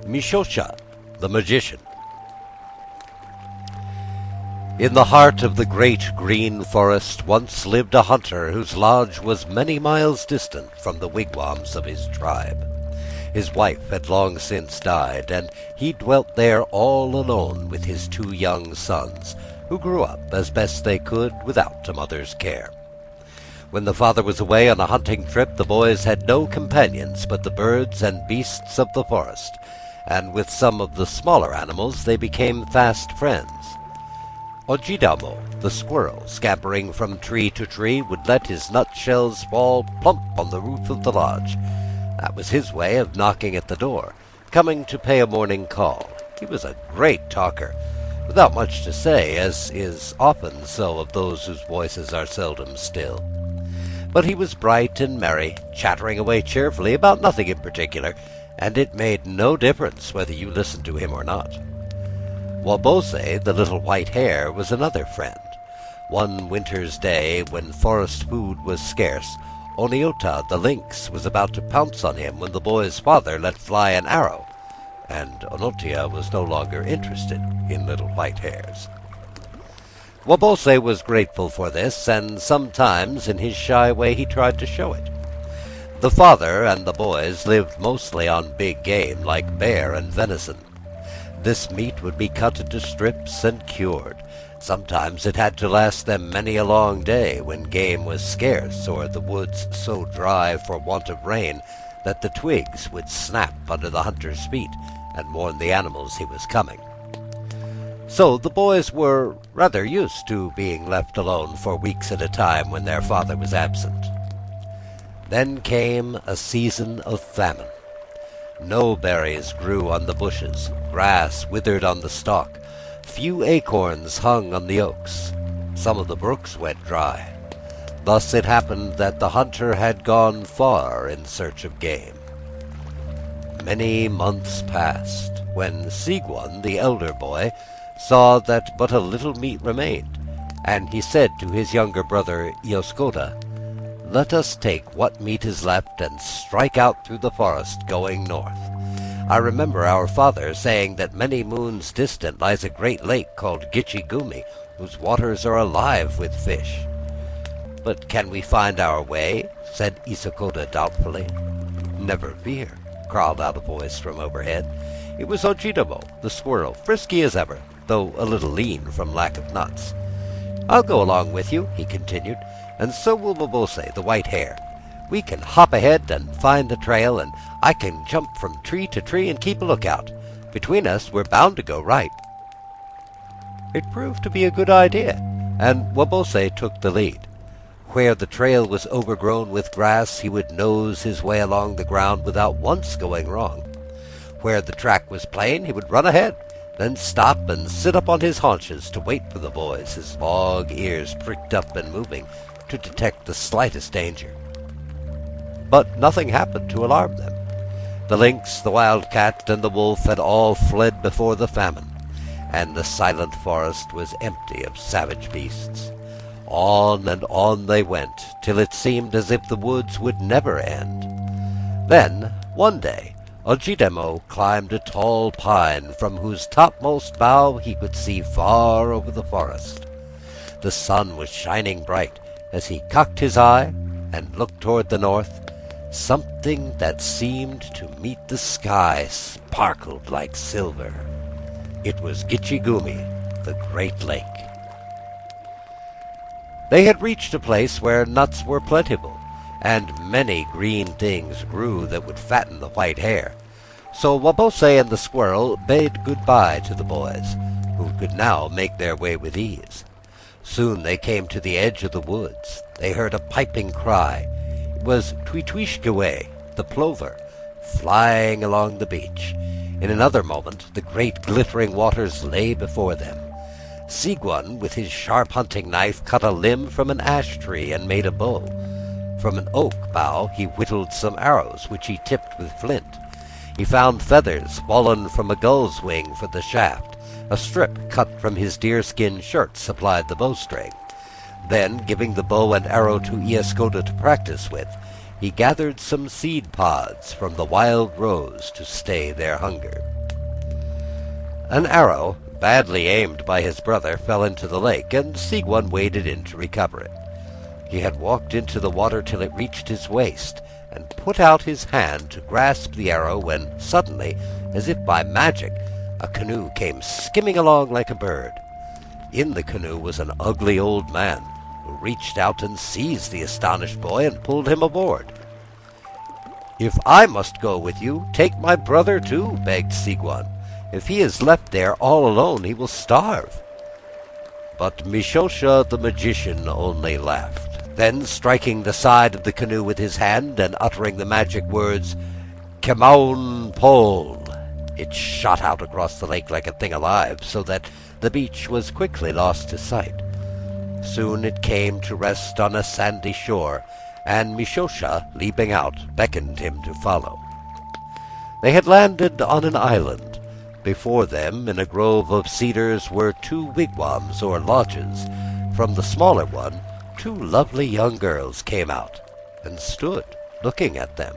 Mish-o-sha, the Magician. In the heart of the great green forest once lived a hunter whose lodge was many miles distant from the wigwams of his tribe. His wife had long since died, and he dwelt there all alone with his 2 young sons, who grew up as best they could without a mother's care. When the father was away on a hunting trip, the boys had no companions but the birds and beasts of the forest, and with some of the smaller animals they became fast friends. Ojidamo, the squirrel, scampering from tree to tree, would let his nutshells fall plump on the roof of the lodge. That was his way of knocking at the door, coming to pay a morning call. He was a great talker, without much to say, as is often so of those whose voices are seldom still. But he was bright and merry, chattering away cheerfully about nothing in particular, and it made no difference whether you listened to him or not. Wabose, the little white hare, was another friend. One winter's day, when forest food was scarce, Oniota, the lynx, was about to pounce on him when the boy's father let fly an arrow, and Onotia was no longer interested in little white hares. Wabose was grateful for this, and sometimes in his shy way he tried to show it. The father and the boys lived mostly on big game, like bear and venison. This meat would be cut into strips and cured. Sometimes it had to last them many a long day when game was scarce, or the woods so dry for want of rain that the twigs would snap under the hunter's feet and warn the animals he was coming. So the boys were rather used to being left alone for weeks at a time when their father was absent. Then came a season of famine. No berries grew on the bushes, grass withered on the stalk, few acorns hung on the oaks. Some of the brooks went dry. Thus it happened that the hunter had gone far in search of game. Many months passed, when Sigwon, the elder boy, saw that but a little meat remained, and he said to his younger brother Yoskoda, "Let us take what meat is left and strike out through the forest, going north. I remember our father saying that many moons distant lies a great lake called Gichigumi, whose waters are alive with fish." "But can we find our way?" said Isokoda doubtfully. "Never fear," crawled out a voice from overhead. It was Ojidamo, the squirrel, frisky as ever, though a little lean from lack of nuts. "I'll go along with you," he continued, "and so will Wabose, the white hare. We can hop ahead and find the trail, and I can jump from tree to tree and keep a lookout. Between us, we're bound to go right." It proved to be a good idea, and Wabose took the lead. Where the trail was overgrown with grass, he would nose his way along the ground without once going wrong. Where the track was plain, he would run ahead, then stop and sit up on his haunches to wait for the boys, his long ears pricked up and moving to detect the slightest danger. But nothing happened to alarm them. The lynx, the wildcat, and the wolf had all fled before the famine, and the silent forest was empty of savage beasts. On and on they went, till it seemed as if the woods would never end. Then, one day, Ojidemo climbed a tall pine, from whose topmost bough he could see far over the forest. The sun was shining bright. As he cocked his eye and looked toward the north, something that seemed to meet the sky sparkled like silver. It was Gichigumi, the Great Lake. They had reached a place where nuts were plentiful, and many green things grew that would fatten the white hair. So Wabose and the squirrel bade goodbye to the boys, who could now make their way with ease. Soon they came to the edge of the woods. They heard a piping cry. It was Tweetweeshgewe, the plover, flying along the beach. In another moment, the great glittering waters lay before them. Sigwan, with his sharp hunting knife, cut a limb from an ash tree and made a bow. From an oak bough he whittled some arrows, which he tipped with flint. He found feathers fallen from a gull's wing for the shaft. A strip cut from his deerskin shirt supplied the bowstring. Then, giving the bow and arrow to Iascoda to practice with, he gathered some seed pods from the wild rose to stay their hunger. An arrow, badly aimed by his brother, fell into the lake, and Sigwan waded in to recover it. He had walked into the water till it reached his waist, and put out his hand to grasp the arrow when, suddenly, as if by magic, a canoe came skimming along like a bird. In the canoe was an ugly old man, who reached out and seized the astonished boy and pulled him aboard. "If I must go with you, take my brother too," begged Sigwan. "If he is left there all alone, he will starve." But Mish-o-sha the magician only laughed. Then, striking the side of the canoe with his hand and uttering the magic words, "Kemaun Pol," it shot out across the lake like a thing alive, so that the beach was quickly lost to sight. Soon it came to rest on a sandy shore, and Mish-o-sha, leaping out, beckoned him to follow. They had landed on an island. Before them, in a grove of cedars, were 2 wigwams or lodges. From the smaller one, 2 lovely young girls came out and stood looking at them.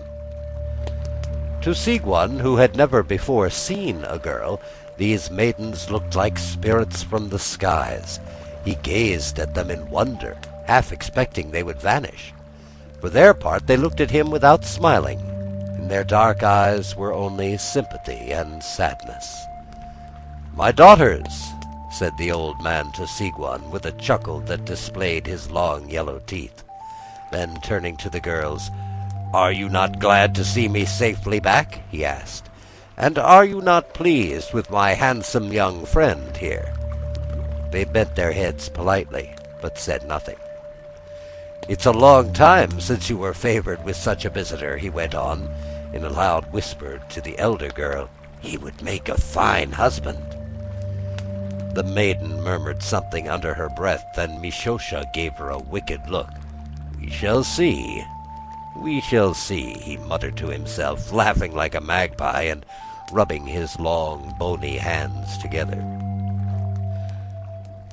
To Sigwan, who had never before seen a girl, these maidens looked like spirits from the skies. He gazed at them in wonder, half expecting they would vanish. For their part, they looked at him without smiling. In their dark eyes were only sympathy and sadness. "My daughters," said the old man to Sigwan, with a chuckle that displayed his long yellow teeth. Then, turning to the girls, "Are you not glad to see me safely back?" he asked. "And are you not pleased with my handsome young friend here?" They bent their heads politely, but said nothing. "It's a long time since you were favored with such a visitor," he went on, in a loud whisper to the elder girl. "He would make a fine husband." The maiden murmured something under her breath, and Mish-o-sha gave her a wicked look. "We shall see, we shall see," he muttered to himself, laughing like a magpie and rubbing his long, bony hands together.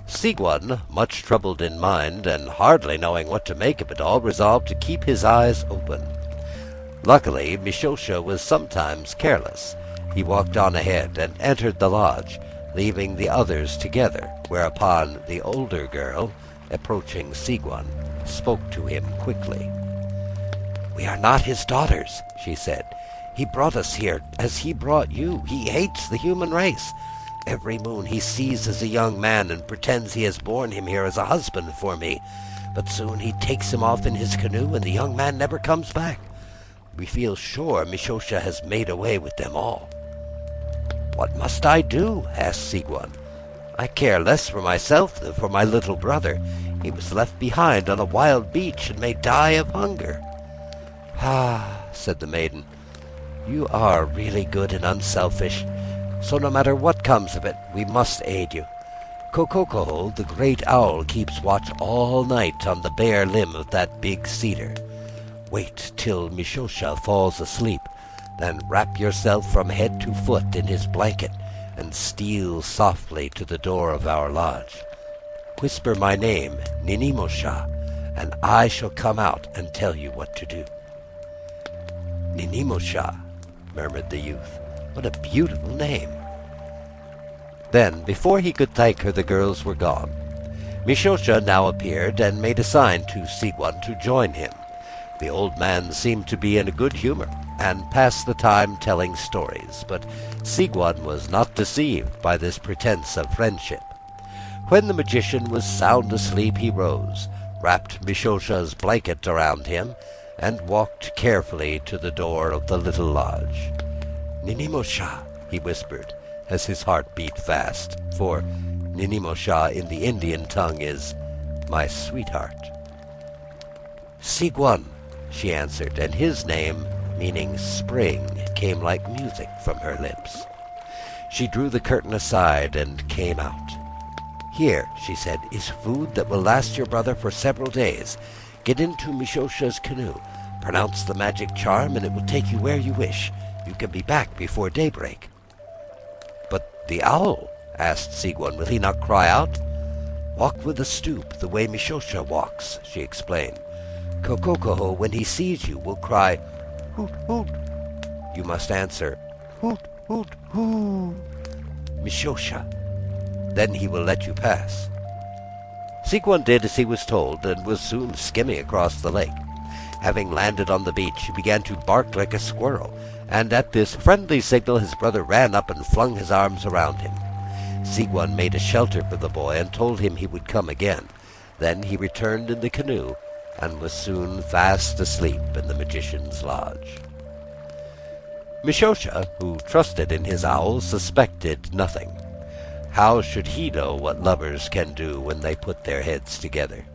Sigwan, much troubled in mind, and hardly knowing what to make of it all, resolved to keep his eyes open. Luckily, Mish-o-sha was sometimes careless. He walked on ahead and entered the lodge, leaving the others together, whereupon the older girl, approaching Sigwan, spoke to him quickly. "We are not his daughters," she said. "He brought us here as he brought you. He hates the human race. Every moon he seizes a young man and pretends he has borne him here as a husband for me. But soon he takes him off in his canoe, and the young man never comes back. We feel sure Mish-o-sha has made away with them all." "What must I do?" asked Sigwan. "I care less for myself than for my little brother. He was left behind on a wild beach and may die of hunger." "Ah," said the maiden, "you are really good and unselfish. So no matter what comes of it, we must aid you. Kokoko, the great owl, keeps watch all night on the bare limb of that big cedar. Wait till Mish-o-sha falls asleep, then wrap yourself from head to foot in his blanket and steal softly to the door of our lodge. Whisper my name, Ninimo-sha, and I shall come out and tell you what to do." "Ninimo-sha," murmured the youth. "What a beautiful name." Then, before he could thank her, the girls were gone. Mish-o-sha now appeared and made a sign to Sigwon to join him. The old man seemed to be in a good humor and passed the time telling stories, but Sigwon was not deceived by this pretense of friendship. When the magician was sound asleep, he rose, wrapped Mish-o-sha's blanket around him, and walked carefully to the door of the little lodge. "Ninimo-sha," he whispered, as his heart beat fast, for Ninimo-sha in the Indian tongue is "my sweetheart." "Sigwon," she answered, and his name, meaning spring, came like music from her lips. She drew the curtain aside and came out. "Here," she said, "is food that will last your brother for several days. Get into Mish-o-sha's canoe, pronounce the magic charm, and it will take you where you wish. You can be back before daybreak." "But the owl?" asked Sigwon. "Will he not cry out?" "Walk with a stoop, the way Mish-o-sha walks," she explained. "Kokoko, when he sees you, will cry, 'Hoot, hoot.' You must answer, 'Hoot, hoot, hoo, Mish-o-sha.' Then he will let you pass." Sigwon did as he was told, and was soon skimming across the lake. Having landed on the beach, he began to bark like a squirrel, and at this friendly signal his brother ran up and flung his arms around him. Sigwon made a shelter for the boy and told him he would come again. Then he returned in the canoe and was soon fast asleep in the magician's lodge. Mish-o-sha, who trusted in his owl, suspected nothing. How should he know what lovers can do when they put their heads together?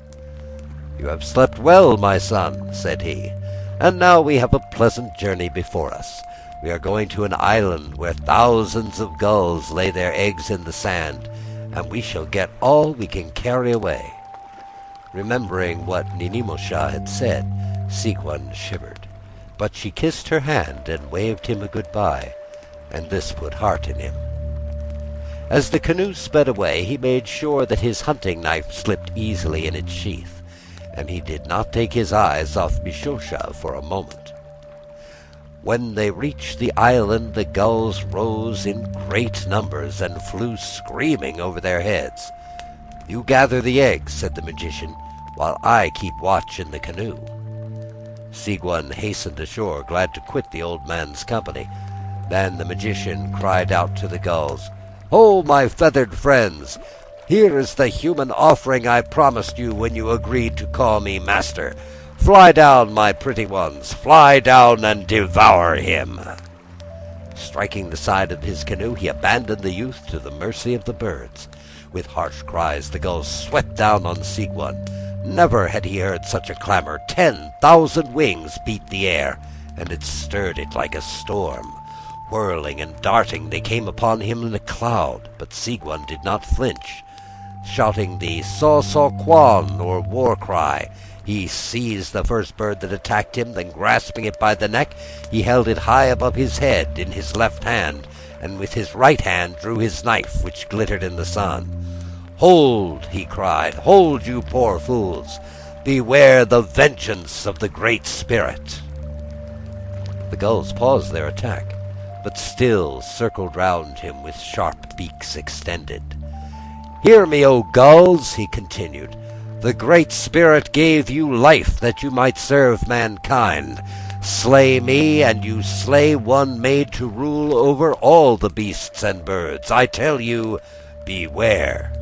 "You have slept well, my son," said he, "and now we have a pleasant journey before us. We are going to an island where thousands of gulls lay their eggs in the sand, and we shall get all we can carry away." Remembering what Ninimo-sha had said, Sigwon shivered, but she kissed her hand and waved him a goodbye, and this put heart in him. As the canoe sped away, he made sure that his hunting knife slipped easily in its sheath, and he did not take his eyes off Mish-o-sha for a moment. When they reached the island, the gulls rose in great numbers and flew screaming over their heads. "You gather the eggs," said the magician, "while I keep watch in the canoe." Sigwon hastened ashore, glad to quit the old man's company. Then the magician cried out to the gulls, "Ho, my feathered friends! Here is the human offering I promised you when you agreed to call me master. Fly down, my pretty ones, fly down and devour him." Striking the side of his canoe, he abandoned the youth to the mercy of the birds. With harsh cries, the gulls swept down on Sigwon. Never had he heard such a clamor. 10,000 wings beat the air, and it stirred it like a storm. Whirling and darting, they came upon him in a cloud, but Sigwon did not flinch. Shouting the "Saw-saw-quan," or war cry, he seized the first bird that attacked him, then grasping it by the neck, he held it high above his head in his left hand, and with his right hand drew his knife, which glittered in the sun. "Hold!" he cried. "Hold, you poor fools! Beware the vengeance of the Great Spirit!" The gulls paused their attack, but still circled round him with sharp beaks extended. "Hear me, O gulls!" he continued. "The Great Spirit gave you life that you might serve mankind. Slay me, and you slay one made to rule over all the beasts and birds. I tell you, beware!"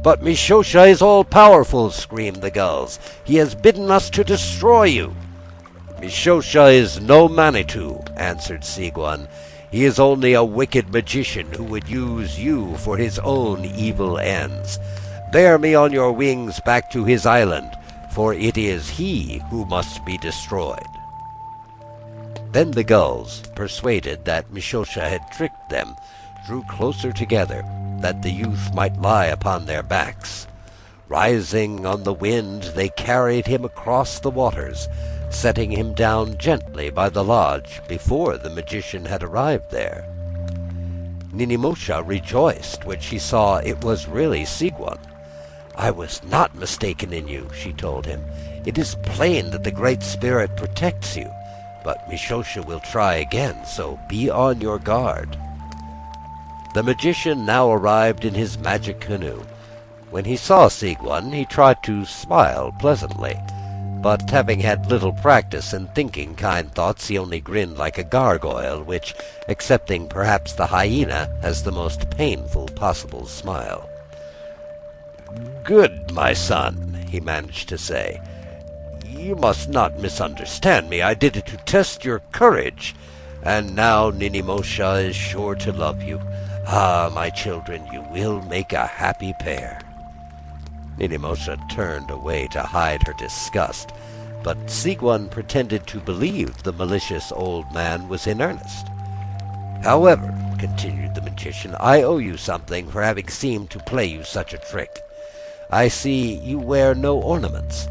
"But Mish-o-sha is all-powerful," screamed the gulls. "He has bidden us to destroy you." "Mish-o-sha is no Manitou," answered Sigwon. "He is only a wicked magician who would use you for his own evil ends. Bear me on your wings back to his island, for it is he who must be destroyed." Then the gulls, persuaded that Mish-o-sha had tricked them, drew closer together, that the youth might lie upon their backs. Rising on the wind, they carried him across the waters, setting him down gently by the lodge before the magician had arrived there. Ninimosha rejoiced when she saw it was really Sigwon. "I was not mistaken in you," she told him. "It is plain that the Great Spirit protects you, but Mish-o-sha will try again, so be on your guard." The magician now arrived in his magic canoe. When he saw Sigwon, he tried to smile pleasantly, but having had little practice in thinking kind thoughts, he only grinned like a gargoyle, which, excepting perhaps the hyena, has the most painful possible smile. "Good, my son," he managed to say. "You must not misunderstand me. I did it to test your courage. And now Ninimosha is sure to love you. Ah, my children, you will make a happy pair." Ninimosha turned away to hide her disgust, but Sigwon pretended to believe the malicious old man was in earnest. "However," continued the magician, "I owe you something for having seemed to play you such a trick. I see you wear no ornaments.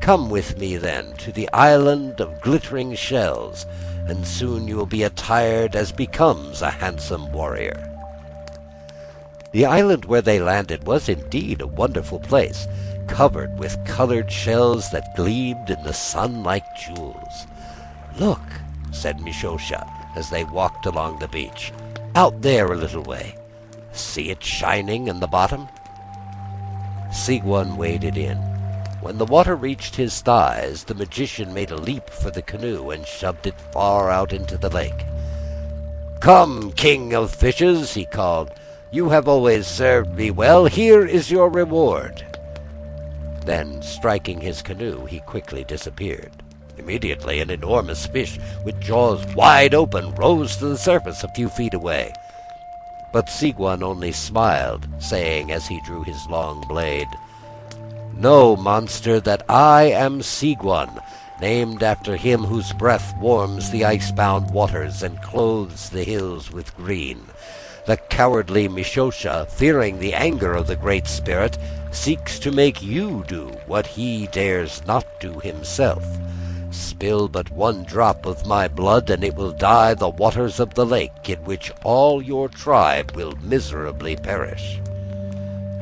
Come with me, then, to the island of glittering shells, and soon you will be attired as becomes a handsome warrior." The island where they landed was indeed a wonderful place, covered with colored shells that gleamed in the sun like jewels. "Look," said Mish-o-sha, as they walked along the beach. "Out there a little way. See it shining in the bottom?" Sigwon waded in. When the water reached his thighs, the magician made a leap for the canoe and shoved it far out into the lake. "Come, king of fishes," he called. "You have always served me well. Here is your reward." Then, striking his canoe, he quickly disappeared. Immediately, an enormous fish, with jaws wide open, rose to the surface a few feet away. But Sigwon only smiled, saying as he drew his long blade, "Know, monster, that I am Sigwon, named after him whose breath warms the ice-bound waters and clothes the hills with green. The cowardly Mish-o-sha, fearing the anger of the Great Spirit, seeks to make you do what he dares not do himself. Spill but one drop of my blood, and it will dye the waters of the lake, in which all your tribe will miserably perish."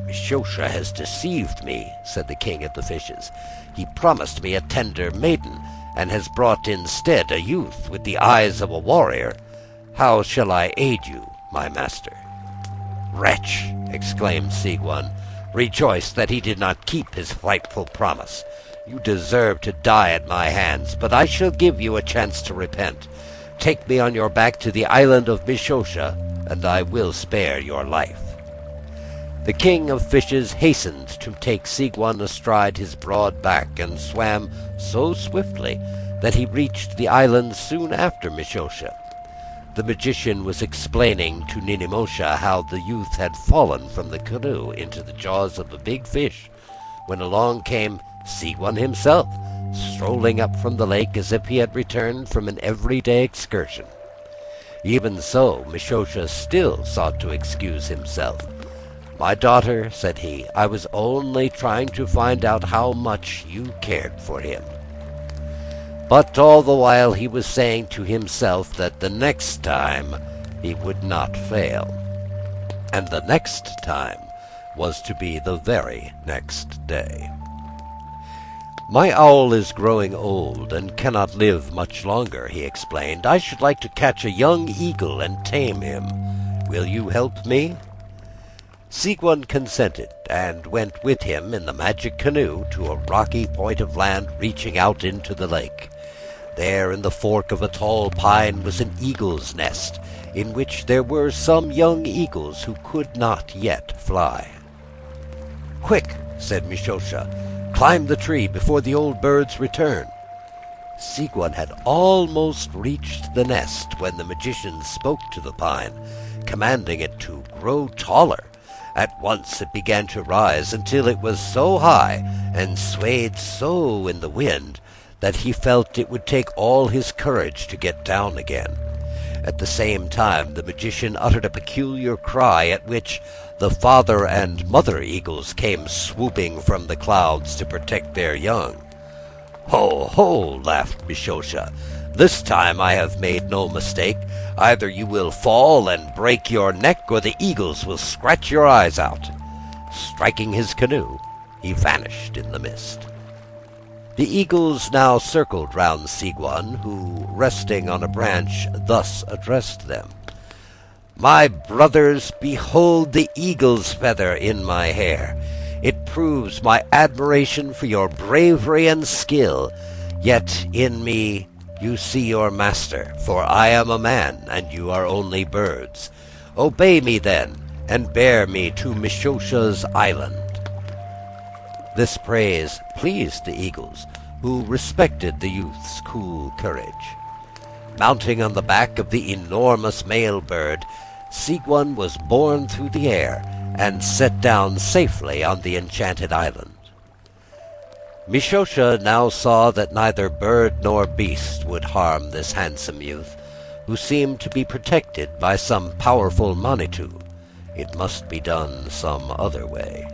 "Mish-o-sha has deceived me," said the king of the fishes. "He promised me a tender maiden, and has brought instead a youth with the eyes of a warrior. How shall I aid you, my master?" "Wretch!" exclaimed Sigwon, rejoiced that he did not keep his frightful promise. "You deserve to die at my hands, but I shall give you a chance to repent. Take me on your back to the island of Mish-o-sha, and I will spare your life." The king of fishes hastened to take Sigwon astride his broad back, and swam so swiftly that he reached the island soon after Mish-o-sha. The magician was explaining to Ninimosha how the youth had fallen from the canoe into the jaws of a big fish, when along came Sigwon himself, strolling up from the lake as if he had returned from an everyday excursion. Even so, Mish-o-sha still sought to excuse himself. "My daughter," said he, "I was only trying to find out how much you cared for him." But all the while he was saying to himself that the next time he would not fail. And the next time was to be the very next day. "My owl is growing old and cannot live much longer," he explained. "I should like to catch a young eagle and tame him. Will you help me?" Sigwon consented, and went with him in the magic canoe to a rocky point of land reaching out into the lake. There in the fork of a tall pine was an eagle's nest, in which there were some young eagles who could not yet fly. "Quick," said Mish-o-sha, "climb the tree before the old birds return." Sigwon had almost reached the nest when the magician spoke to the pine, commanding it to grow taller. At once it began to rise until it was so high and swayed so in the wind that he felt it would take all his courage to get down again. At the same time, the magician uttered a peculiar cry, at which the father and mother eagles came swooping from the clouds to protect their young. "Ho, ho!" laughed Mish-o-sha. "This time I have made no mistake. Either you will fall and break your neck, or the eagles will scratch your eyes out." Striking his canoe, he vanished in the mist. The eagles now circled round Sigwan, who, resting on a branch, thus addressed them. "My brothers, behold the eagle's feather in my hair. It proves my admiration for your bravery and skill. Yet in me you see your master, for I am a man, and you are only birds. Obey me then, and bear me to Mish-o-sha's island." This praise pleased the eagles, who respected the youth's cool courage. Mounting on the back of the enormous male bird, Sigwan was borne through the air and set down safely on the enchanted island. Mish-o-sha now saw that neither bird nor beast would harm this handsome youth, who seemed to be protected by some powerful Manitou. It must be done some other way.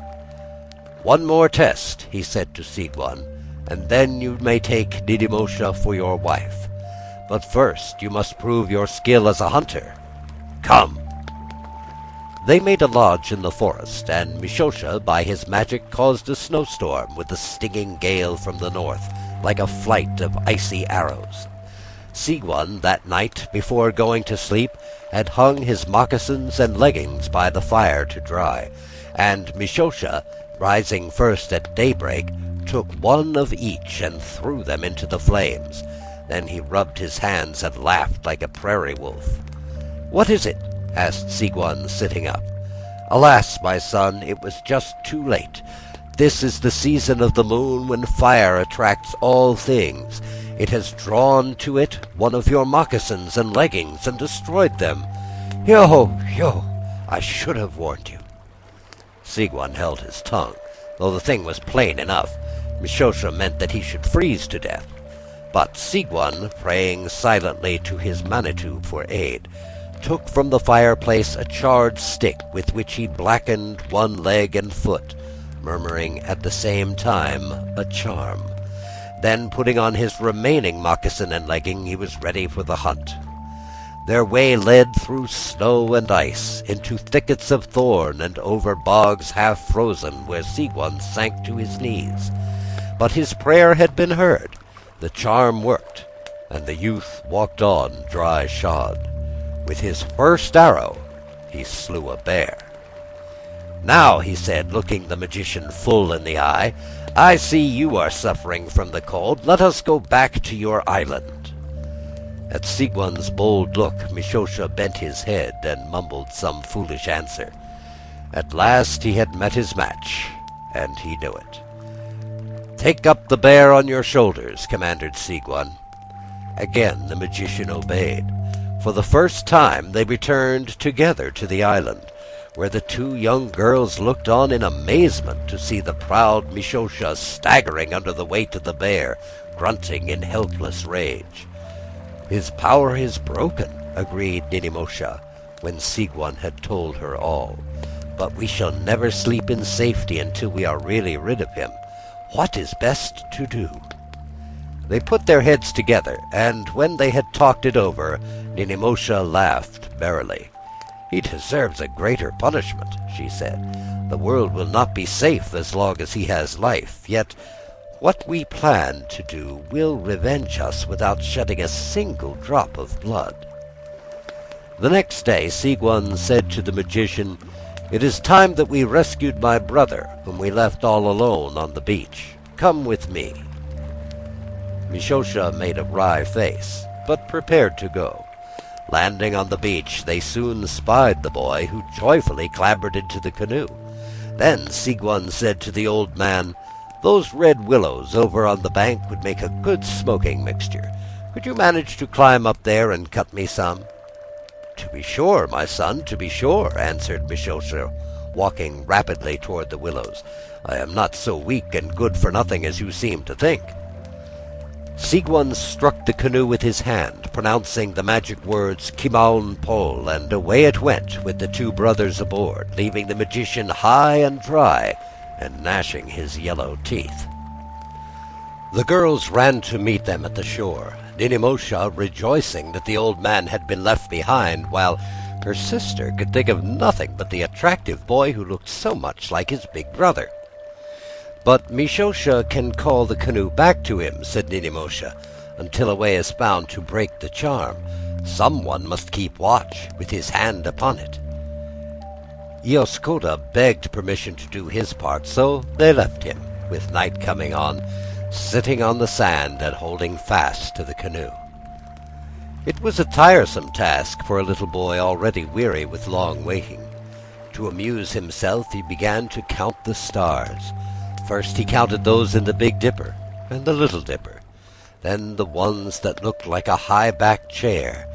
"One more test," he said to Sigwan, "and then you may take Nidimosha for your wife. But first you must prove your skill as a hunter. Come." They made a lodge in the forest, and Mish-o-sha by his magic caused a snowstorm with a stinging gale from the north, like a flight of icy arrows. Sigwan, that night, before going to sleep, had hung his moccasins and leggings by the fire to dry, and Mish-o-sha, rising first at daybreak, took one of each and threw them into the flames. Then he rubbed his hands and laughed like a prairie wolf. "What is it?" asked Sigwan, sitting up. "Alas, my son, it was just too late. This is the season of the moon, when fire attracts all things. It has drawn to it one of your moccasins and leggings and destroyed them. Yo, I should have warned you." Sigwan held his tongue, though the thing was plain enough. Mish-o-sha meant that he should freeze to death. But Sigwan, praying silently to his Manitou for aid, took from the fireplace a charred stick with which he blackened one leg and foot, murmuring at the same time a charm. Then, putting on his remaining moccasin and legging, he was ready for the hunt. Their way led through snow and ice, into thickets of thorn, and over bogs half frozen, where Sigwan sank to his knees. But his prayer had been heard. The charm worked, and the youth walked on dry-shod. With his first arrow, he slew a bear. "Now," he said, looking the magician full in the eye, "I see you are suffering from the cold. Let us go back to your island." At Sigwan's bold look, Mish-o-sha bent his head and mumbled some foolish answer. At last he had met his match, and he knew it. "Take up the bear on your shoulders," commanded Sigwan. Again the magician obeyed. For the first time they returned together to the island, where the two young girls looked on in amazement to see the proud Mish-o-sha staggering under the weight of the bear, grunting in helpless rage. "His power is broken," agreed Nidimosha, when Sigwan had told her all. "But we shall never sleep in safety until we are really rid of him. What is best to do?" They put their heads together, and when they had talked it over, Nidimosha laughed merrily. "He deserves a greater punishment," she said. "The world will not be safe as long as he has life. Yet what we plan to do will revenge us without shedding a single drop of blood." The next day Sigwan said to the magician, "It is time that we rescued my brother, whom we left all alone on the beach. Come with me." Mish-o-sha made a wry face, but prepared to go. Landing on the beach, they soon spied the boy, who joyfully clambered into the canoe. Then Sigwan said to the old man, "Those red willows over on the bank would make a good smoking mixture. Could you manage to climb up there and cut me some?" "To be sure, my son, to be sure," answered Mish-o-sha, walking rapidly toward the willows. "I am not so weak and good for nothing as you seem to think." Sigwon struck the canoe with his hand, pronouncing the magic words Kimaun Pol, and away it went with the two brothers aboard, leaving the magician high and dry and gnashing his yellow teeth. The girls ran to meet them at the shore, Ninemosha rejoicing that the old man had been left behind, while her sister could think of nothing but the attractive boy who looked so much like his big brother. "But Mish-o-sha can call the canoe back to him," said Ninemosha, "until a way is found to break the charm. Someone must keep watch, with his hand upon it." Iagoo begged permission to do his part, so they left him, with night coming on, sitting on the sand and holding fast to the canoe. It was a tiresome task for a little boy already weary with long waiting. To amuse himself, he began to count the stars. First he counted those in the Big Dipper and the Little Dipper, then the ones that looked like a high-backed chair,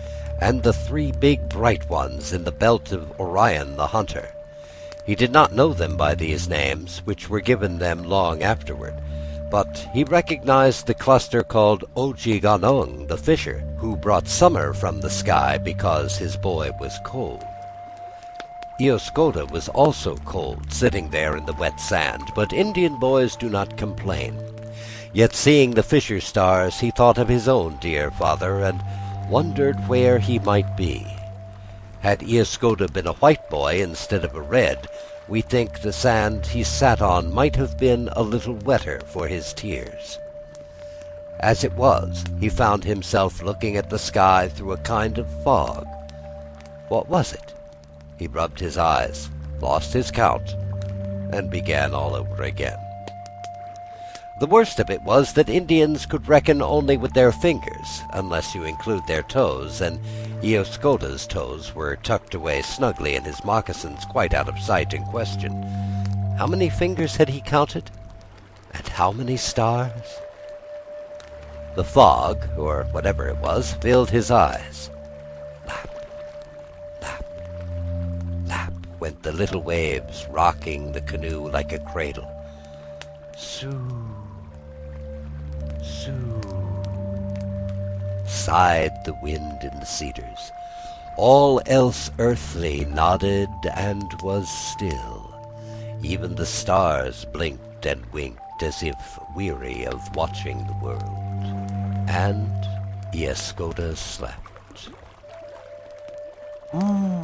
and the three big bright ones in the belt of Orion the hunter. He did not know them by these names, which were given them long afterward, but he recognized the cluster called Oji-ganong, the fisher, who brought summer from the sky because his boy was cold. Iagoo was also cold, sitting there in the wet sand, but Indian boys do not complain. Yet seeing the fisher stars, he thought of his own dear father, and wondered where he might be. Had Iagoo been a white boy instead of a red, we think the sand he sat on might have been a little wetter for his tears. As it was, he found himself looking at the sky through a kind of fog. What was it? He rubbed his eyes, lost his count, and began all over again. The worst of it was that Indians could reckon only with their fingers, unless you include their toes, and Iagoo's toes were tucked away snugly in his moccasins, quite out of sight and question. How many fingers had he counted? And how many stars? The fog, or whatever it was, filled his eyes. Lap, lap, lap went the little waves, rocking the canoe like a cradle. Soo, soo, sighed the wind in the cedars. All else earthly nodded and was still. Even the stars blinked and winked as if weary of watching the world. And Iagoo slept. Ooh,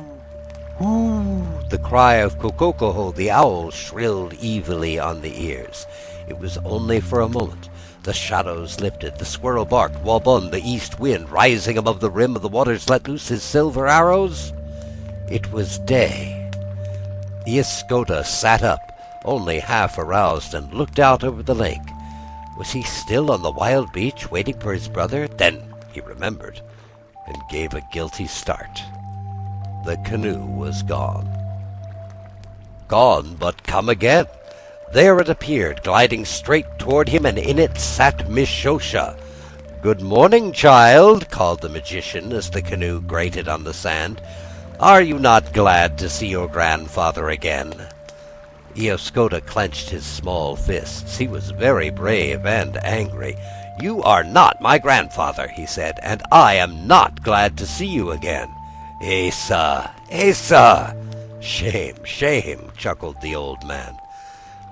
ooh, the cry of Kokokoho the owl shrilled evilly on the ears. It was only for a moment. The shadows lifted, the squirrel barked, Wabun, the east wind, rising above the rim of the waters, let loose his silver arrows. It was day. Iagoo sat up, only half aroused, and looked out over the lake. Was he still on the wild beach, waiting for his brother? Then he remembered, and gave a guilty start. The canoe was gone. Gone, but come again. There it appeared, gliding straight toward him, and in it sat Mish-o-sha. "Good morning, child," called the magician as the canoe grated on the sand. "Are you not glad to see your grandfather again?" Iagoo clenched his small fists. He was very brave and angry. "You are not my grandfather," he said, "and I am not glad to see you again." "Asa, Asa!" "Shame, shame," chuckled the old man.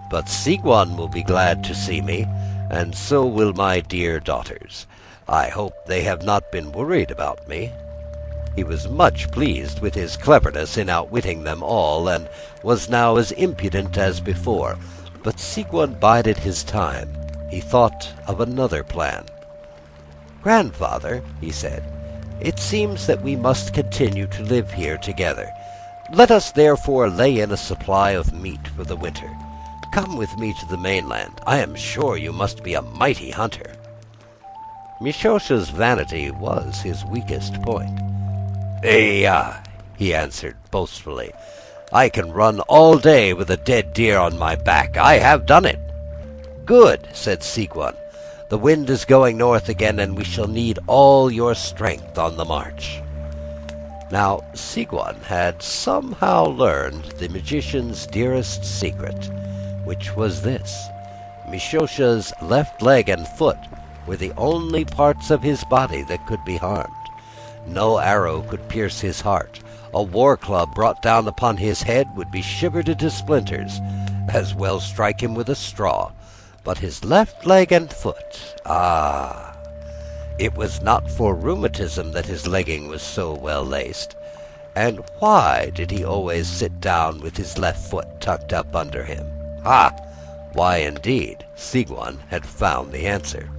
"But Sigwon will be glad to see me, and so will my dear daughters. I hope they have not been worried about me." He was much pleased with his cleverness in outwitting them all, and was now as impudent as before. But Sigwon bided his time. He thought of another plan. "Grandfather," he said, "it seems that we must continue to live here together. Let us therefore lay in a supply of meat for the winter. Come with me to the mainland. I am sure you must be a mighty hunter." Mish-o-sha's vanity was his weakest point. "Hey-ya," he answered boastfully. "I can run all day with a dead deer on my back. I have done it." "Good," said Sigwon. "The wind is going north again, and we shall need all your strength on the march." Now, Sigwon had somehow learned the magician's dearest secret, which was this: Mish-o-sha's left leg and foot were the only parts of his body that could be harmed. No arrow could pierce his heart. A war club brought down upon his head would be shivered into splinters. As well strike him with a straw. But his left leg and foot, it was not for rheumatism that his legging was so well laced. And why did he always sit down with his left foot tucked up under him? Why indeed, Sigwan had found the answer.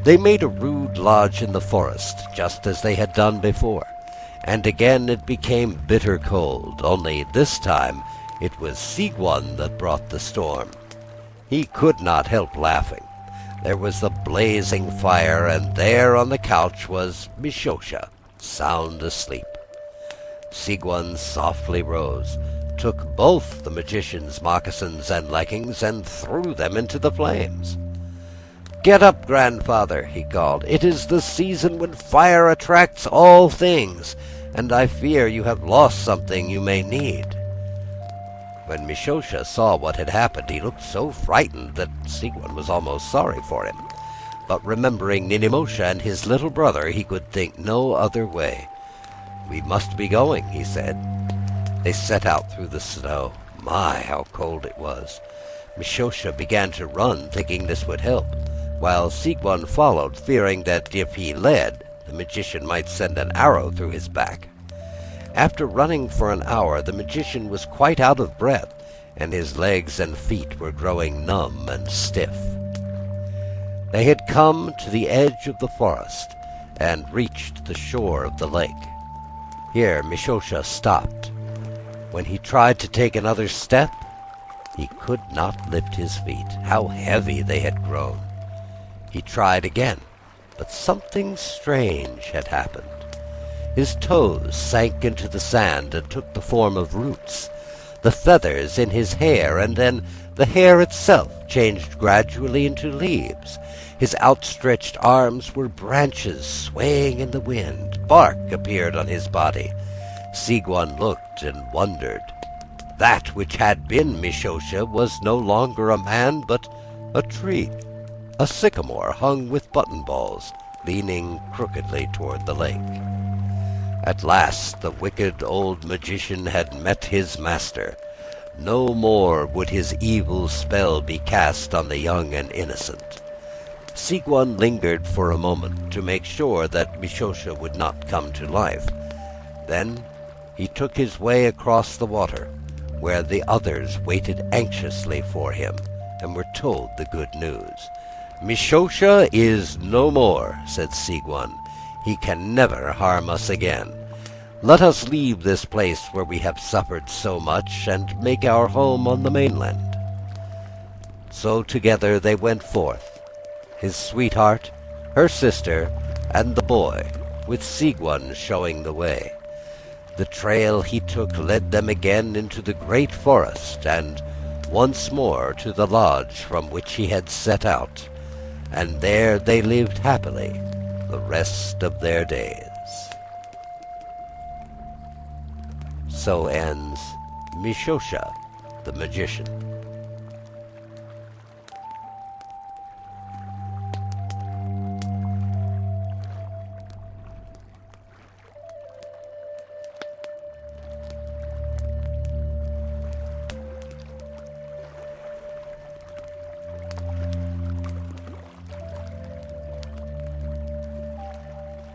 They made a rude lodge in the forest, just as they had done before, and again it became bitter cold, only this time it was Sigwan that brought the storm. He could not help laughing. There was the blazing fire, and there on the couch was Mish-o-sha, sound asleep. Sigwan softly rose, took both the magician's moccasins and leggings, and threw them into the flames. "Get up, grandfather," he called. "It is the season when fire attracts all things, and I fear you have lost something you may need." When Mish-o-sha saw what had happened, he looked so frightened that Sigwan was almost sorry for him. But remembering Ninimosha and his little brother, he could think no other way. "We must be going," he said. They set out through the snow. My, how cold it was! Mish-o-sha began to run, thinking this would help, while Sigwan followed, fearing that if he led, the magician might send an arrow through his back. After running for an hour, the magician was quite out of breath, and his legs and feet were growing numb and stiff. They had come to the edge of the forest and reached the shore of the lake. Here Mish-o-sha stopped. When he tried to take another step, he could not lift his feet. How heavy they had grown! He tried again, but something strange had happened. His toes sank into the sand and took the form of roots. The feathers in his hair, and then the hair itself, changed gradually into leaves. His outstretched arms were branches swaying in the wind. Bark appeared on his body. Sigwan looked and wondered. That which had been Mish-o-sha was no longer a man, but a tree. A sycamore hung with button balls, leaning crookedly toward the lake. At last the wicked old magician had met his master. No more would his evil spell be cast on the young and innocent. Sigwan lingered for a moment to make sure that Mish-o-sha would not come to life. Then he took his way across the water, where the others waited anxiously for him and were told the good news. "Mish-o-sha is no more," said Sigwan. "He can never harm us again. Let us leave this place where we have suffered so much and make our home on the mainland." So together they went forth, his sweetheart, her sister, and the boy, with Sigwan showing the way. The trail he took led them again into the great forest, and once more to the lodge from which he had set out, and there they lived happily the rest of their days. So ends Mish-o-sha, the magician.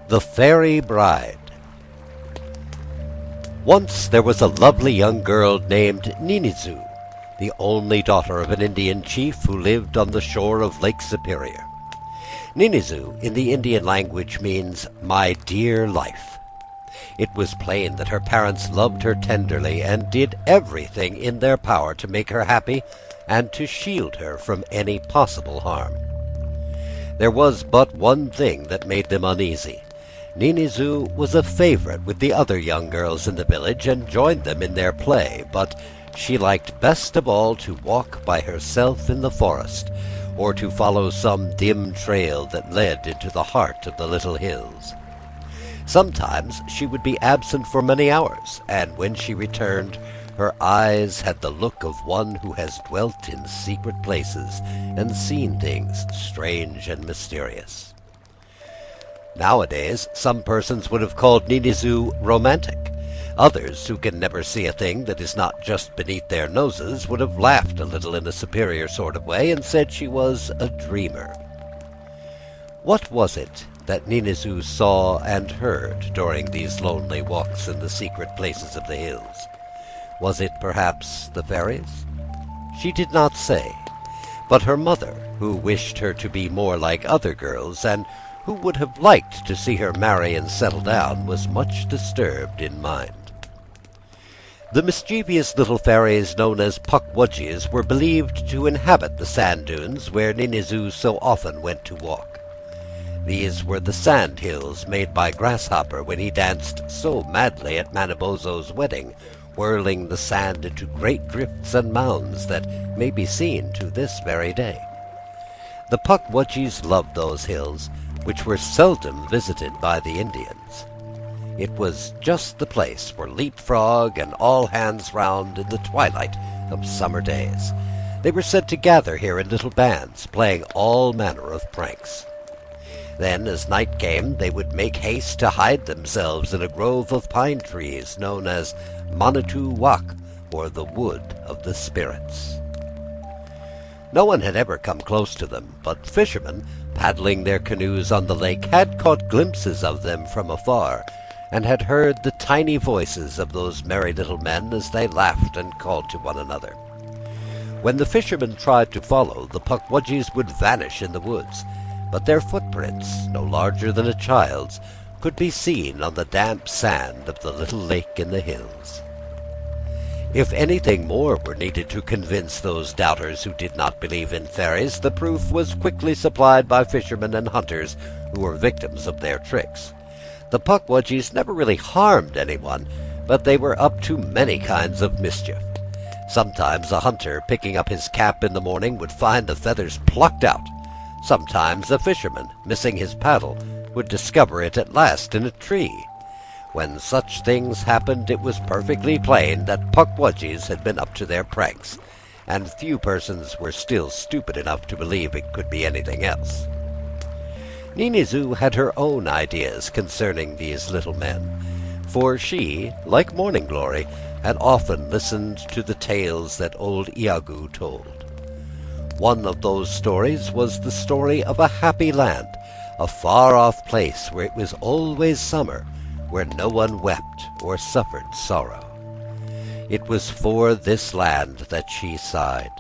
The Fairy Bride. Once there was a lovely young girl named Ninizoo, the only daughter of an Indian chief who lived on the shore of Lake Superior. Ninizoo in the Indian language means "my dear life." It was plain that her parents loved her tenderly and did everything in their power to make her happy and to shield her from any possible harm. There was but one thing that made them uneasy. Ninizoo was a favorite with the other young girls in the village and joined them in their play, but she liked best of all to walk by herself in the forest, or to follow some dim trail that led into the heart of the little hills. Sometimes she would be absent for many hours, and when she returned, Her eyes had the look of one who has dwelt in secret places and seen things strange and mysterious. Nowadays, some persons would have called Ninizu romantic. Others, who can never see a thing that is not just beneath their noses, would have laughed a little in a superior sort of way and said she was a dreamer. What was it that Ninizu saw and heard during these lonely walks in the secret places of the hills? Was it perhaps the fairies? She did not say, but her mother, who wished her to be more like other girls, and who would have liked to see her marry and settle down, was much disturbed in mind. The mischievous little fairies known as Pukwudgies were believed to inhabit the sand dunes where Ninizu so often went to walk. These were the sand hills made by Grasshopper when he danced so madly at Manabozho's wedding, whirling the sand into great drifts and mounds that may be seen to this very day. The Pukwudgies loved those hills, which were seldom visited by the Indians. It was just the place for leapfrog and all hands round in the twilight of summer days. They were said to gather here in little bands, playing all manner of pranks. Then, as night came, they would make haste to hide themselves in a grove of pine trees known as Manitou-wak, or the Wood of the Spirits. No one had ever come close to them, but fishermen, paddling their canoes on the lake, had caught glimpses of them from afar, and had heard the tiny voices of those merry little men as they laughed and called to one another. When the fishermen tried to follow, the Pukwudgies would vanish in the woods, but their footprints, no larger than a child's, could be seen on the damp sand of the little lake in the hills. If anything more were needed to convince those doubters who did not believe in fairies, the proof was quickly supplied by fishermen and hunters who were victims of their tricks. The Pukwudgies never really harmed anyone, but they were up to many kinds of mischief. Sometimes a hunter, picking up his cap in the morning, would find the feathers plucked out. Sometimes a fisherman, missing his paddle, would discover it at last in a tree. When such things happened, it was perfectly plain that Pukwudgies had been up to their pranks, and few persons were still stupid enough to believe it could be anything else. Ninizu had her own ideas concerning these little men, for she, like Morning Glory, had often listened to the tales that old Iagoo told. One of those stories was the story of a happy land, a far-off place where it was always summer, where no one wept or suffered sorrow. It was for this land that she sighed.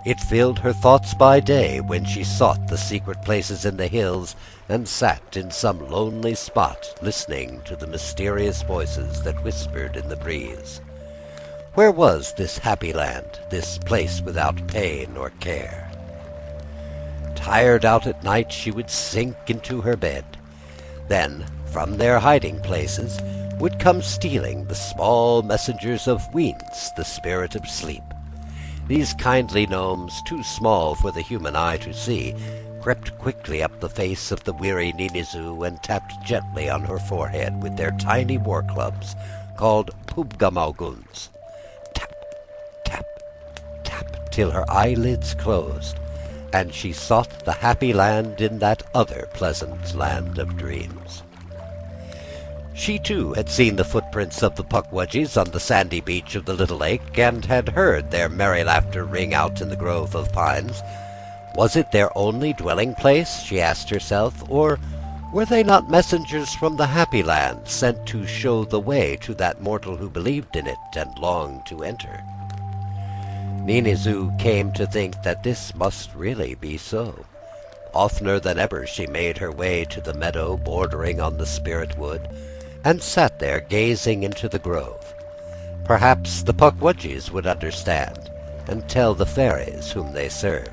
It filled her thoughts by day when she sought the secret places in the hills and sat in some lonely spot listening to the mysterious voices that whispered in the breeze. Where was this happy land, this place without pain or care? Tired out at night, she would sink into her bed. Then, from their hiding places, would come stealing the small messengers of Weens, the spirit of sleep. These kindly gnomes, too small for the human eye to see, crept quickly up the face of the weary Ninizu and tapped gently on her forehead with their tiny war clubs, called pubgamauguns. Tap, tap, tap, till her eyelids closed, and she sought the happy land in that other pleasant land of dreams. She, too, had seen the footprints of the Pukwudgies on the sandy beach of the little lake, and had heard their merry laughter ring out in the grove of pines. Was it their only dwelling place, she asked herself, or were they not messengers from the happy land, sent to show the way to that mortal who believed in it and longed to enter? Ninizu came to think that this must really be so. Oftener than ever she made her way to the meadow bordering on the spirit wood, and sat there gazing into the grove. Perhaps the Pukwudgies would understand, and tell the fairies whom they served.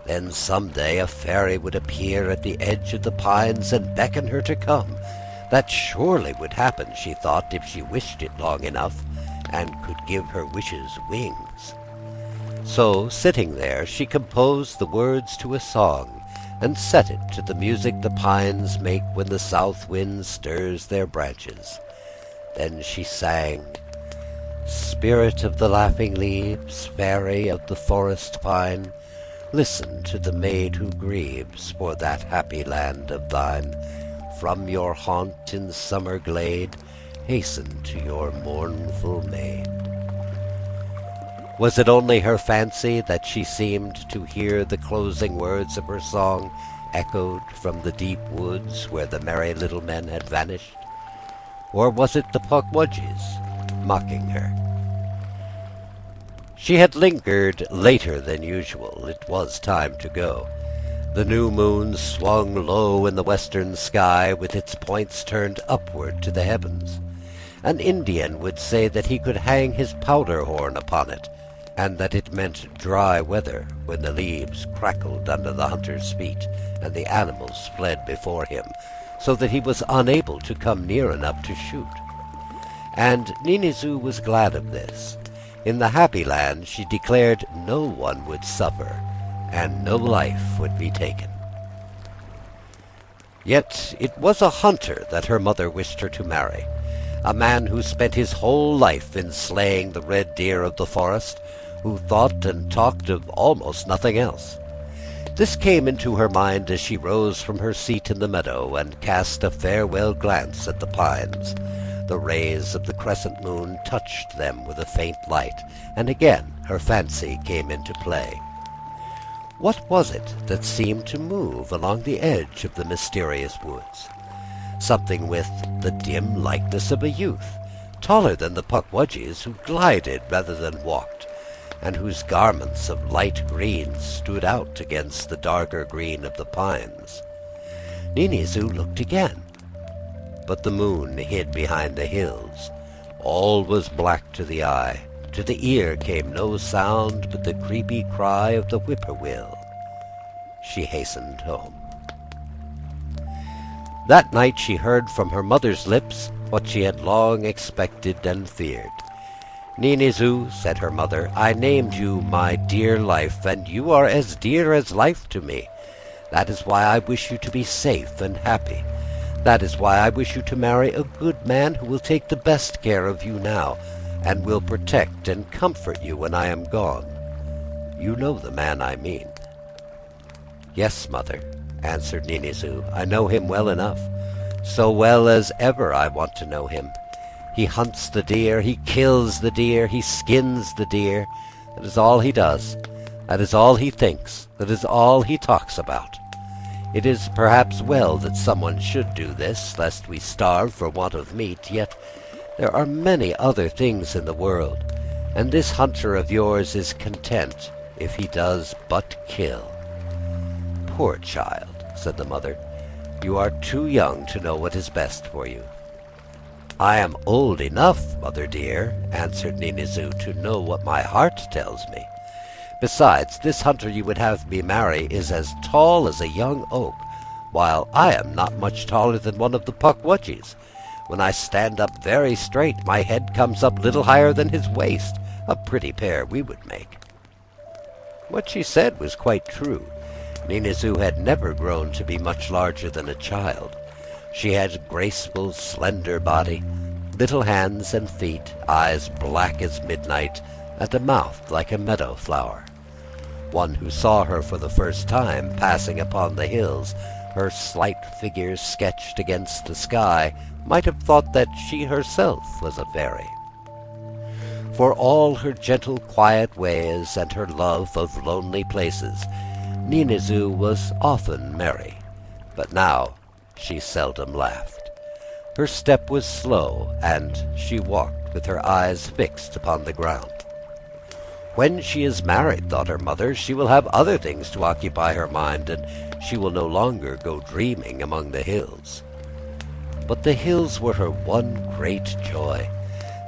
Then some day a fairy would appear at the edge of the pines and beckon her to come. That surely would happen, she thought, if she wished it long enough, and could give her wishes wings. So, sitting there, she composed the words to a song, and set it to the music the pines make when the south wind stirs their branches. Then she sang, Spirit of the laughing leaves, fairy of the forest pine, listen to the maid who grieves for that happy land of thine. From your haunt in summer glade, hasten to your mournful maid. Was it only her fancy that she seemed to hear the closing words of her song echoed from the deep woods where the merry little men had vanished? Or was it the Pukwudgies mocking her? She had lingered later than usual. It was time to go. The new moon swung low in the western sky, with its points turned upward to the heavens. An Indian would say that he could hang his powder horn upon it, and that it meant dry weather when the leaves crackled under the hunter's feet and the animals fled before him, so that he was unable to come near enough to shoot. And Ninizoo was glad of this. In the happy land, she declared, no one would suffer, and no life would be taken. Yet it was a hunter that her mother wished her to marry, a man who spent his whole life in slaying the red deer of the forest, who thought and talked of almost nothing else. This came into her mind as she rose from her seat in the meadow and cast a farewell glance at the pines. The rays of the crescent moon touched them with a faint light, and again her fancy came into play. What was it that seemed to move along the edge of the mysterious woods? Something with the dim likeness of a youth, taller than the Pukwudgies, who glided rather than walked, and whose garments of light green stood out against the darker green of the pines. Ninizoo looked again, but the moon hid behind the hills. All was black to the eye. To the ear came no sound but the creepy cry of the whippoorwill. She hastened home. That night she heard from her mother's lips what she had long expected and feared. "Ninizoo," said her mother, "I named you my dear life, and you are as dear as life to me. That is why I wish you to be safe and happy. That is why I wish you to marry a good man who will take the best care of you now, and will protect and comfort you when I am gone. You know the man I mean." "Yes, mother," answered Ninizoo, "I know him well enough, so well as ever I want to know him. He hunts the deer, he kills the deer, he skins the deer. That is all he does. That is all he thinks. That is all he talks about. It is perhaps well that someone should do this, lest we starve for want of meat, yet there are many other things in the world, and this hunter of yours is content if he does but kill." "Poor child," said the mother, "you are too young to know what is best for you." "I am old enough, mother dear," answered Ninizoo, "to know what my heart tells me. Besides, this hunter you would have me marry is as tall as a young oak, while I am not much taller than one of the Pukwudgies. When I stand up very straight, my head comes up little higher than his waist. A pretty pair we would make." What she said was quite true. Ninizoo had never grown to be much larger than a child. She had a graceful, slender body, little hands and feet, eyes black as midnight, and a mouth like a meadow flower. One who saw her for the first time passing upon the hills, her slight figure sketched against the sky, might have thought that she herself was a fairy. For all her gentle, quiet ways and her love of lonely places, Ninizoo was often merry, but now she seldom laughed. Her step was slow, and she walked with her eyes fixed upon the ground. When she is married, thought her mother, she will have other things to occupy her mind, and she will no longer go dreaming among the hills. But the hills were her one great joy.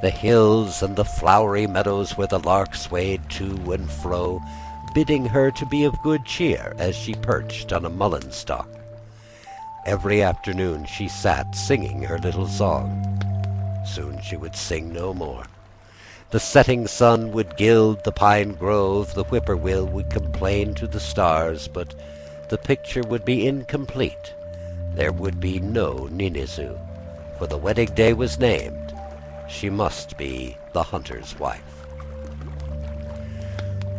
The hills and the flowery meadows where the lark swayed to and fro, bidding her to be of good cheer as she perched on a mullein stalk. Every afternoon she sat singing her little song. Soon she would sing no more. The setting sun would gild the pine grove, the whippoorwill would complain to the stars, but the picture would be incomplete. There would be no Ninizoo, for the wedding day was named, She must be the hunter's wife.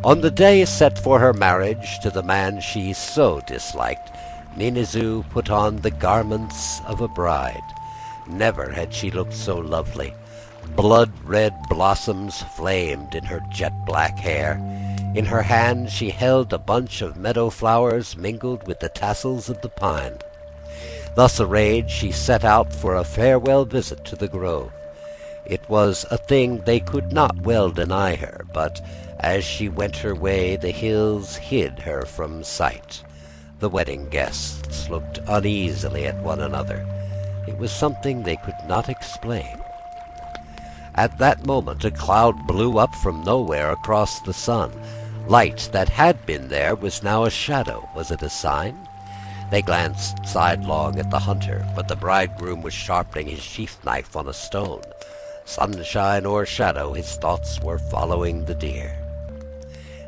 On the day set for her marriage to the man she so disliked, Ninizu put on the garments of a bride. Never had she looked so lovely. Blood-red blossoms flamed in her jet-black hair. In her hand she held a bunch of meadow flowers mingled with the tassels of the pine. Thus arrayed, she set out for a farewell visit to the grove. It was a thing they could not well deny her, but as she went her way, the hills hid her from sight. The wedding guests looked uneasily at one another. It was something they could not explain. At that moment, a cloud blew up from nowhere across the sun. Light that had been there was now a shadow. Was it a sign? They glanced sidelong at the hunter, but the bridegroom was sharpening his sheath knife on a stone. Sunshine or shadow, his thoughts were following the deer.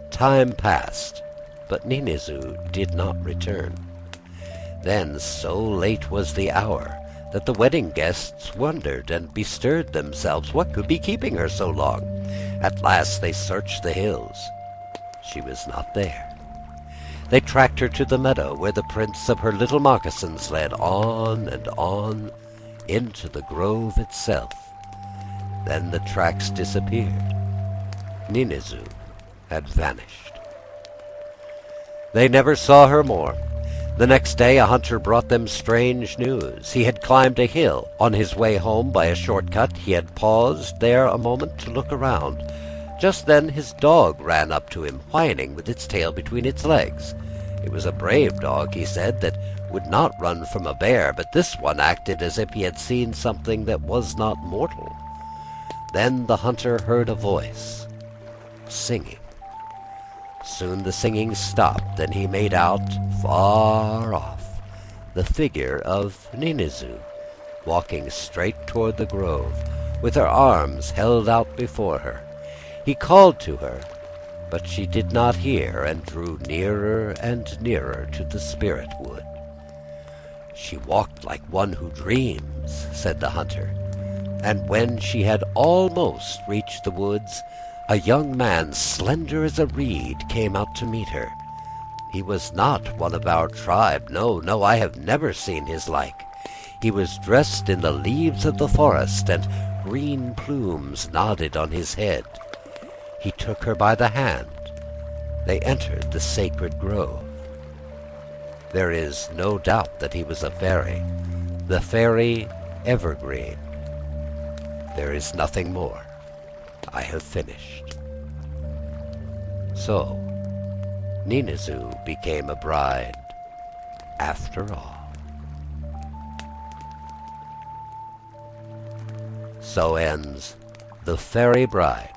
Time passed, but Ninizu did not return. Then, so late was the hour that the wedding guests wondered and bestirred themselves. What could be keeping her so long? At last they searched the hills. She was not there. They tracked her to the meadow where the prints of her little moccasins led on and on into the grove itself. Then the tracks disappeared. Ninizu had vanished. They never saw her more. The next day a hunter brought them strange news. He had climbed a hill. On his way home by a shortcut, he had paused there a moment to look around. Just then his dog ran up to him, whining with its tail between its legs. It was a brave dog, he said, that would not run from a bear, but this one acted as if he had seen something that was not mortal. Then the hunter heard a voice, singing. Soon the singing stopped, and he made out, far off, the figure of Ninizu, walking straight toward the grove, with her arms held out before her. He called to her, but she did not hear, and drew nearer and nearer to the spirit wood. She walked like one who dreams, said the hunter, and when she had almost reached the woods, a young man, slender as a reed, came out to meet her. He was not one of our tribe. No, I have never seen his like. He was dressed in the leaves of the forest, and green plumes nodded on his head. He took her by the hand. They entered the sacred grove. There is no doubt that he was a fairy, the fairy Evergreen. There is nothing more. I have finished. So, Ninizu became a bride after all. So ends The Fairy Bride